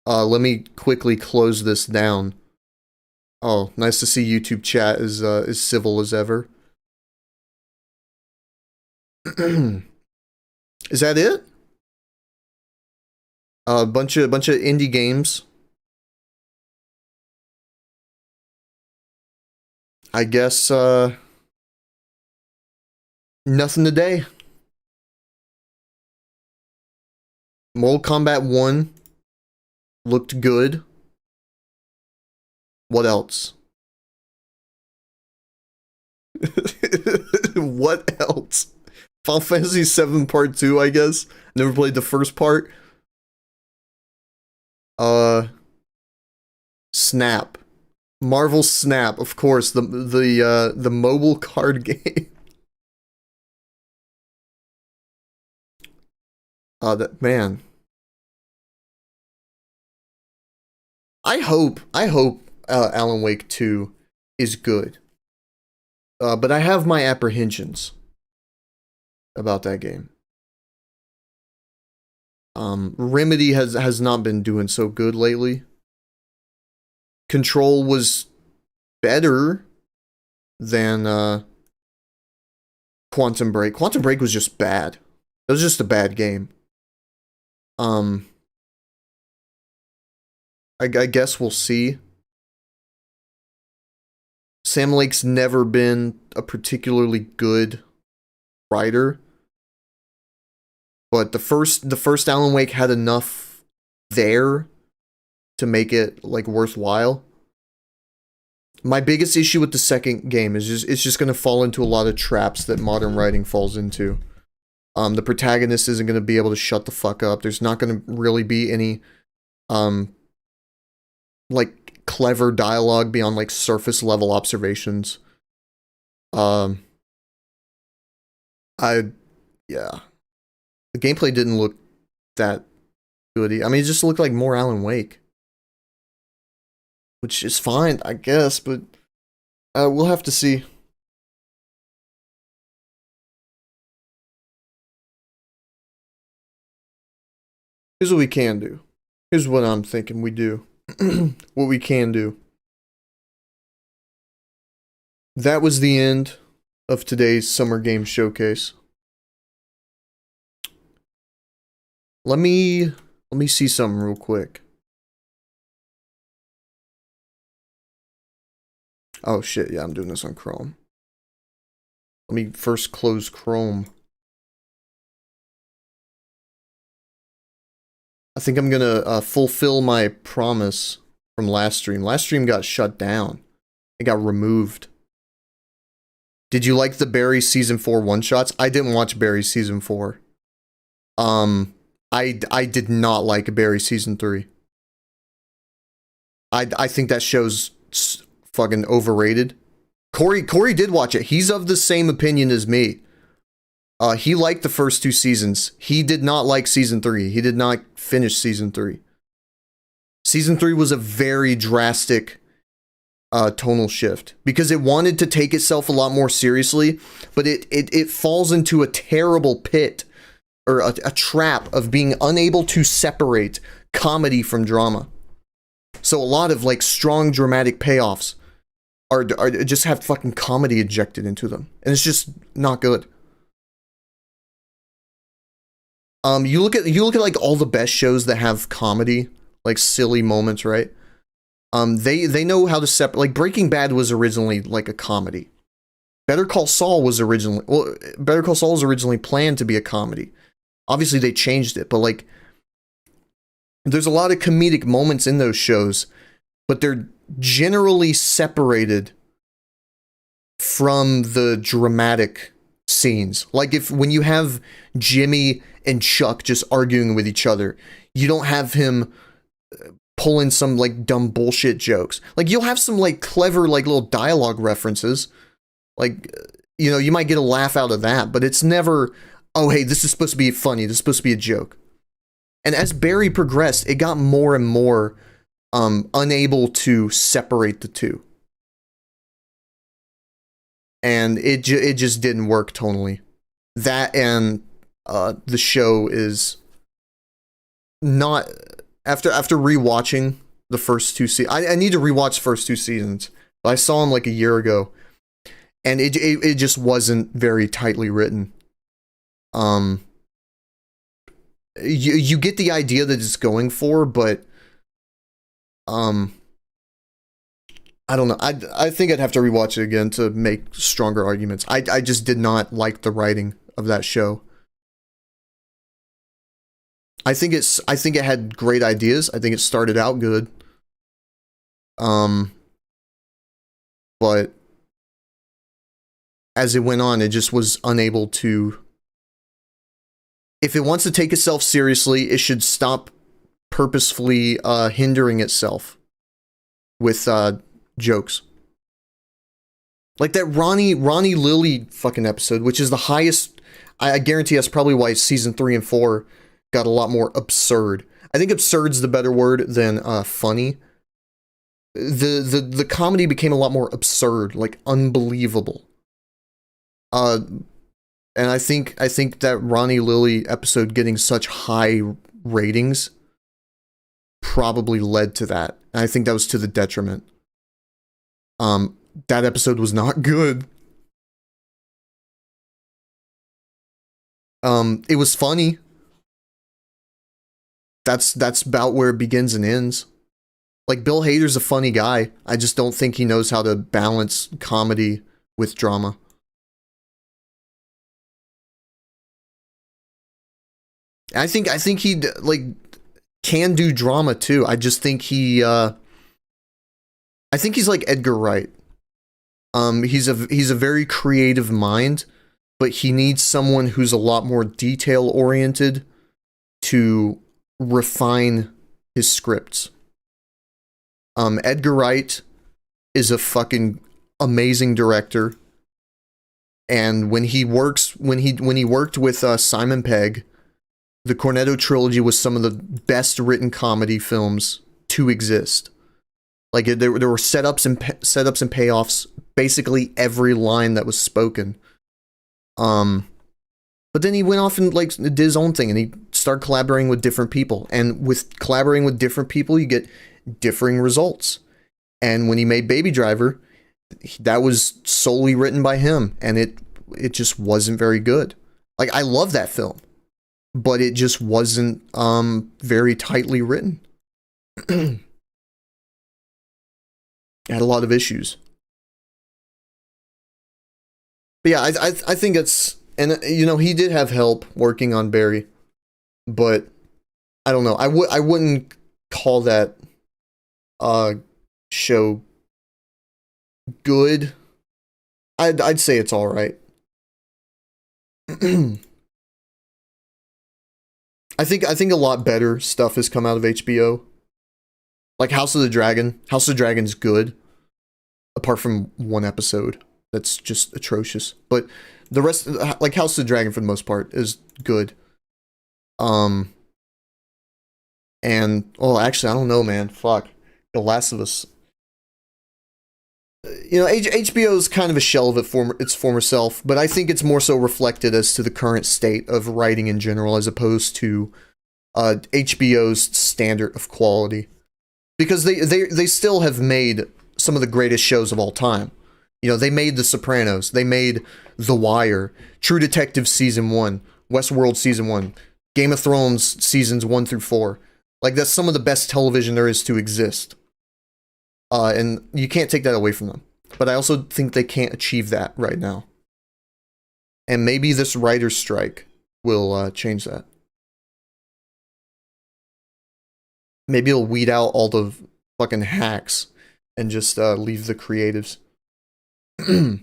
let me quickly close this down. Oh, nice to see YouTube chat is civil as ever. Is that it? A bunch of indie games. I guess nothing today. Mortal Kombat 1 looked good. What else? What else? Final Fantasy VII Part 2, I guess. Never played the first part. Snap. Marvel Snap, of course, the mobile card game. That man. I hope Alan Wake 2 is good. But I have my apprehensions about that game. Remedy has not been doing so good lately. Control was better than Quantum Break. Quantum Break was just bad. It was just a bad game. I guess we'll see. Sam Lake's never been a particularly good writer, but the first Alan Wake had enough there to make it like worthwhile. My biggest issue with the second game is it's just going to fall into a lot of traps that modern writing falls into. The protagonist isn't going to be able to shut the fuck up. There's not going to really be any like clever dialogue beyond like surface level observations. Yeah. The gameplay didn't look that good. I mean, it just looked like more Alan Wake. Which is fine, I guess, but we'll have to see. Here's what we can do. Here's what I'm thinking we do. What we can do. That was the end of today's Summer Game Showcase. Let me see something real quick. Oh shit, yeah, I'm doing this on Chrome. Let me first close Chrome. I think I'm gonna fulfill my promise from last stream. Last stream got shut down. It got removed. Did you like the Barry Season 4 one-shots? I didn't watch Barry Season 4. I did not like Barry Season 3. I think that show's fucking overrated. Corey did watch it. He's of the same opinion as me. He liked the first 2 seasons. He did not like Season 3. He did not finish Season 3. Season 3 was a very drastic tonal shift because it wanted to take itself a lot more seriously, but it falls into a terrible pit or a trap of being unable to separate comedy from drama. So a lot of like strong dramatic payoffs are just have fucking comedy injected into them, and it's just not good. You look at like all the best shows that have comedy, like silly moments, right? They know how to separate. Like Breaking Bad was originally like a comedy. Better Call Saul was originally planned to be a comedy. Obviously they changed it, but like there's a lot of comedic moments in those shows, but they're generally separated from the dramatic scenes. Like when you have Jimmy and Chuck just arguing with each other, you don't have him pulling some like dumb bullshit jokes. Like you'll have some like clever like little dialogue references. Like, you know, you might get a laugh out of that, but it's never, oh hey, this is supposed to be funny, this is supposed to be a joke. And as Barry progressed, it got more and more unable to separate the two. And it just didn't work tonally. That and the show is not, after rewatching the first 2 seasons, I need to rewatch the first 2 seasons. I saw them like a year ago, and it just wasn't very tightly written. You get the idea that it's going for, but I don't know. I think I'd have to rewatch it again to make stronger arguments. I just did not like the writing of that show. I think it had great ideas. I think it started out good. But as it went on, it just was unable to. If it wants to take itself seriously, it should stop purposefully hindering itself with jokes. Like that Ronnie Lily fucking episode, which is the highest. I guarantee that's probably why season 3 and 4 got a lot more absurd. I think absurd's the better word than funny. the comedy became a lot more absurd, like unbelievable. And I think that Ronnie Lilly episode getting such high ratings probably led to that. And I think that was to the detriment. That episode was not good. It was funny. That's about where it begins and ends. Like, Bill Hader's a funny guy. I just don't think he knows how to balance comedy with drama. I think he like can do drama too. I just think I think he's like Edgar Wright. He's a very creative mind, but he needs someone who's a lot more detail oriented to refine his scripts. Edgar Wright is a fucking amazing director, and when he worked with Simon Pegg, the Cornetto trilogy was some of the best written comedy films to exist. Like, there were setups and payoffs, basically every line that was spoken. But then he went off and like did his own thing, and he started collaborating with different people. And with collaborating with different people, you get differing results. And when he made Baby Driver, that was solely written by him, and it just wasn't very good. Like, I love that film, but it just wasn't very tightly written. It had a lot of issues. But yeah, I think it's, and you know, he did have help working on Barry, but I don't know. I wouldn't call that show good. I'd say it's all right. I think a lot better stuff has come out of HBO. Like House of the Dragon. House of the Dragon's good, apart from one episode that's just atrocious. But the rest, like House of the Dragon for the most part, is good. And oh, actually, I don't know, man. Fuck, The Last of Us. You know, HBO is kind of a shell of its former self, but I think it's more so reflected as to the current state of writing in general, as opposed to HBO's standard of quality. Because they still have made some of the greatest shows of all time. You know, they made The Sopranos, they made The Wire, True Detective Season 1, Westworld Season 1, Game of Thrones Seasons 1 through 4. Like, that's some of the best television there is to exist. And you can't take that away from them. But I also think they can't achieve that right now. And maybe this writer's strike will change that. Maybe it'll weed out all the fucking hacks and just leave the creatives. But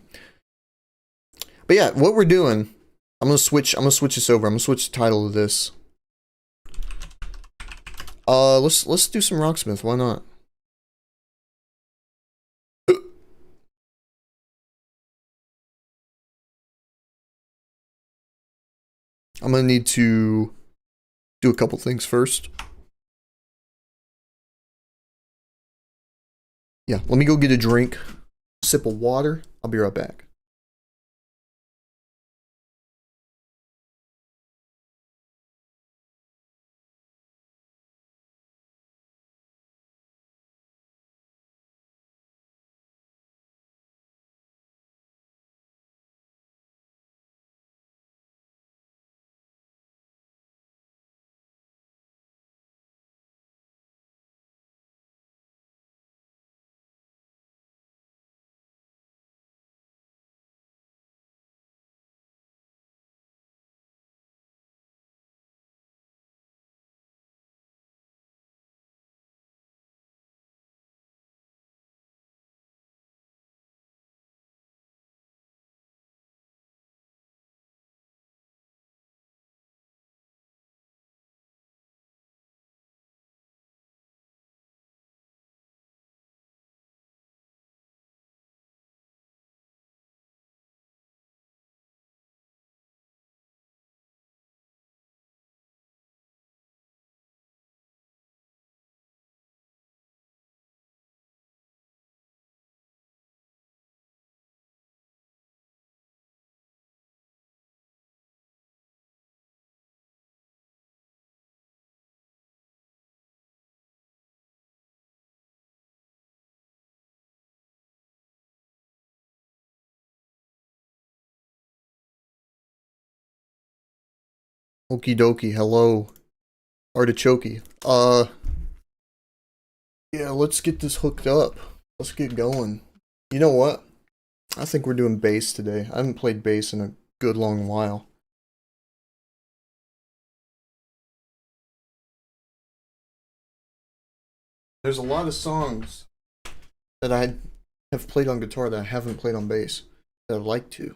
yeah, what we're doing, I'm gonna switch this over. I'm gonna switch the title of this. Let's do some Rocksmith. Why not? I'm gonna need to do a couple things first. Yeah, let me go get a drink, sip of water. I'll be right back. Okie dokie, hello. Artichoke. Yeah, let's get this hooked up. Let's get going. You know what? I think we're doing bass today. I haven't played bass in a good long while. There's a lot of songs that I have played on guitar that I haven't played on bass that I'd like to.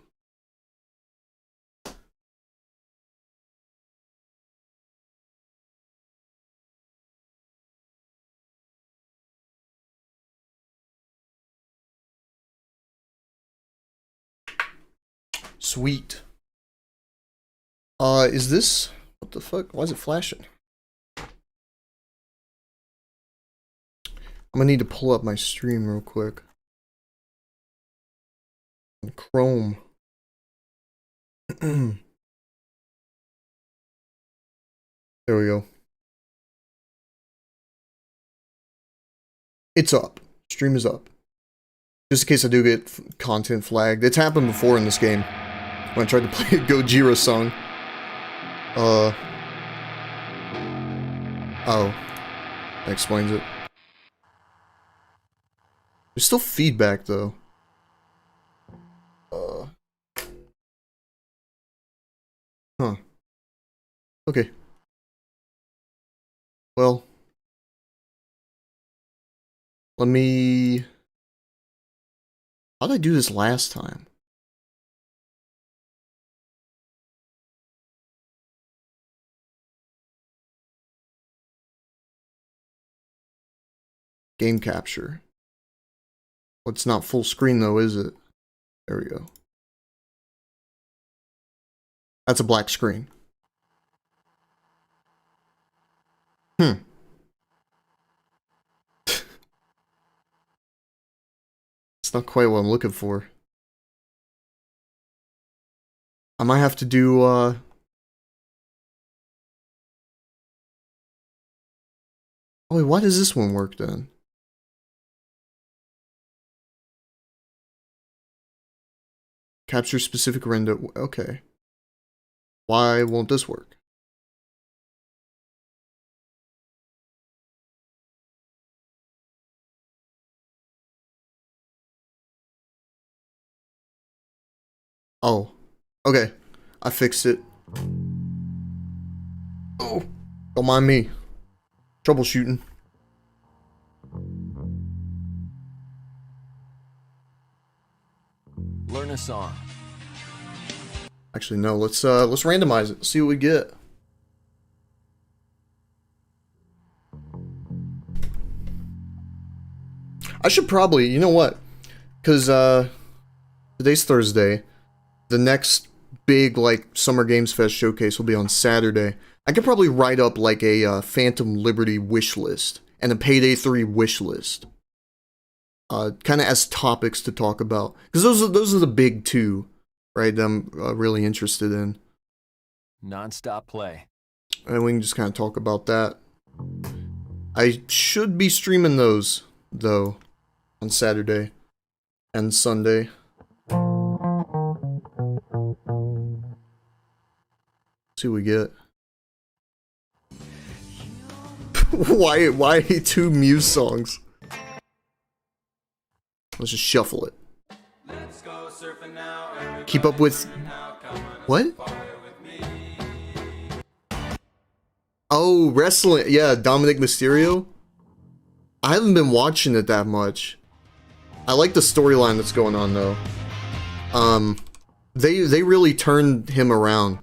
Sweet. Is this... What the fuck? Why is it flashing? I'm gonna need to pull up my stream real quick. On Chrome. There we go. It's up. Stream is up. Just in case I do get content flagged. It's happened before in this game. When I tried to play a Gojira song. Oh. That explains it. There's still feedback though. Huh. Okay. Well. Let me... How did I do this last time? Game capture. Well, it's not full screen though, is it? There we go. That's a black screen. It's not quite what I'm looking for. I might have to do, Oh, wait, why does this one work then? Capture specific render. Okay. Why won't this work? Oh. Okay. I fixed it. Oh. Don't mind me. Troubleshooting. Learn a song. Actually, no. Let's randomize it. See what we get. I should probably, you know what? Because today's Thursday. The next big like Summer Games Fest showcase will be on Saturday. I could probably write up like a Phantom Liberty wish list and a Payday 3 wish list. Kind of as topics to talk about, because those are the big two, right? That I'm really interested in. Non-stop play. And we can just kind of talk about that. I should be streaming those though on Saturday and Sunday. See what we get. Why 2 Muse songs? Let's just shuffle it. Keep up with... What? Oh, wrestling. Yeah, Dominic Mysterio. I haven't been watching it that much. I like the storyline that's going on though. They really turned him around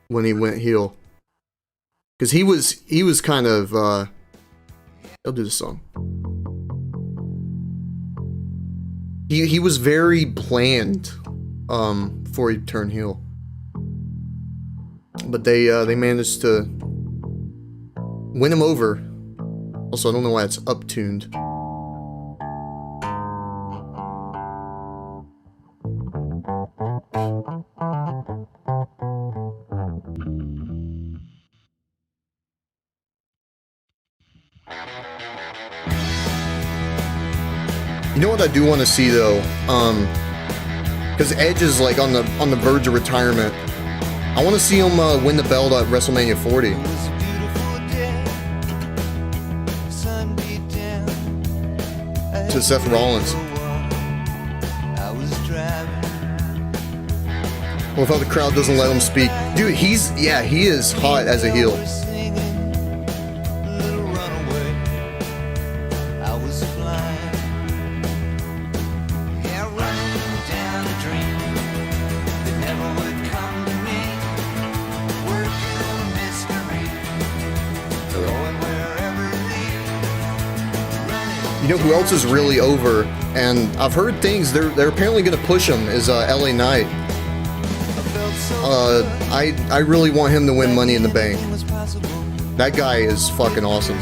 when he went heel. Because he was kind of I'll do the song. He was very bland before he turned heel. But they managed to win him over. Also, I don't know why it's up-tuned. You know what I do want to see though, because Edge is like on the verge of retirement. I want to see him win the belt at WrestleMania 40. To Seth Rollins. Or if the crowd doesn't let him speak. Dude, he is hot as a heel. You know who else is really over, and I've heard things, they're apparently going to push him, is LA Knight. I really want him to win Money in the Bank. That guy is fucking awesome.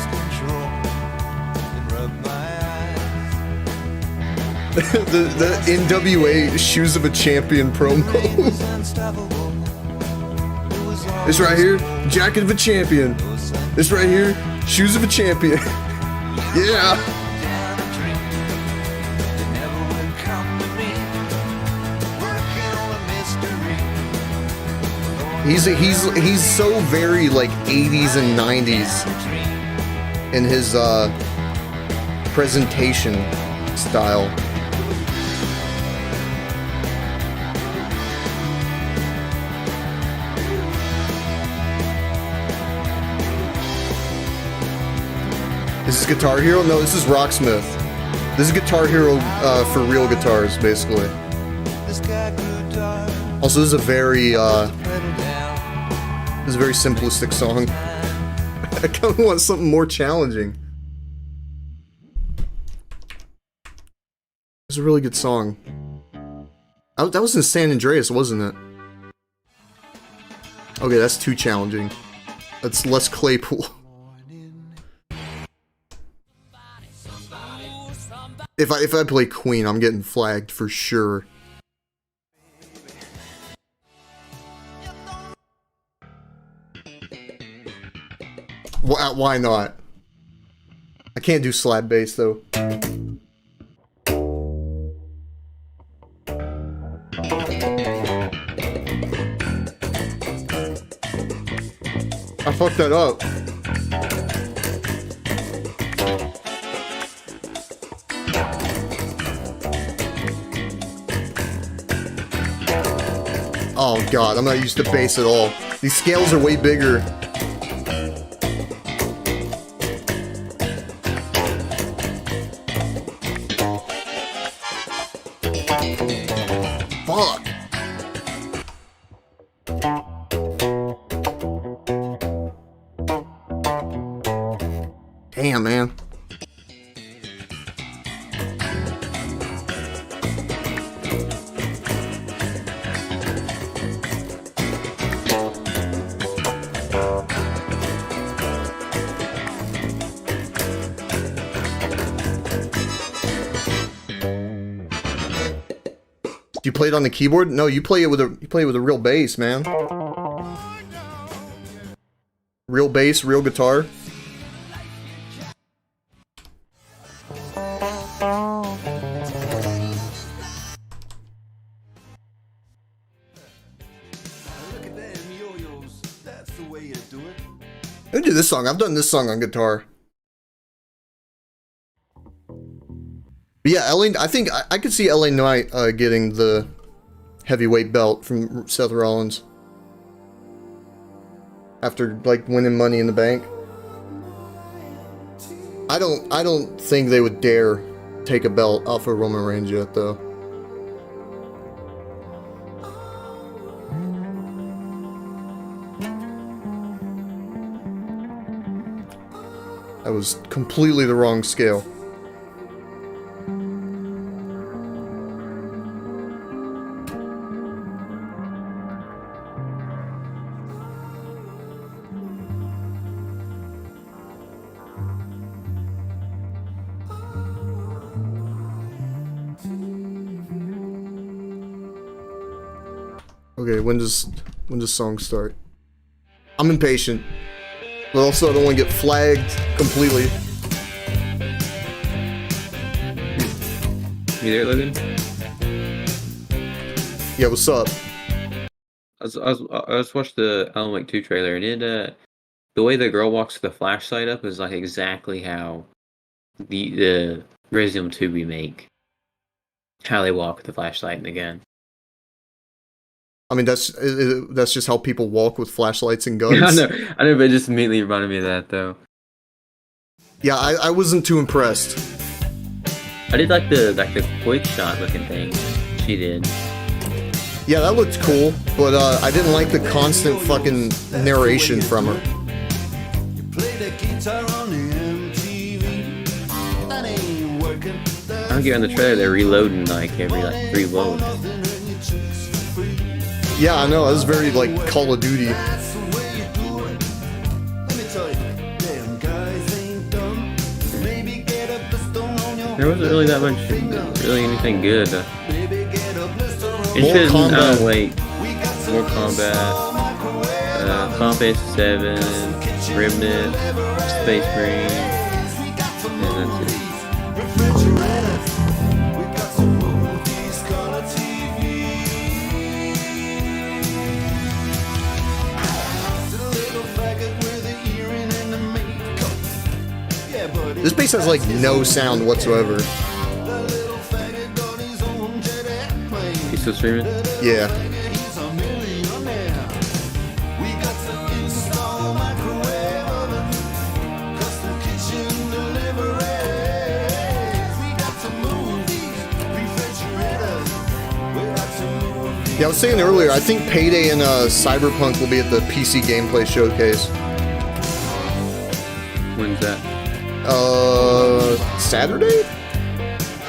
the NWA Shoes of a Champion promo. This right here, Jacket of a Champion. This right here, Shoes of a Champion. Yeah. He's so very like 80s and 90s in his presentation style. Is this Guitar Hero? No, this is Rocksmith. This is Guitar Hero for real guitars, basically. Also, this is a very simplistic song. I kind of want something more challenging. It's a really good song. That was in San Andreas, wasn't it? Okay, that's too challenging. That's less Claypool. If I play Queen, I'm getting flagged for sure. Why not? I can't do slap bass though. I fucked that up. Oh god, I'm not used to bass at all. These scales are way bigger. Fuck. Damn, man. Do you play it on the keyboard? No, you play it with a real bass, man. Real bass, real guitar. I do this song. I've done this song on guitar. But yeah, I think I could see LA Knight getting the heavyweight belt from Seth Rollins after like winning Money in the Bank. I don't think they would dare take a belt off of Roman Reigns yet, though. That was completely the wrong scale. Okay, when does song start? I'm impatient, but also I don't want to get flagged completely. You there, Logan? Yeah, what's up? I was watched the Alan Wake 2 trailer, and the way the girl walks the flashlight up is like exactly how the Resident Evil 2 remake, how they walk with the flashlight in the gun. I mean, that's just how people walk with flashlights and guns. I know, but it just immediately reminded me of that though. Yeah, I wasn't too impressed. I did like the quick shot looking thing she did. Yeah, that looked cool, but I didn't like the constant fucking narration from her. I don't get in the trailer they're reloading like every like 3 loads. Yeah, I know. That was very like Call of Duty. There wasn't really that much, really anything good. More combat. Oh wait, more combat. Final Fantasy 7, Remnant, Space Marine, and that's it. This bass has like no sound whatsoever. You still streaming? Yeah. Yeah, I was saying earlier, I think Payday and Cyberpunk will be at the PC Gameplay Showcase. When's that? Saturday?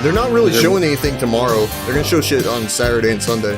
They're not really showing anything tomorrow. They're gonna show shit on Saturday and Sunday.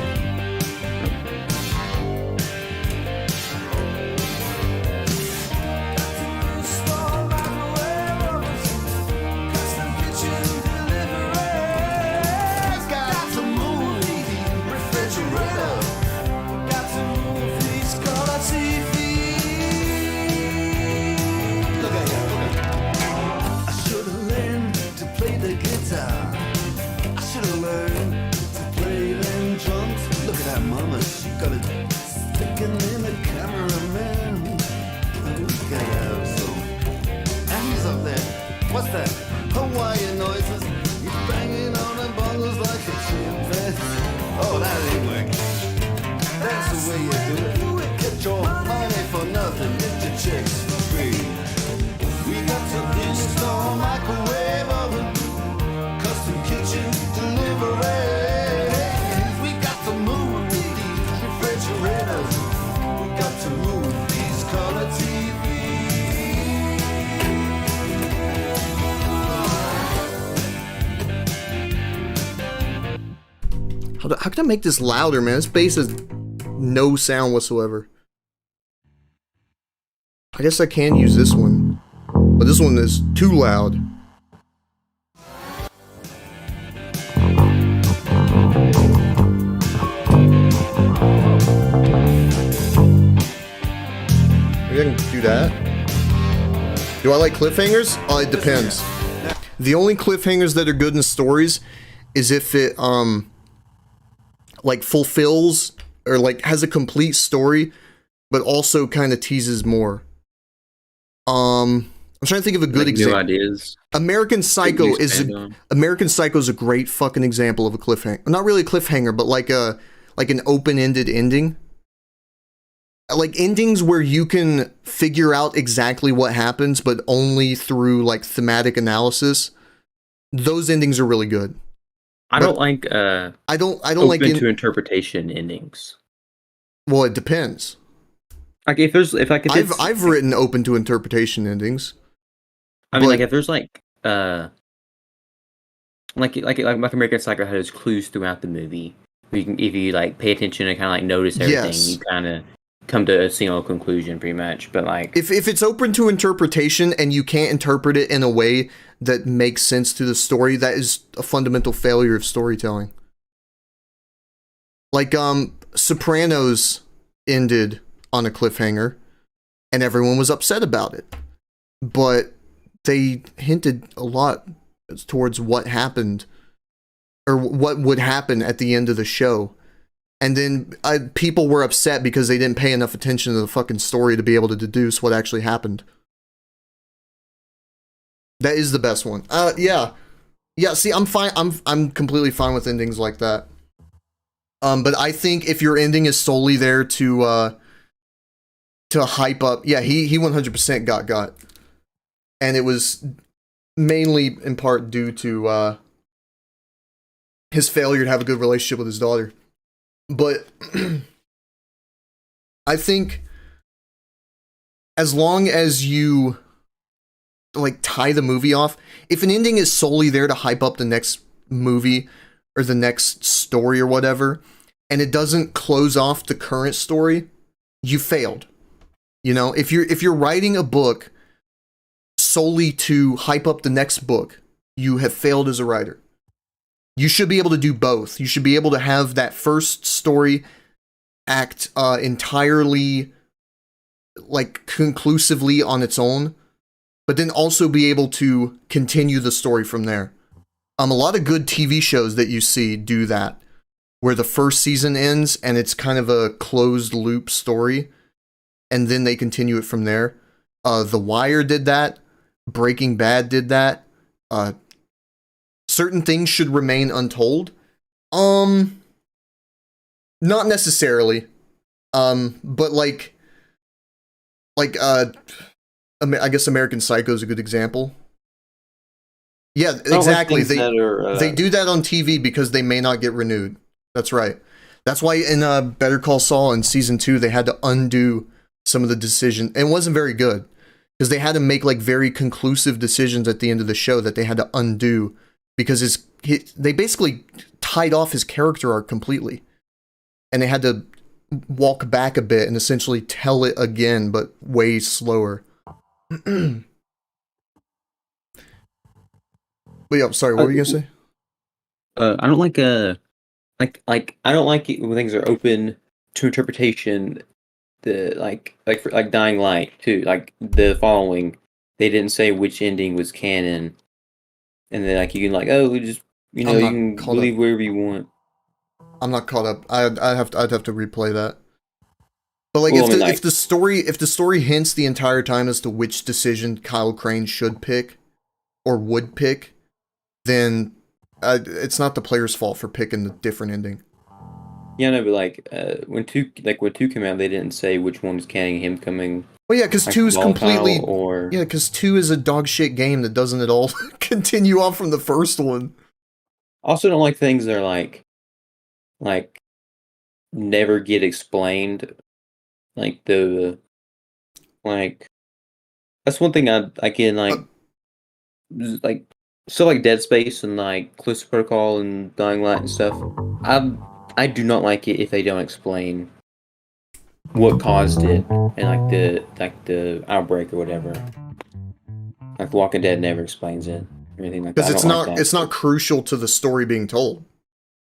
What's that? Hawaiian noises. He's banging on the bongos like a chimpanzee. Oh, that ain't working. That's the way you do it. Get your money for nothing. Get your chicks for free. We got to install microwave oven, custom kitchen delivery. We got to move these refrigerators. We got to move these color TVs. How can I make this louder, man? This bass has no sound whatsoever. I guess I can use this one, but this one is too loud. Maybe I can do that. Do I like cliffhangers? It depends. The only cliffhangers that are good in stories is if it like fulfills or like has a complete story, but also kind of teases more. I'm trying to think of a good example. New ideas. American Psycho is a great fucking example of a cliffhanger. Not really a cliffhanger, but like an open-ended ending. Like endings where you can figure out exactly what happens, but only through like thematic analysis. Those endings are really good. I don't like I don't like open to interpretation endings. Well, it depends. Like if I could I've written open to interpretation endings. I mean, like if there's like American Psycho had those clues throughout the movie. If you like pay attention and kind of like notice everything, you kind of come to a single conclusion, pretty much. But like if it's open to interpretation and you can't interpret it in a way that makes sense to the story, that is a fundamental failure of storytelling. Like Sopranos ended on a cliffhanger and everyone was upset about it, but they hinted a lot towards what happened or what would happen at the end of the show. And then people were upset because they didn't pay enough attention to the fucking story to be able to deduce what actually happened. That is the best one. Yeah. Yeah, see, I'm fine. I'm completely fine with endings like that. But I think if your ending is solely there to hype up, yeah, he 100% got. And it was mainly in part due to his failure to have a good relationship with his daughter. But I think as long as you like tie the movie off, if an ending is solely there to hype up the next movie or the next story or whatever, and it doesn't close off the current story, you failed. You know, if you're writing a book solely to hype up the next book, you have failed as a writer. You should be able to do both. You should be able to have that first story act entirely, like, conclusively on its own, but then also be able to continue the story from there. A lot of good TV shows that you see do that, where the first season ends and it's kind of a closed loop story, and then they continue it from there. The Wire did that. Breaking Bad did that. Certain things should remain untold. Not necessarily. But like I guess American Psycho is a good example. Yeah, exactly. They do that on TV because they may not get renewed. That's right. That's why in Better Call Saul in season 2 they had to undo some of the decision. It wasn't very good because they had to make like very conclusive decisions at the end of the show that they had to undo because they basically tied off his character arc completely, and they had to walk back a bit and essentially tell it again, but way slower. But yeah, sorry, what were you gonna say? I don't like I don't like it when things are open to interpretation. The like Dying Light too. Like the following, they didn't say which ending was canon, and then like you can like we just you can believe wherever you want. I'm not caught up. I'd have to replay that. But like if the story hints the entire time as to which decision Kyle Crane should pick or would pick, then it's not the player's fault for picking the different ending. Yeah, no, but like when two came out, they didn't say which one was canon. Him coming. Well, yeah, because 2 is completely because 2 is a dog shit game that doesn't at all continue on from the first one. I also don't like things that are like never get explained. Like that's one thing I can like stuff like Dead Space and like Callisto Protocol and Dying Light and stuff. I do not like it if they don't explain what caused it and the outbreak or whatever. Like Walking Dead never explains it or anything like that. Because it's not crucial to the story being told.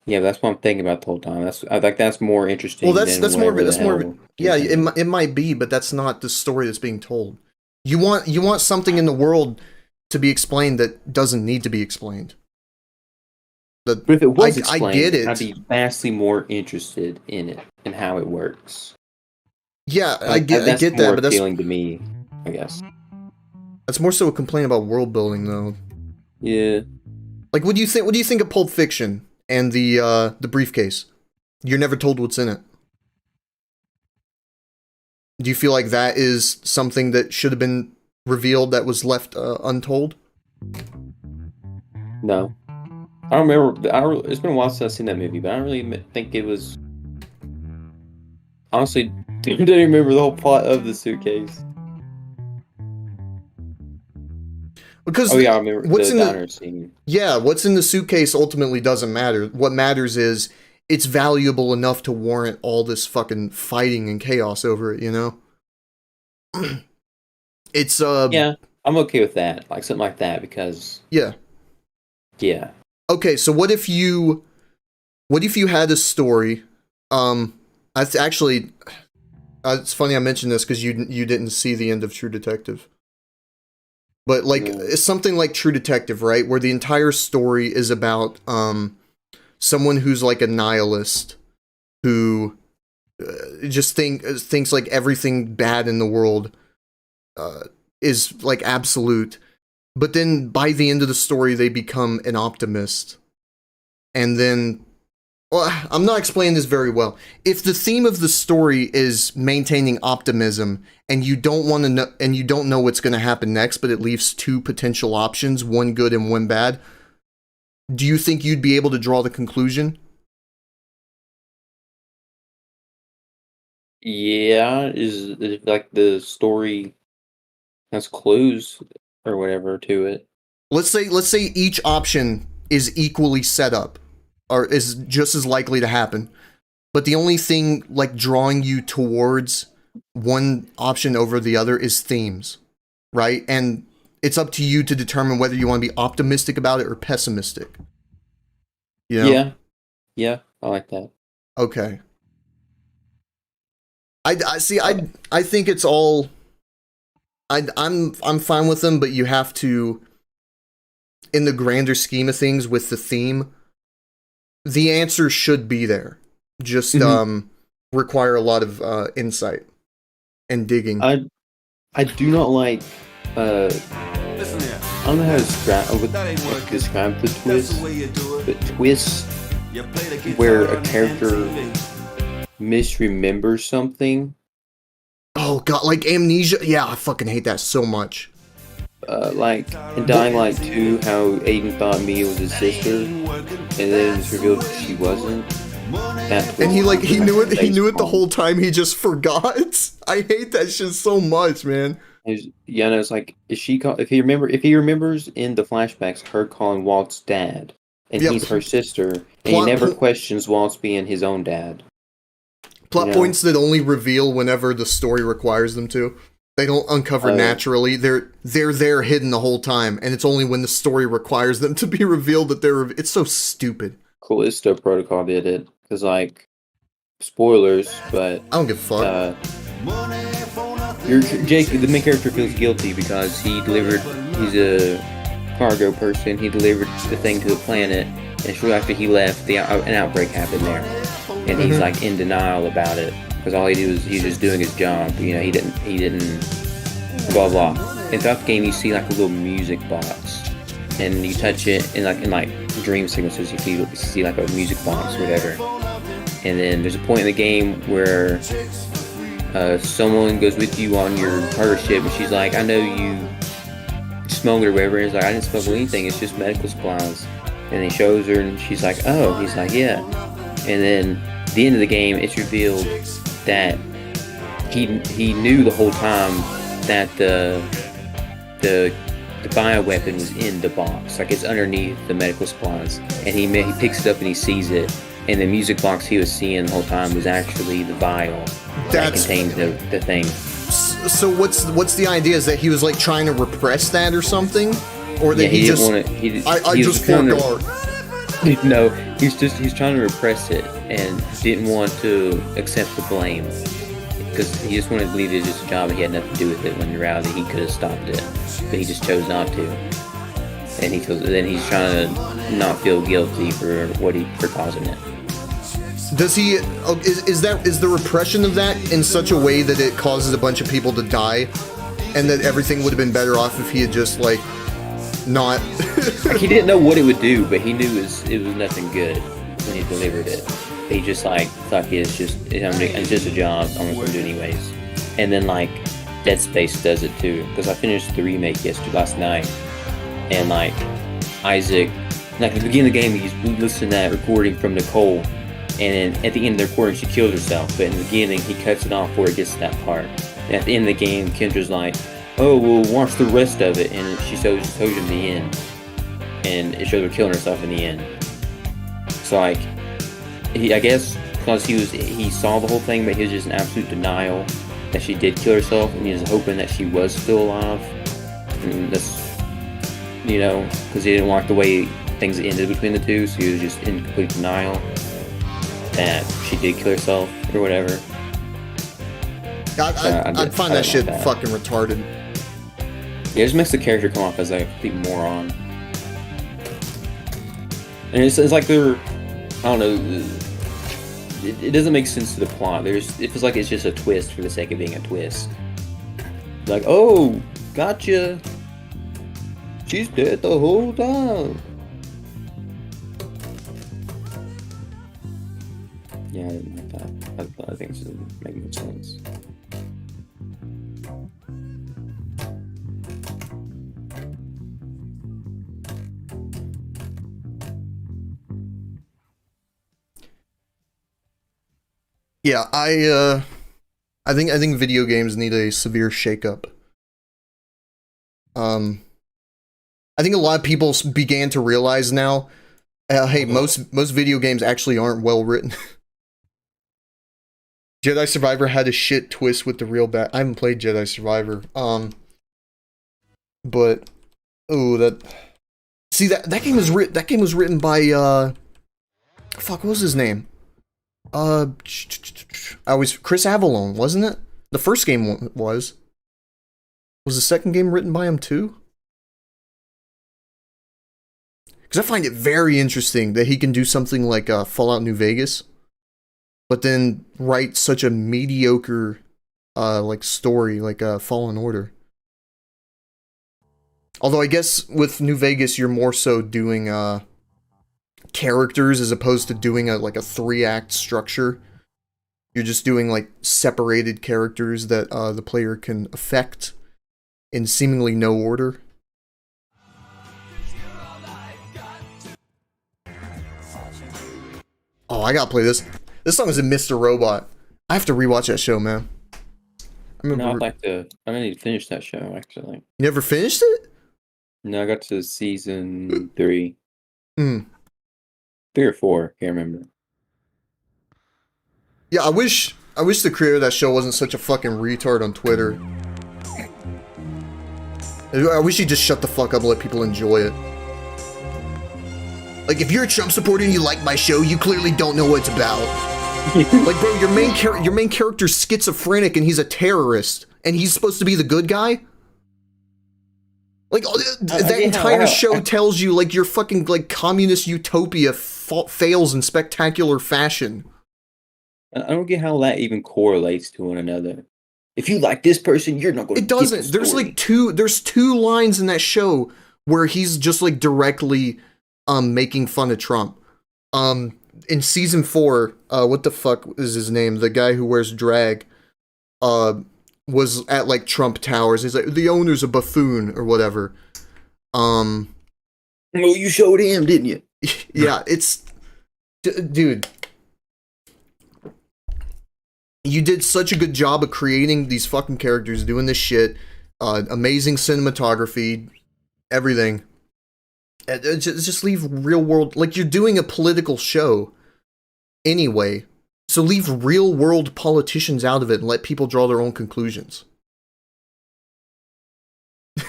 Yeah, that's what I'm thinking about the whole time. That's more interesting. Well, that's more. Yeah, it might be, but that's not the story that's being told. You want something in the world to be explained that doesn't need to be explained. But if it was explained, I get it. I'd be vastly more interested in it and how it works. Yeah, I get that, but that's appealing to me, I guess. That's more so a complaint about world building, though. Yeah. Like, what do you think? What do you think of Pulp Fiction and the briefcase? You're never told what's in it. Do you feel like that is something that should have been revealed that was left untold? No. I don't remember. It's been a while since I've seen that movie, but I don't really think it was. Honestly, don't even remember the whole plot of the suitcase. Because I remember what's the in diner scene. Yeah, what's in the suitcase ultimately doesn't matter. What matters is it's valuable enough to warrant all this fucking fighting and chaos over it. You know. It's Yeah, I'm okay with that. Like something like that because. Yeah. Yeah. Okay, so what if you had a story? It's funny I mentioned this because you didn't see the end of True Detective, but like it's something like True Detective, right? Where the entire story is about someone who's like a nihilist, who just thinks like everything bad in the world is like absolute. But then by the end of the story, they become an optimist. And then, well, I'm not explaining this very well. If the theme of the story is maintaining optimism, and you don't want to know, and you don't know what's going to happen next, but it leaves two potential options, one good and one bad, do you think you'd be able to draw the conclusion? Yeah, is like the story has clues or whatever to it. Let's say each option is equally set up, or is just as likely to happen. But the only thing like drawing you towards one option over the other is themes, right? And it's up to you to determine whether you want to be optimistic about it or pessimistic. You know? Yeah, I like that. Okay. I see. I think it's all. I'm fine with them, but you have to, in the grander scheme of things, with the theme, the answer should be there. Just require a lot of insight and digging. I do not like. I don't know how to describe the twist, but twists where a character misremembers something. Oh god, like Amnesia? Yeah, I fucking hate that so much. Like in Dying Light 2, how Aiden thought Mia was his sister, and then it's revealed she wasn't. And he knew it the whole time, he just forgot. I hate that shit so much, man. Yeah, no, it's like, if he remembers in the flashbacks her calling Walt's dad, and he's her sister, and he never questions Walt's being his own dad. Plot points that only reveal whenever the story requires them to. They don't uncover naturally. They're there hidden the whole time, and it's only when the story requires them to be revealed that it's so stupid. Callisto Protocol did it, because like, spoilers, but I don't give a fuck. Jake, the main character, feels guilty because he's a cargo person, he delivered the thing to the planet, and shortly after he left, an outbreak happened there. And he's like in denial about it, because all he did was he's just doing his job, you know, he didn't, blah blah. And throughout the game you see like a little music box, and you touch it, and like dream sequences you see like a music box or whatever. And then there's a point in the game where someone goes with you on your cargo ship, and she's like, I know you smuggled or whatever, and he's like, I didn't smuggle anything, it's just medical supplies. And he shows her, and she's like, oh, he's like, yeah. And then at the end of the game, it's revealed that he knew the whole time that the bioweapon was in the box, like it's underneath the medical supplies, and he picks it up and he sees it, and the music box he was seeing the whole time was actually the vial that contained the thing. So what's the idea? Is that he was like trying to repress that or something, or that he just forgot? No, he's trying to repress it and didn't want to accept the blame, because he just wanted to believe it was just a job and he had nothing to do with it, when in reality he could have stopped it, but he just chose not to. And then he's trying to not feel guilty for causing it. Does he? Is the repression of that in such a way that it causes a bunch of people to die, and that everything would have been better off if he had just like not? Like, he didn't know what it would do, but he knew it was nothing good when he delivered it. He just like thought it's just a job, I'm gonna do it anyways. And then like Dead Space does it too, because I finished the remake last night, and like Isaac, like at the beginning of the game, he's listening to that recording from Nicole, and then at the end of the recording she kills herself, but in the beginning he cuts it off before it gets to that part. And at the end of the game, Kendra's like, oh, well, watch the rest of it, and she shows him the end, and it shows her killing herself in the end. So like, I guess because he saw the whole thing, but he was just in absolute denial that she did kill herself, and he was hoping that she was still alive. And that's, because he didn't like the way things ended between the two, so he was just in complete denial that she did kill herself or whatever. I'd find that shit fucking retarded. Yeah, it just makes the character come off as like a complete moron. And it's like they're, I don't know, it doesn't make sense to the plot. It feels like it's just a twist for the sake of being a twist. Like, oh, gotcha. She's dead the whole time. Yeah, I didn't like that. I think it doesn't make much sense. Yeah, I think video games need a severe shakeup. I think a lot of people began to realize now, hey, most video games actually aren't well written. Jedi Survivor had a shit twist with the real I haven't played Jedi Survivor. But that game was written by fuck, what was his name? Chris Avellone, wasn't it? The first game was. Was the second game written by him too? Because I find it very interesting that he can do something like Fallout New Vegas, but then write such a mediocre like story like Fallen Order. Although I guess with New Vegas you're more so doing characters as opposed to doing like a 3-act structure. You're just doing like separated characters that the player can affect in seemingly no order. Oh, I gotta play this. This song is in Mr. Robot. I have to rewatch that show, man. I need to finish that show, actually. You never finished it? No, I got to season 3. 3 or 4, can't remember. Yeah, I wish the creator of that show wasn't such a fucking retard on Twitter. I wish he'd just shut the fuck up and let people enjoy it. Like, if you're a Trump supporter and you like my show, you clearly don't know what it's about. Like, bro, your main character's schizophrenic and he's a terrorist, and he's supposed to be the good guy? Like, that entire show tells you, like, your fucking, like, communist utopia fails in spectacular fashion. I don't get how that even correlates to one another. If you like this person, you're not going to. It doesn't. There's like two lines in that show where he's just like directly making fun of Trump. In season 4, what the fuck is his name? The guy who wears drag was at like Trump Towers. He's like, the owner's a buffoon or whatever. Well, you showed him, didn't you? Yeah, it's dude. You did such a good job of creating these fucking characters, doing this shit, amazing cinematography, everything. Just leave real world, like you're doing a political show anyway, so leave real world politicians out of it and let people draw their own conclusions.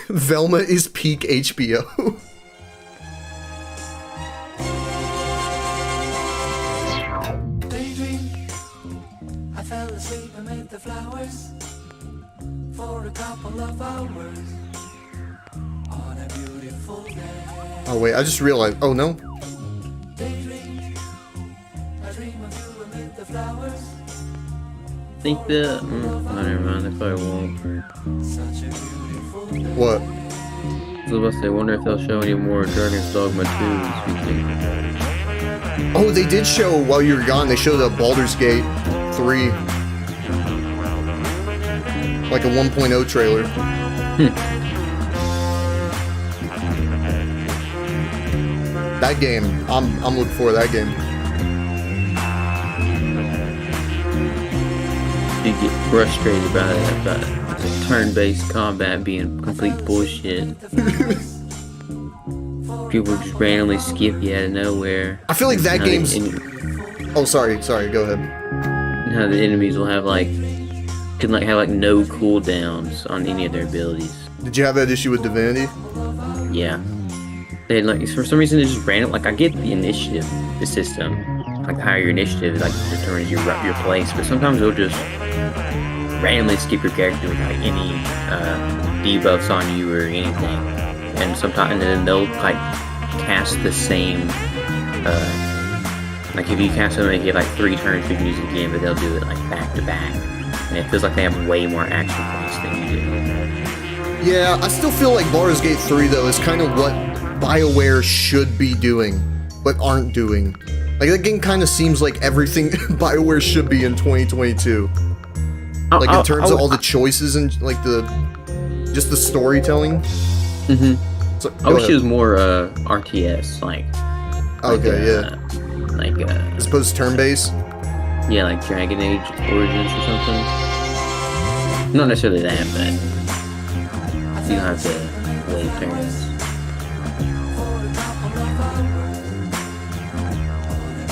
Velma is peak HBO. I fell asleep amid the flowers for a couple of hours on a beautiful day. Oh wait, I just realized. Oh no. Daydream, I dream of you amid the flowers. I think that. Never mind, I probably won't. Such a beautiful day. What? I was about to say, I wonder if they'll show any more Dragon's Dogma 2 this weekend. Oh, they did show while you were gone. They showed a Baldur's Gate 3, like a 1.0 trailer. That game, I'm looking forward to that game. You get frustrated by that, about the turn-based combat being complete bullshit. People just randomly skip you out of nowhere. I feel like that game's. Oh, sorry, go ahead. How the enemies will have can have no cooldowns on any of their abilities. Did you have that issue with Divinity? Yeah. They for some reason it's just random. I get the initiative, the system, how your initiative determines your place, but sometimes they'll just randomly skip your character with any debuffs on you or anything, and then they'll cast the same Like if you cast them, they get like 3 turns you can use it again, but they'll do it like back to back, and it feels like they have way more action points than you do. Yeah, I still feel like Baldur's Gate 3 though is kind of what BioWare should be doing, but aren't doing. Like that game kind of seems like everything BioWare should be in 2022. Like in terms of all the choices and like just the storytelling. Mm-hmm. So, I wish it was more RTS, like. Okay, Like as opposed to turn-based. Yeah, like Dragon Age Origins or something. Not necessarily that, but you don't have to wait turns.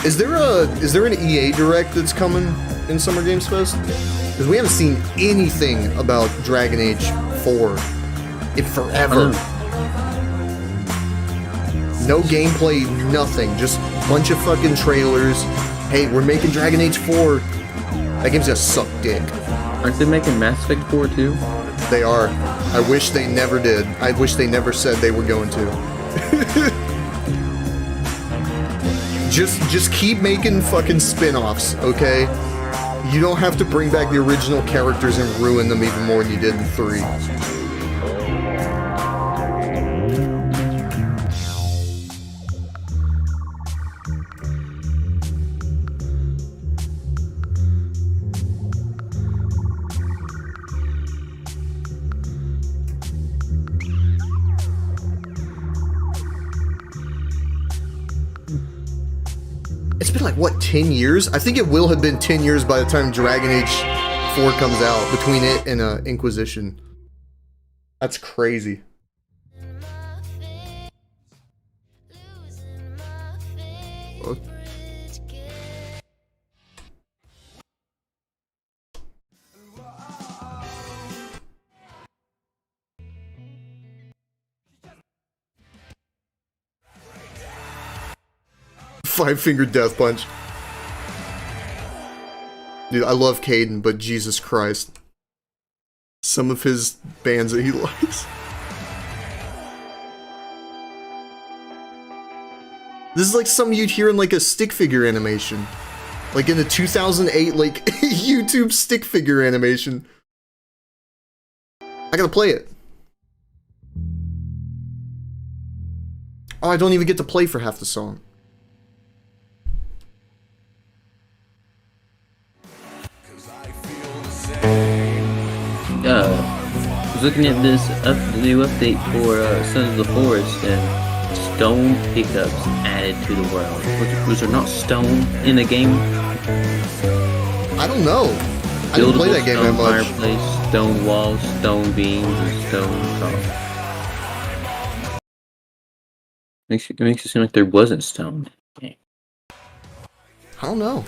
Is there an EA Direct that's coming in Summer Games Fest? Because we haven't seen anything about Dragon Age 4 in forever. No gameplay, nothing. Just a bunch of fucking trailers. Hey, we're making Dragon Age 4. That game's gonna suck dick. Aren't they making Mass Effect 4 too? They are. I wish they never did. I wish they never said they were going to. Just keep making fucking spin-offs, okay? You don't have to bring back the original characters and ruin them even more than you did in 3. It's been like, what, 10 years? I think it will have been 10 years by the time Dragon Age 4 comes out, between it and Inquisition. That's crazy. Oh. Five-finger death punch. Dude, I love Caden, but Jesus Christ. Some of his bands that he likes. This is like something you'd hear in like a stick figure animation. Like in the 2008 like YouTube stick figure animation. I gotta play it. Oh, I don't even get to play for half the song. I was looking at the new update for Sons of the Forest, and stone pickups added to the world. Was there not stone in the game? I don't know. I didn't play that game that much. Fireplace, stone walls, stone beams, and stone top. It makes it seem like there wasn't stone. Okay. I don't know.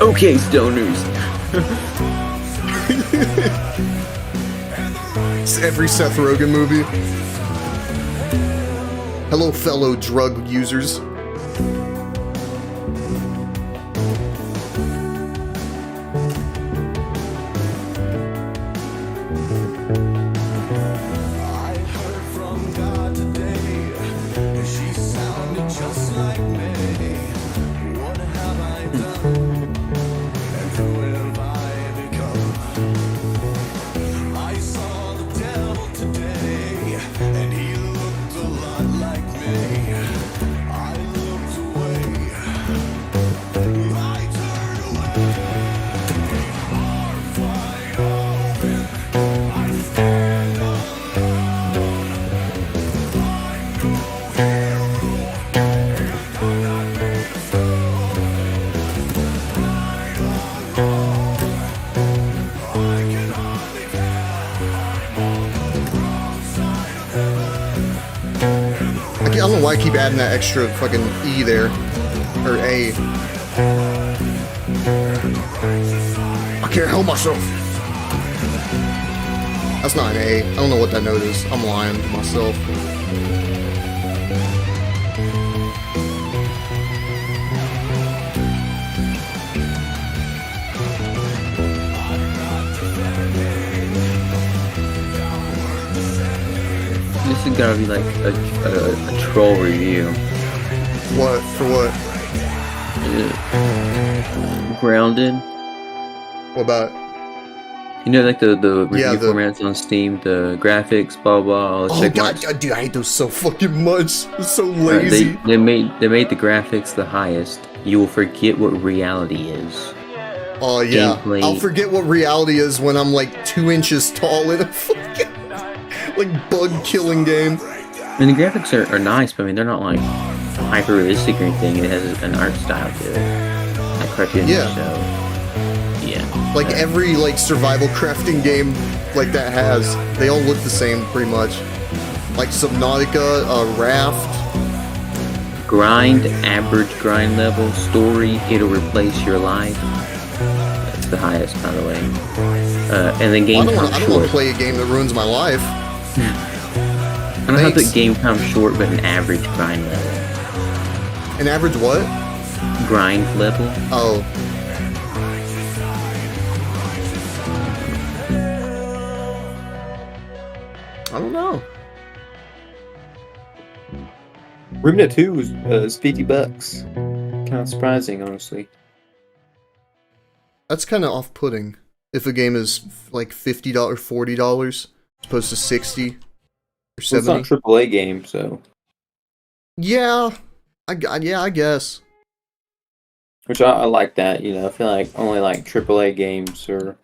Okay, stoners. It's every Seth Rogen movie. Hello, fellow drug users. I don't know why I keep adding that extra fucking E there. Or A. I can't help myself. That's not an A. I don't know what that note is. I'm lying to myself. This is gonna be like a troll review. What? For what? Grounded. What about? You know, like the review Yeah, formats on Steam, the graphics, blah blah, all the Oh check god, marks. dude, I hate those so fucking much. It's so lazy. They made the graphics the highest. You will forget what reality is. Oh yeah, Gameplay. I'll forget what reality is when I'm like 2 inches tall in a fucking like bug killing game. I mean, the graphics are nice, but I mean, they're not like hyper realistic or anything. It has an art style to it, like cartoon. Yeah. So yeah, Like every like survival crafting game like that has, they all look the same pretty much. Like Subnautica, Raft. grind, average grind level, story. It'll replace your life. That's the highest, by the way. And then game I don't time want to short. play a game that ruins my life. I don't have the game time short, but an average grind level. An average what? Grind level. Oh. I don't know. Remnant 2 is $50. Kind of surprising, honestly. That's kind of off-putting. If a game is like $50, $40, as opposed to 60 or Well, it's 70. not a AAA game, so. Yeah, I guess. Which I like that, you know. I feel like only like AAA games or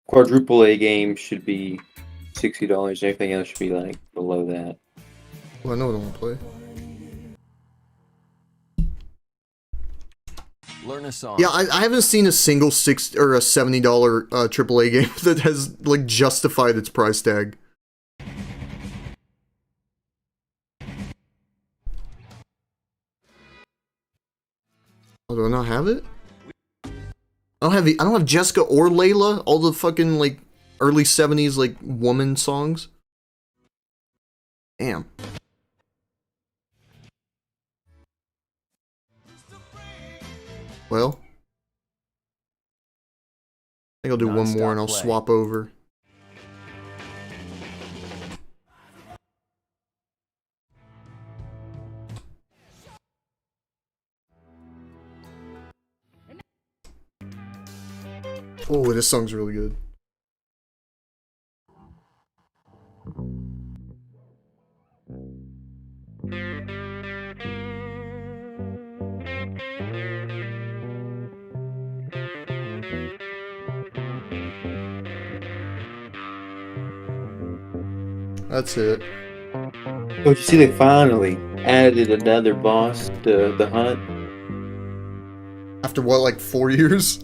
quadruple A games should be $60. Everything else should be like below that. Well, I know what I want to play. Learn a song. Yeah, I haven't seen a single $60 or a $70 AAA game that has like justified its price tag. Oh, do I not have it? I don't have Jessica or Layla, all the fucking like early 70s like woman songs. Damn. Well, I think I'll do one more and I'll Non-stop play. swap over. Oh, this song's really good. That's it. Oh, you see, they finally added another boss to the hunt. After what, like 4 years?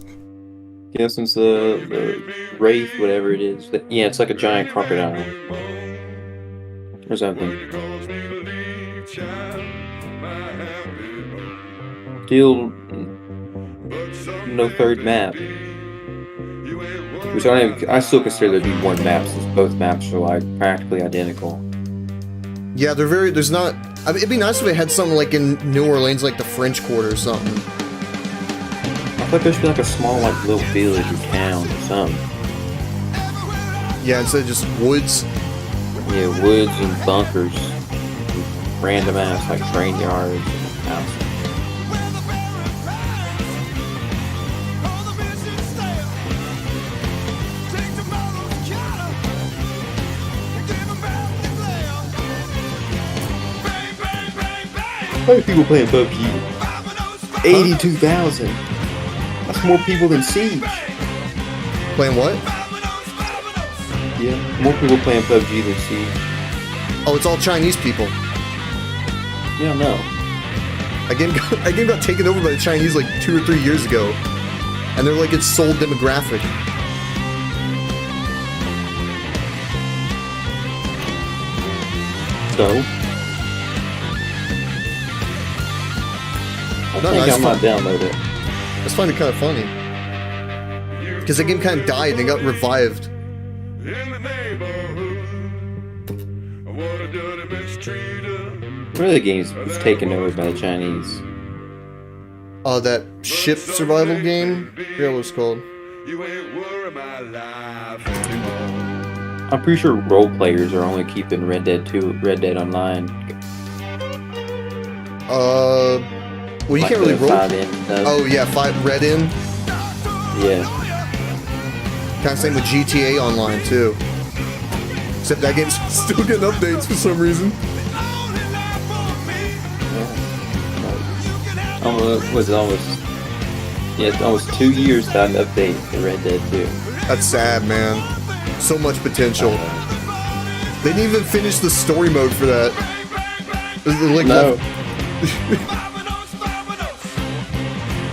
Yeah, since the Wraith, whatever it is. Yeah, it's like a giant crocodile. Or something. Still no third map. Which I still consider there to be one map since both maps are like practically identical. Yeah, they're very. There's not. I mean, it'd be nice if they had something like in New Orleans, like the French Quarter or something. I thought there should be like a small like little village or town or something. Yeah, instead of just woods. Yeah, woods and bunkers. Random ass like train yards and houses. How many people playing PUBG? 82,000. That's more people than Siege. Playing what? Yeah, more people playing PUBG than Siege. Oh, it's all Chinese people. Yeah, no. A game got taken over by the Chinese like 2 or 3 years ago, and they're like its sole demographic. So? I might download it. I just find it kind of funny. Because the game kind of died and got revived. One of the games was taken over by the Chinese. That ship survival game? I forget what it's called. I'm pretty sure role players are only keeping Red Dead Online. Well, you Like can't really the roll. 5N does. Oh yeah, 5 Red In. Yeah. Kind of same with GTA Online too. Except that game's still getting updates for some reason. Was it almost? Yeah, it's almost 2 years without an update for Red Dead 2. That's sad, man. So much potential. They didn't even finish the story mode for that. Like, no.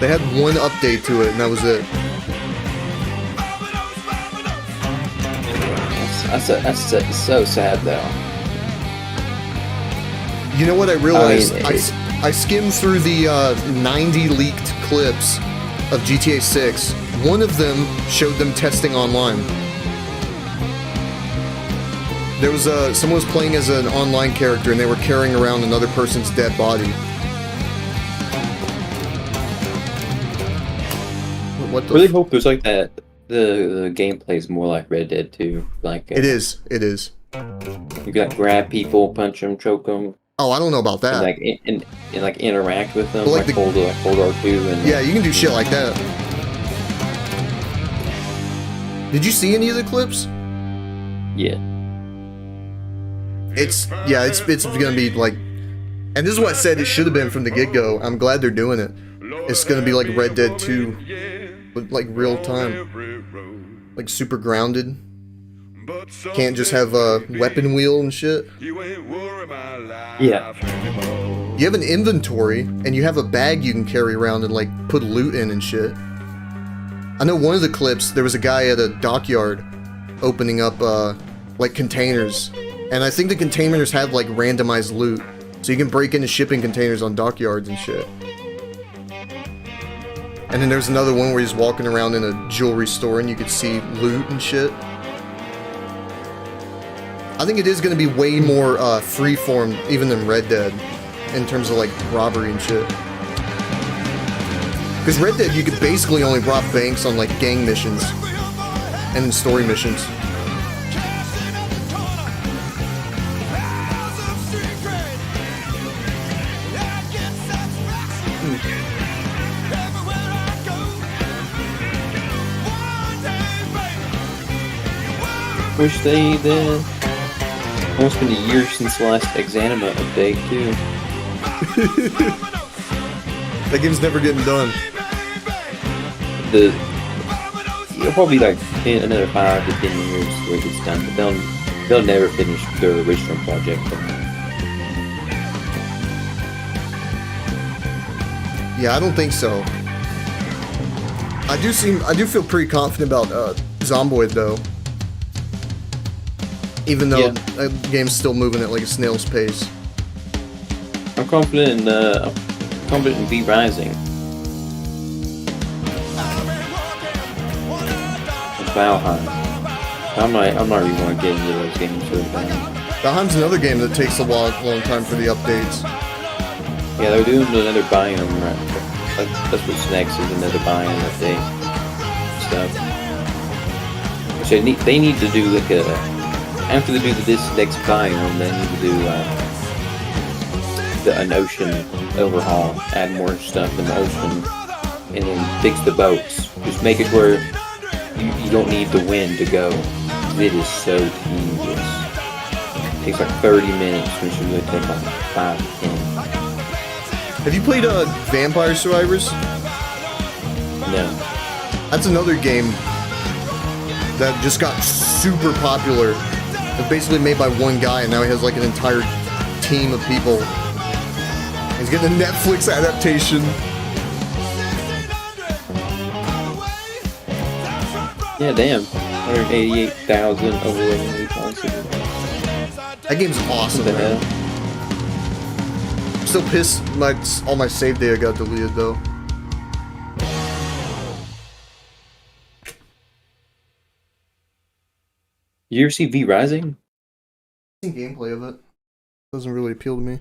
They had one update to it, and that was it. That's so sad, though. You know what I realized? I mean, I skimmed through the 90 leaked clips of GTA 6. One of them showed them testing online. There was someone was playing as an online character, and they were carrying around another person's dead body. What the? Really hope there's like that. The gameplay is more like Red Dead 2. Like It is. It is. You got grab people, punch them, choke them. Oh, I don't know about that. And like interact with them, But like hold R2 and. Yeah, you can do shit like that. Did you see any of the clips? Yeah. It's gonna be like, and this is what I said it should have been from the get-go. I'm glad they're doing it. It's gonna be like Red Dead 2, but like real time, like super grounded. Can't just have a weapon wheel and shit. Yeah. You have an inventory and you have a bag you can carry around and like put loot in and shit. I know one of the clips there was a guy at a dockyard opening up like containers, and I think the containers have like randomized loot, so you can break into shipping containers on dockyards and shit. And then there's another one where he's walking around in a jewelry store and you could see loot and shit. I think it is going to be way more freeform even than Red Dead in terms of like robbery and shit. Because Red Dead you could basically only rob banks on like gang missions and in story missions. Wish they did. Almost been a year since the last Exanima update too. That game's never getting done. It'll probably be like another 5 to 10 years where it gets done, but they'll never finish their original project. Yeah, I don't think so. I do feel pretty confident about Zomboid though. Even though the game's still moving at like a snail's pace. I'm confident in V Rising. Valheim. I'm not really going to get into those games really bad. Valheim's another game that takes a long time for the updates. Yeah, they're doing another biome, right? That's what's next is another biome update stuff. So they need to do like a. After they do this next biome, they need to do an ocean overhaul, add more stuff in the ocean, and then fix the boats. Just make it where you don't need the wind to go. It is so tedious. It takes like 30 minutes when it should really take like 5 to 10. Have you played Vampire Survivors? No. That's another game that just got super popular. It's basically made by one guy, and now he has like an entire team of people. He's getting a Netflix adaptation. Yeah, damn. 188,000 overwhelmingly positive. That game's awesome, What the man. hell? I'm still pissed all my save data got deleted though. You ever see V Rising? I've seen gameplay of it. Doesn't really appeal to me.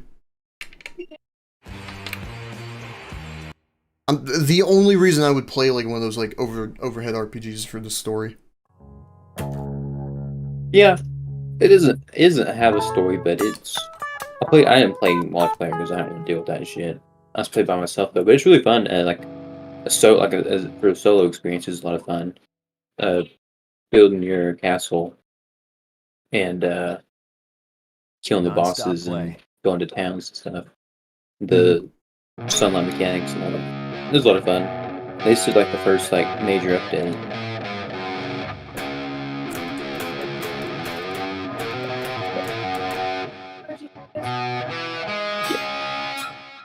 The only reason I would play like one of those like overhead RPGs is for the story. Yeah, it doesn't have a story, but it's. I didn't play multiplayer because I don't want to deal with that shit. I just play by myself though, but it's really fun. Like for a solo experience, it's a lot of fun. Building your castle and killing the Non-stop bosses and play. going to towns and stuff. The sunlight mechanics and all that. It was a lot of fun. They did like the first like major update.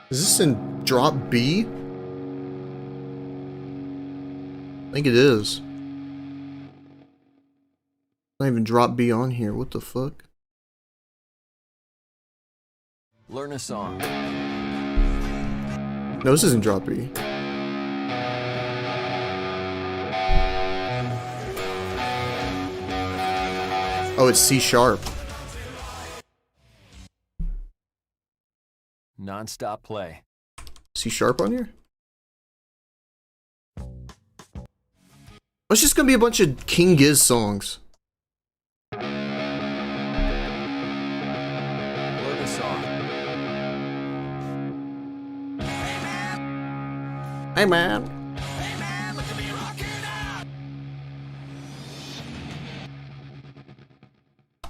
Is this in drop B? I think it is. Not even drop B on here. What the fuck? Learn a song. No, this isn't drop B. Oh, it's C sharp. Non-stop play. C sharp on here? It's just gonna be a bunch of King Giz songs. Learn a song. Hey man.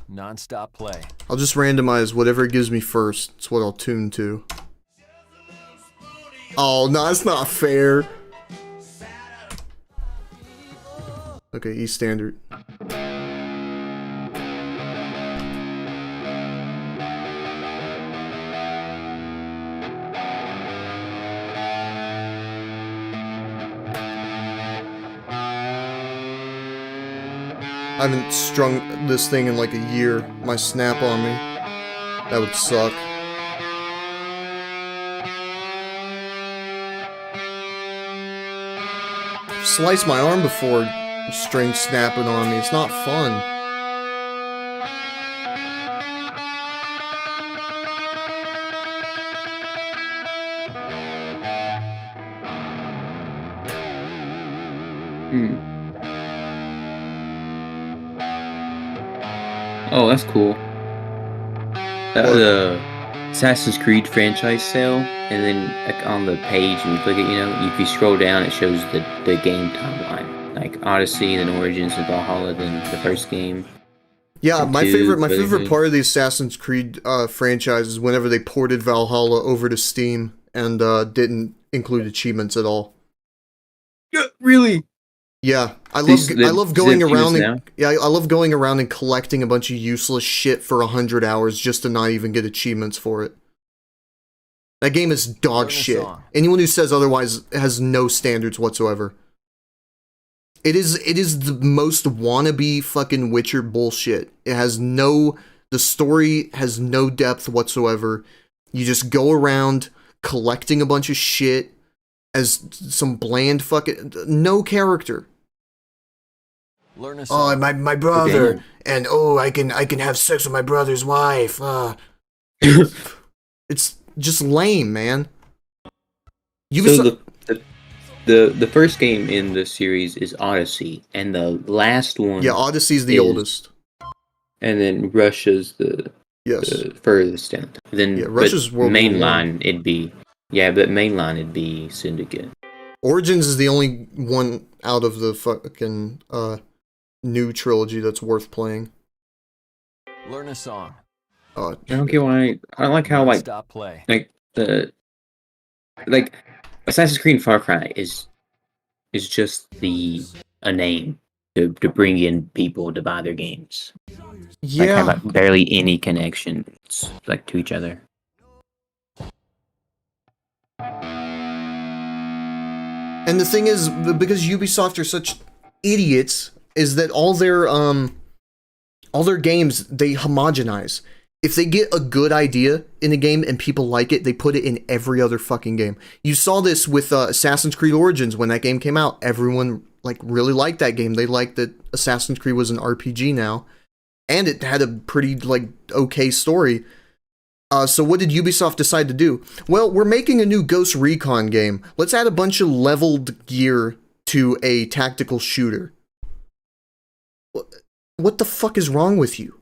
Non-stop play. I'll just randomize whatever it gives me first. It's what I'll tune to. Oh, no, that's not fair. Okay, E standard. I haven't strung this thing in like a year. My snap on me. That would suck. Sliced my arm before string snapping on me. It's not fun. Oh, that's cool. The Assassin's Creed franchise sale, and then like, on the page, when you click it, if you scroll down, it shows the game timeline, like Odyssey, then Origins, and Valhalla, then the first game. Yeah, my favorite part of the Assassin's Creed franchise is whenever they ported Valhalla over to Steam and didn't include achievements at all. Yeah, really? Yeah, I love going around and collecting a bunch of useless shit for 100 hours just to not even get achievements for it. That game is dog shit. Anyone who says otherwise has no standards whatsoever. It is the most wannabe fucking Witcher bullshit. The story has no depth whatsoever. You just go around collecting a bunch of shit as some bland fucking no character. Learn a song. Oh, my brother, and I can have sex with my brother's wife. It's just lame, man. So the first game in the series is Odyssey, and the last one. Yeah, Odyssey's the oldest. And then Russia's the furthest down. Then Russia's World War mainline it'd be it'd be Syndicate. Origins is the only one out of the fucking new trilogy that's worth playing. Learn a song. I don't get why. I don't like how Stop play. like Assassin's Creed and Far Cry is just a name to bring in people to buy their games. Yeah, have barely any connections to each other. And the thing is, because Ubisoft are such idiots, is that all their games, they homogenize. If they get a good idea in a game and people like it, they put it in every other fucking game. You saw this with Assassin's Creed Origins when that game came out. Everyone really liked that game. They liked that Assassin's Creed was an RPG now, and it had a pretty okay story. So what did Ubisoft decide to do? Well, we're making a new Ghost Recon game. Let's add a bunch of leveled gear to a tactical shooter. What the fuck is wrong with you?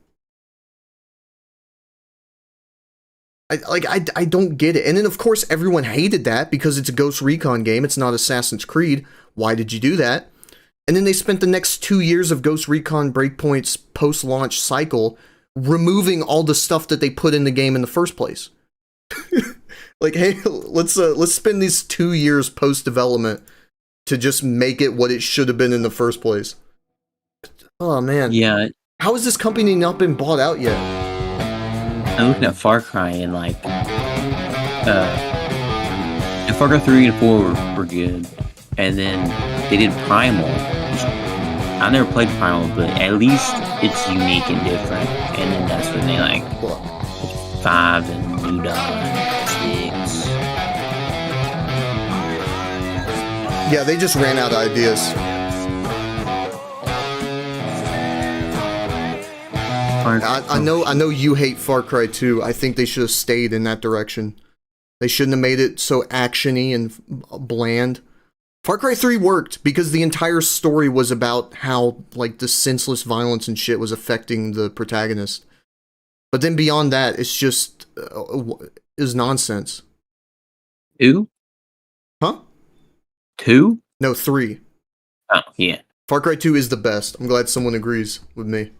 I don't get it. And then of course everyone hated that because it's a Ghost Recon game. It's not Assassin's Creed. Why did you do that? And then they spent the next 2 years of Ghost Recon Breakpoint's post-launch cycle removing all the stuff that they put in the game in the first place. Like, hey, let's spend these 2 years post-development to just make it what it should have been in the first place. Oh man. Yeah. How has this company not been bought out yet? I'm looking at Far Cry and like, Far Cry 3 and 4 were good, and then they did Primal. I never played Primal, but at least it's unique and different. And then that's when they like 5 and New Dawn 6. Yeah, they just ran out of ideas. I know you hate Far Cry 2. I think they should have stayed in that direction. They shouldn't have made it so actiony and bland. Far Cry 3 worked because the entire story was about how like the senseless violence and shit was affecting the protagonist. But then beyond that, it's just is nonsense. 2? Huh? 2? No, 3. Oh, yeah. Far Cry 2 is the best. I'm glad someone agrees with me.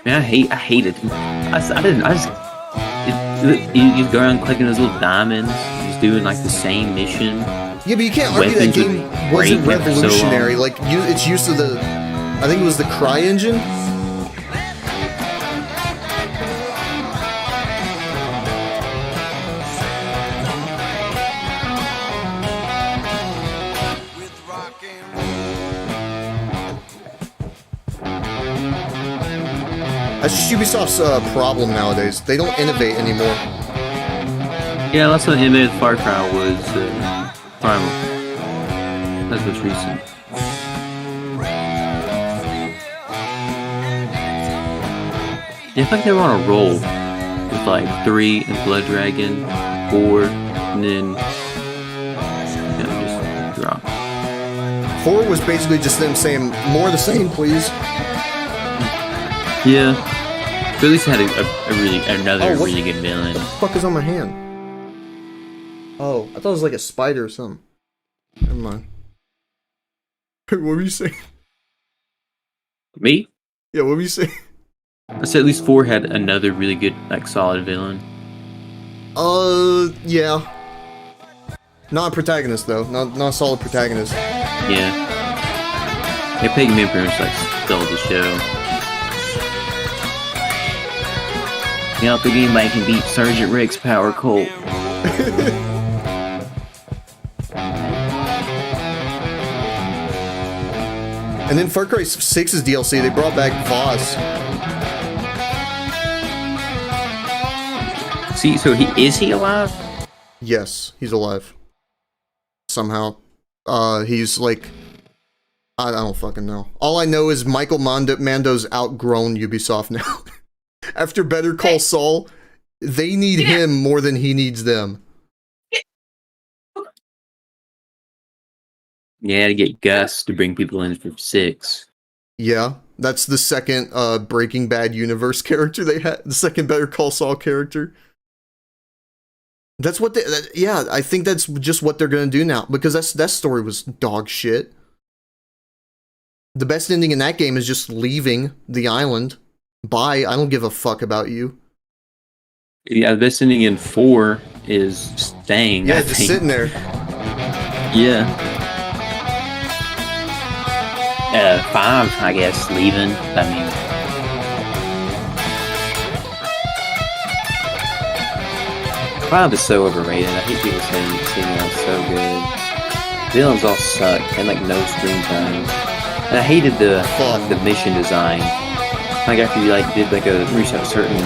Man, I hate it. You go around clicking those little diamonds, just doing like the same mission. Yeah, but you can't argue that game wasn't revolutionary. Like, it's used to the, I think it was the Cry engine. That's just Ubisoft's problem nowadays. They don't innovate anymore. Yeah, that's what innovative Far Cry was. Primal. That's what's recent. Yeah, I think they were on a roll with like 3 and Blood Dragon, 4, and then just drop. 4 was basically just them saying more of the same, please. Yeah, but at least it had another really good villain. What the fuck is on my hand? Oh, I thought it was like a spider or something. Never mind. What were you saying? Me? Yeah, what were you saying? I said at least 4 had another really good, like, solid villain. Yeah. Not a protagonist though. Not a solid protagonist. Yeah. They Peggy Man pretty much like stole the show. You don't think anybody can beat Sergeant Rick's Power Colt. And then Far Cry 6's DLC, they brought back Voss. See, so is he alive? Yes, he's alive. Somehow. He's like, I don't fucking know. All I know is Michael Mando's outgrown Ubisoft now. After Better Call Saul, they need him more than he needs them. Yeah, to get Gus to bring people in for 6. Yeah, that's the second Breaking Bad universe character they had. The second Better Call Saul character. That's what they... yeah, I think that's just what they're going to do now. Because that story was dog shit. The best ending in that game is just leaving the island. Bye, I don't give a fuck about you. Yeah, the best ending in 4 is staying. Yeah, just sitting there. Yeah. 5, I guess, leaving. I mean... 5 is so overrated. I hate people saying it's so good. Villains all suck and like no screen time. And I hated the mission design. Like after you like did like reach a certain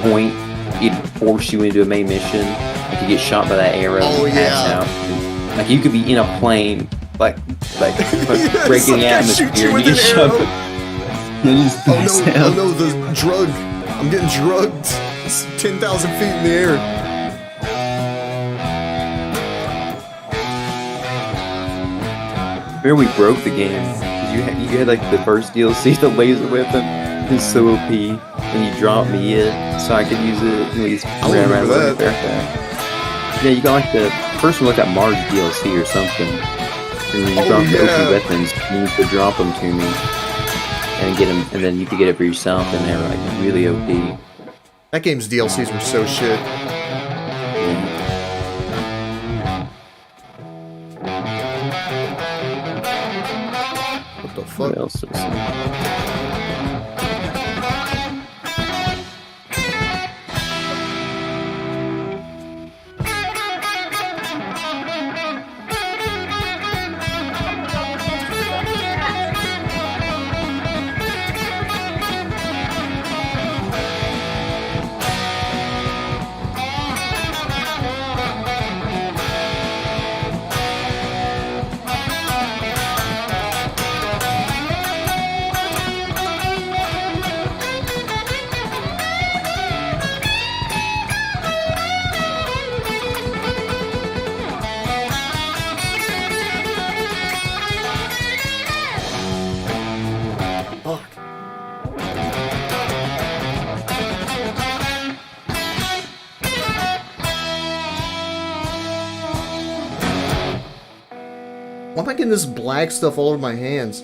point, it'd force you into a main mission. Like you get shot by that arrow and pass out. And, like you could be in a plane, like Yes, breaking the like I shoot atmosphere you and with you get an shot. arrow. And you just pass out. Oh no, the drug. I'm getting drugged. It's 10,000 feet in the air. Remember we broke the game. you had like the first DLC, the laser weapon. It's so OP, and you dropped me it so I could use it. At least I remember that. Yeah, you got like the first one looked at Marge DLC or something. And then you dropped the OP weapons. You need to drop them to me and get them, and then you could get it for yourself. And they were like really OP. That game's DLCs were so shit. What the fuck? What else is there? Why am I getting this black stuff all over my hands?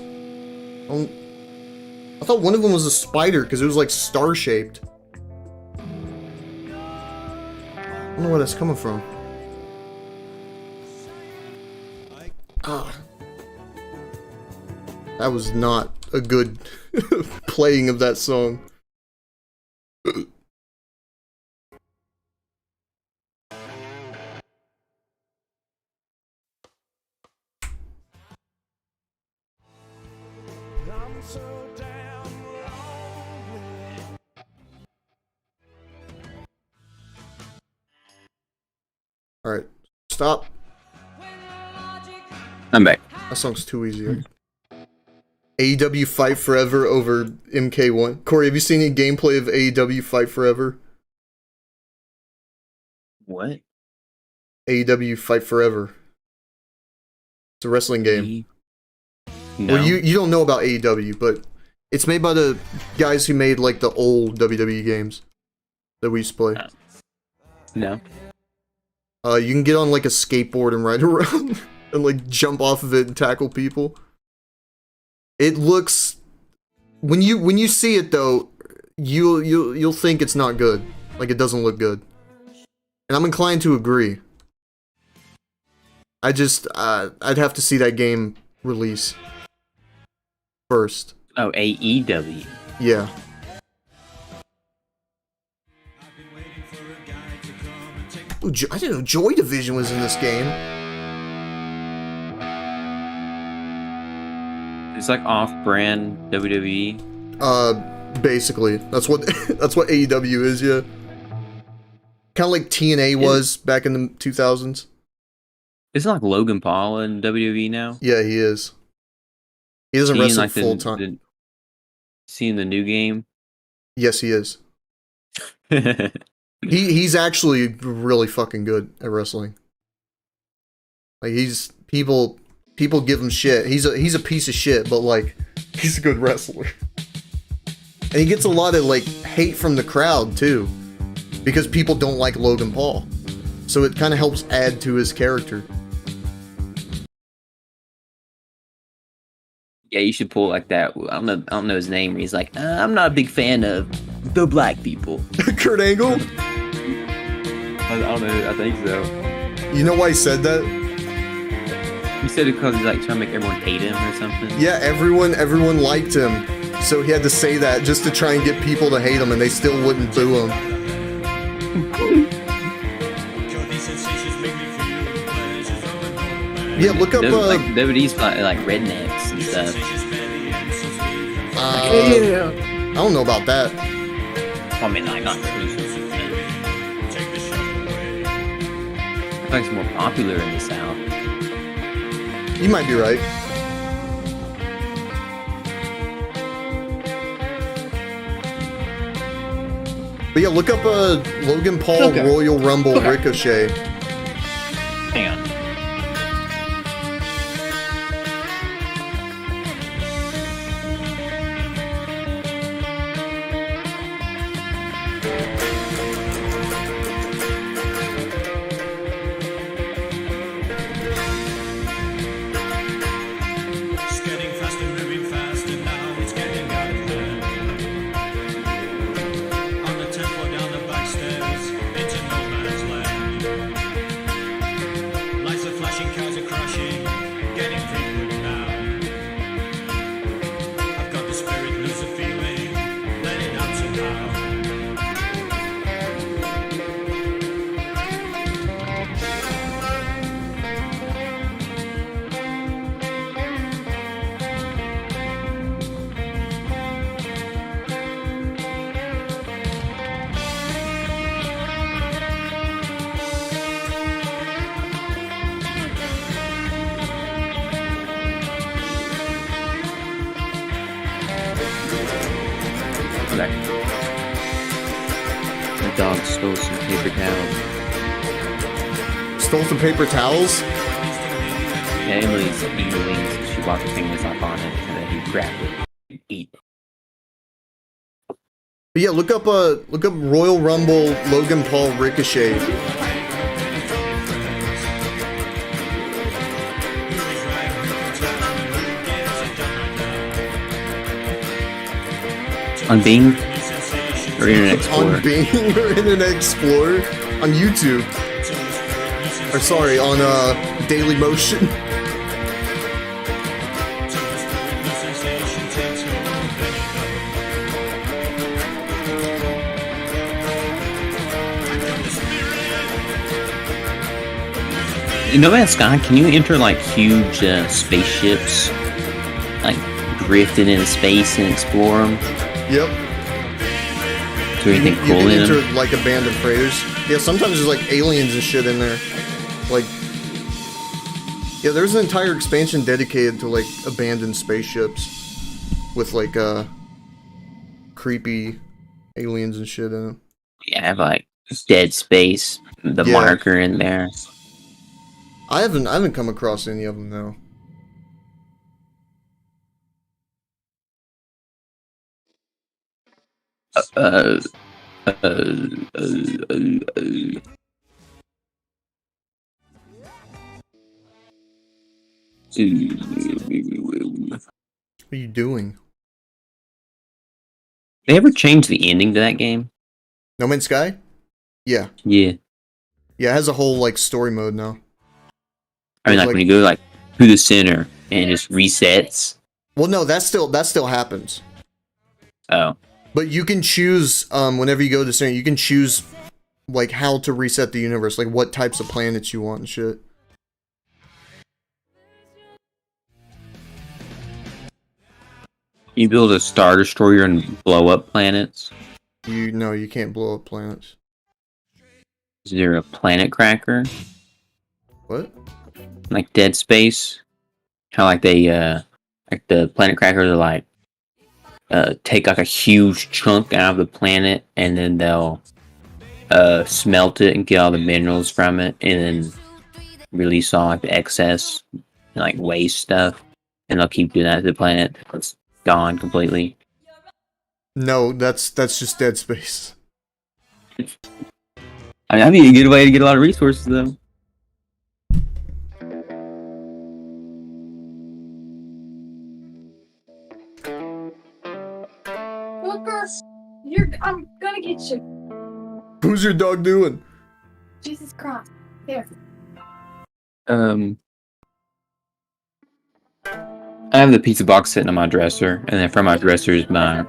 I thought one of them was a spider because it was like star-shaped. I don't know where that's coming from. Ah. That was not a good playing of that song. Alright, stop. I'm back. That song's too easy. AEW Fight Forever over MK1. Corey, have you seen any gameplay of AEW Fight Forever? What? AEW Fight Forever. It's a wrestling game. No. Well, you don't know about AEW, but it's made by the guys who made like the old WWE games that we used to play. No. You can get on like a skateboard and ride around and like jump off of it and tackle people. It looks, when you see it though, you'll think it's not good. Like it doesn't look good. And I'm inclined to agree. I'd have to see that game release first. Oh, AEW. Yeah. Ooh, I didn't know Joy Division was in this game. It's like off-brand WWE. Basically, that's what AEW is. Yeah. Kind of like TNA was back in the 2000s. Isn't like Logan Paul in WWE now? Yeah, he is. He doesn't wrestle like full time. Seeing the new game? Yes, he is. He's actually really fucking good at wrestling. Like people give him shit. He's a piece of shit, but like he's a good wrestler. And he gets a lot of like hate from the crowd too, because people don't like Logan Paul. So it kind of helps add to his character. Yeah, you should pull like that. I don't know his name. Where he's like, I'm not a big fan of the black people. Kurt Angle? I don't know. I think so. You know why he said that? He said it because he's like trying to make everyone hate him or something. Yeah, everyone liked him, so he had to say that just to try and get people to hate him, and they still wouldn't boo him. Yeah, look up. Like WWE's like rednecks and stuff. I don't know about that. I mean, like not. I think it's more popular in the South. You might be right. But yeah, look up Logan Paul Royal Rumble Ricochet. Hang on. Like, the dog stole some paper towels. Stole some paper towels? Yeah, Emily's eating the wings and she walked her fingers up on it and then he grabbed it and eat. But yeah, look up Royal Rumble Logan Paul Ricochet. On Bing or Internet Explorer? On Bing or Internet Explorer? On YouTube. Or sorry, on Daily Motion. In No Man's Sky, can you enter like huge spaceships, like drifting into space and explore them? Yep. Is there anything cool you in can them? enter like abandoned freighters. Yeah, sometimes there's like aliens and shit in there. Like, yeah, there's an entire expansion dedicated to like abandoned spaceships with like creepy aliens and shit in them. Yeah, I have like Dead Space, the Yeah. marker in there. I haven't come across any of them though. What are you doing? They ever change the ending to that game? No Man's Sky? Yeah. Yeah. Yeah, it has a whole like story mode now. I mean, like when you go like to the center and it just resets. Well, no, that still happens. Oh. But you can choose whenever you go to center, you can choose like how to reset the universe, like what types of planets you want and shit. You build a Star Destroyer and blow up planets. You can't blow up planets. Is there a planet cracker? What? Like Dead Space? How like they like the planet crackers are like take like a huge chunk out of the planet and then they'll smelt it and get all the minerals from it and then release all like the excess and like waste stuff and they'll keep doing that to the planet. It's gone completely. No, that's just Dead Space. I mean, that'd be a good way to get a lot of resources though. Lucas, I'm gonna get you. Who's your dog doing? Jesus Christ. There. I have the pizza box sitting on my dresser, and then from my dresser is my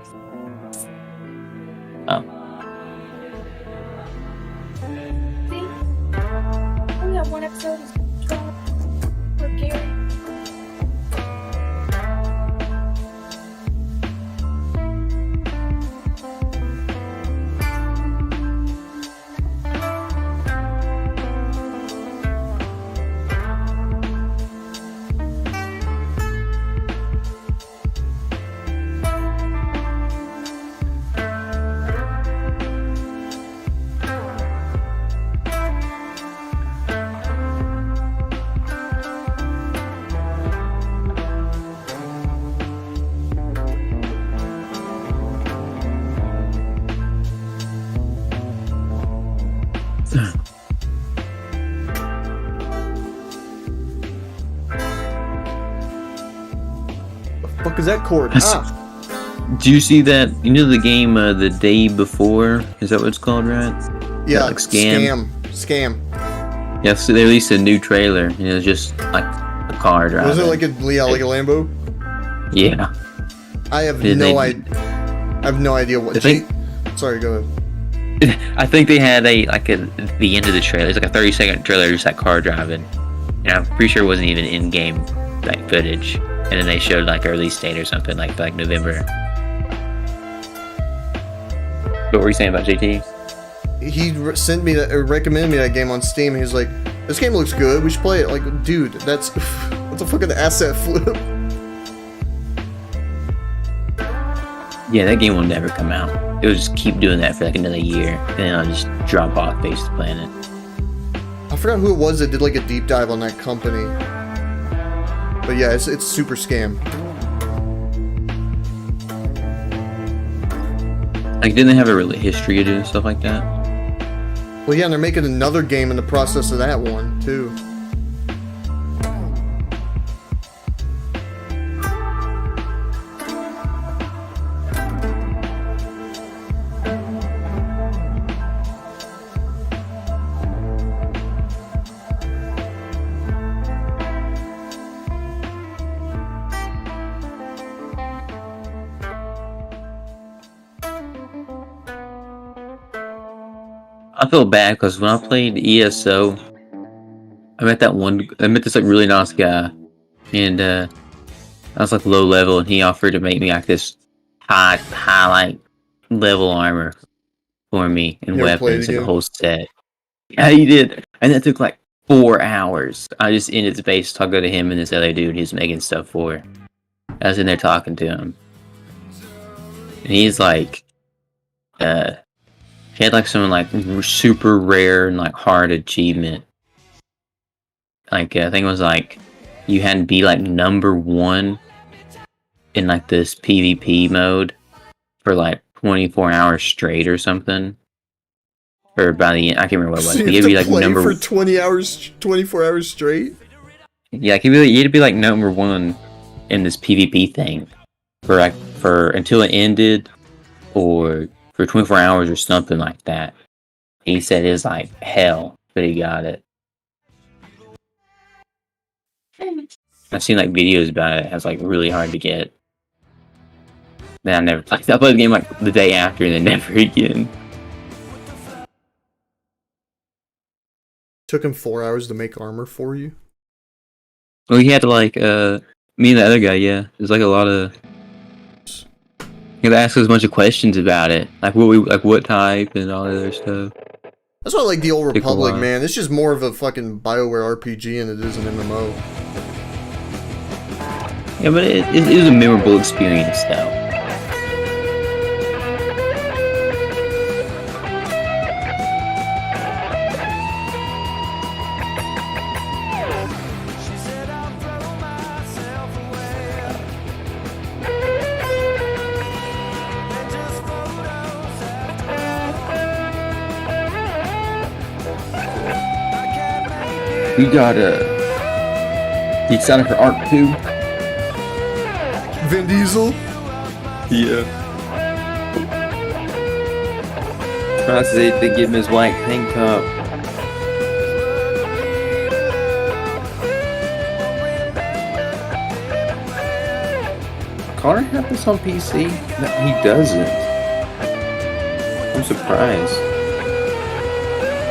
Only that one episode is for Gary. Fuck is that cord? Do you see that? You know the game The Day Before? Is that what it's called, right? Yeah, like Scam. Scam. Yeah, so they released a new trailer, and it was just like a car driving. Was it like a Lambo? Yeah. I have Did no they- idea. I have no idea what. I think- Sorry, go ahead. I think they had the end of the trailer. It's like a 30-second trailer, just like car driving. And I'm pretty sure it wasn't even in-game like footage. And then they showed like a release date or something like November. What were you saying about JT? He sent me that, or recommended me that game on Steam. He was like, "This game looks good. We should play it." Like, dude, that's a fucking asset flip. Yeah, that game will never come out. It'll just keep doing that for like another year, and then I'll just drop off face the planet. I forgot who it was that did like a deep dive on that company. But yeah, it's super scam. Like, didn't they have a really history of doing stuff like that? Well, yeah, and they're making another game in the process of that one, too. I feel bad because when I played ESO, I met this like really nice guy, and I was like low level, and he offered to make me like this high like level armor for me and weapons and the whole set. Yeah, he did, and that took like 4 hours. I just ended the base talking to him and this other dude he's making stuff for. I was in there talking to him, and he's like, he had like some like super rare and like hard achievement. Like I think it was like you had to be like #1 in like this PvP mode for like 24 hours straight or something. Or by the end, I can't remember what it was. So you have to play for 20 hours, 24 hours straight? Yeah, you had to be like #1 in this PvP thing for until it ended, or for 24 hours or something like that. He said it was like hell, but he got it. I've seen like videos about it. It's like really hard to get. Then I never played. I played the game like the day after and then never again. Took him 4 hours to make armor for you? Well, he had to like, me and the other guy, yeah. There's like a lot of... He had to ask us a bunch of questions about it. Like what type and all that other stuff. That's why I like the Old Republic, man. It's just more of a fucking BioWare RPG than it is an MMO. Yeah, but it was a memorable experience, though. You got you excited for Arc 2? Vin Diesel? Yeah. I said they give him his white tank top. Connor have this on PC? No, he doesn't. I'm surprised.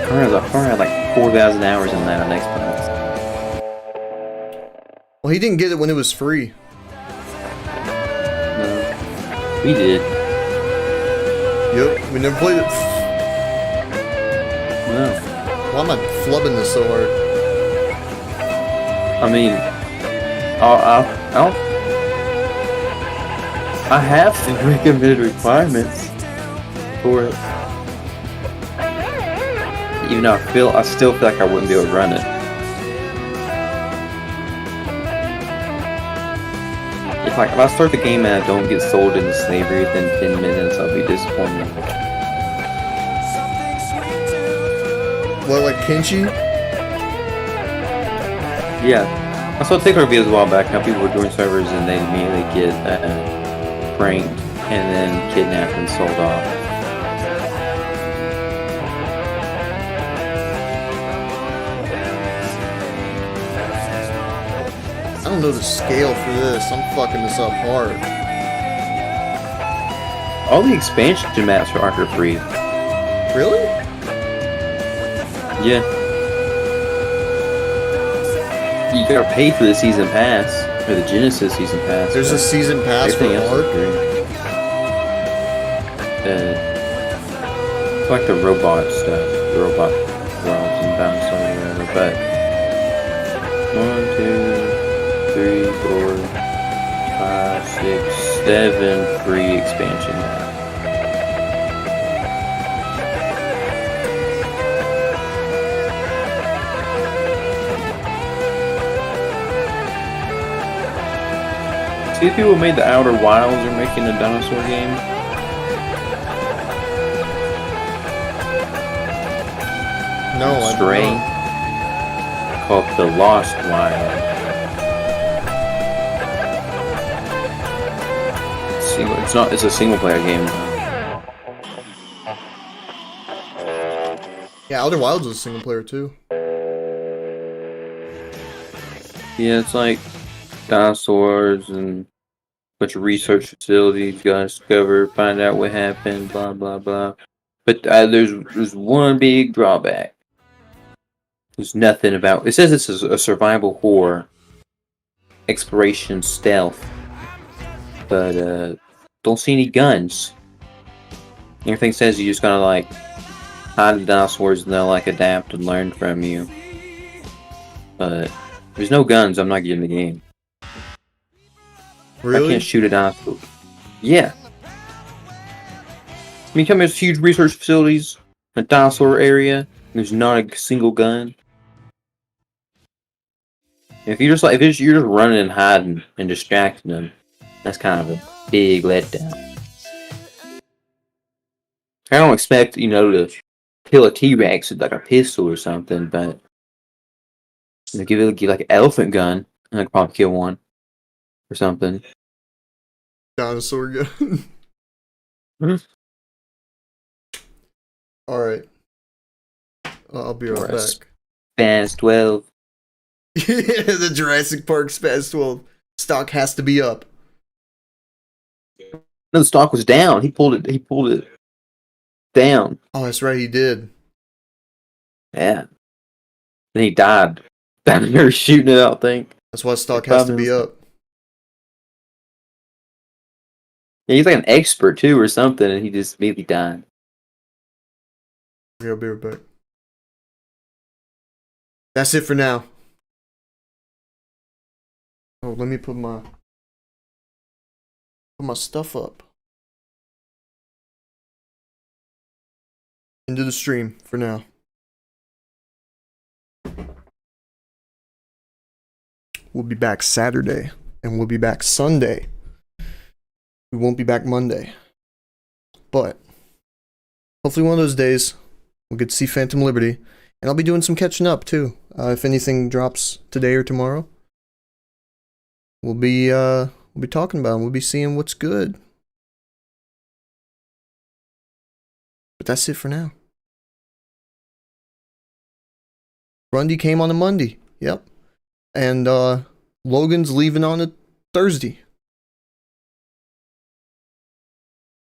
Connor had like 4,000 hours on that on Xbox. Well, he didn't get it when it was free. No, we did. Yep, we never played it. No. Why am I flubbing this so hard? I mean, I have the recommended requirements for it. Even though I still feel like I wouldn't be able to run it. If I start the game and I don't get sold into slavery within 10 minutes, I'll be disappointed. What, like Kenshi? Yeah. I saw TikTok videos a while back how people were doing servers and they immediately get pranked and then kidnapped and sold off. I don't know the scale for this. I'm fucking this up hard. All the expansion maps for Arc are free. Really? Yeah. You gotta pay for the season pass, or the Genesis season pass. There's a season pass for Arc? Like the robot stuff, the robot worlds and bounce or whatever, but 1, 2, 3, 4, 5, 6, 7 free expansion. See, people who made the Outer Wilds are making a dinosaur game. No, I Stray. don't know. Called The Lost Wild. It's a single player game. Yeah, Outer Wilds is a single player too. Yeah, it's like dinosaurs and a bunch of research facilities. You gotta discover, find out what happened, blah blah blah. But there's one big drawback. There's nothing about. It says this is a survival horror, exploration stealth, but don't see any guns. Everything says you just gotta like hide the dinosaurs and they'll like adapt and learn from you. But there's no guns. I'm not getting the game. Really? I can't shoot a dinosaur. Yeah. I mean, come there's huge research facilities, a dinosaur area. And there's not a single gun. If you're just running and hiding and distracting them, that's kind of a big letdown. I don't expect to kill a T-Rex with like a pistol or something, but give like an elephant gun, and I could probably kill one or something. Dinosaur gun. Alright. I'll be right back. Spaz 12. Yeah, the Jurassic Park Spaz 12. Stock has to be up. No, the stock was down. He pulled it down. Oh, that's right, he did. Yeah. Then he died. Down there shooting it out, I think. That's why stock has to be up. Yeah, he's like an expert too or something, and he just immediately died. Okay, I'll be right back. That's it for now. Oh, let me put my stuff up. Into the stream for now. We'll be back Saturday, and we'll be back Sunday. We won't be back Monday. But hopefully one of those days we'll get to see Phantom Liberty, and I'll be doing some catching up too. If anything drops today or tomorrow, we'll be talking about it. We'll be seeing what's good. But that's it for now. Grundy came on a Monday. Yep. And Logan's leaving on a Thursday.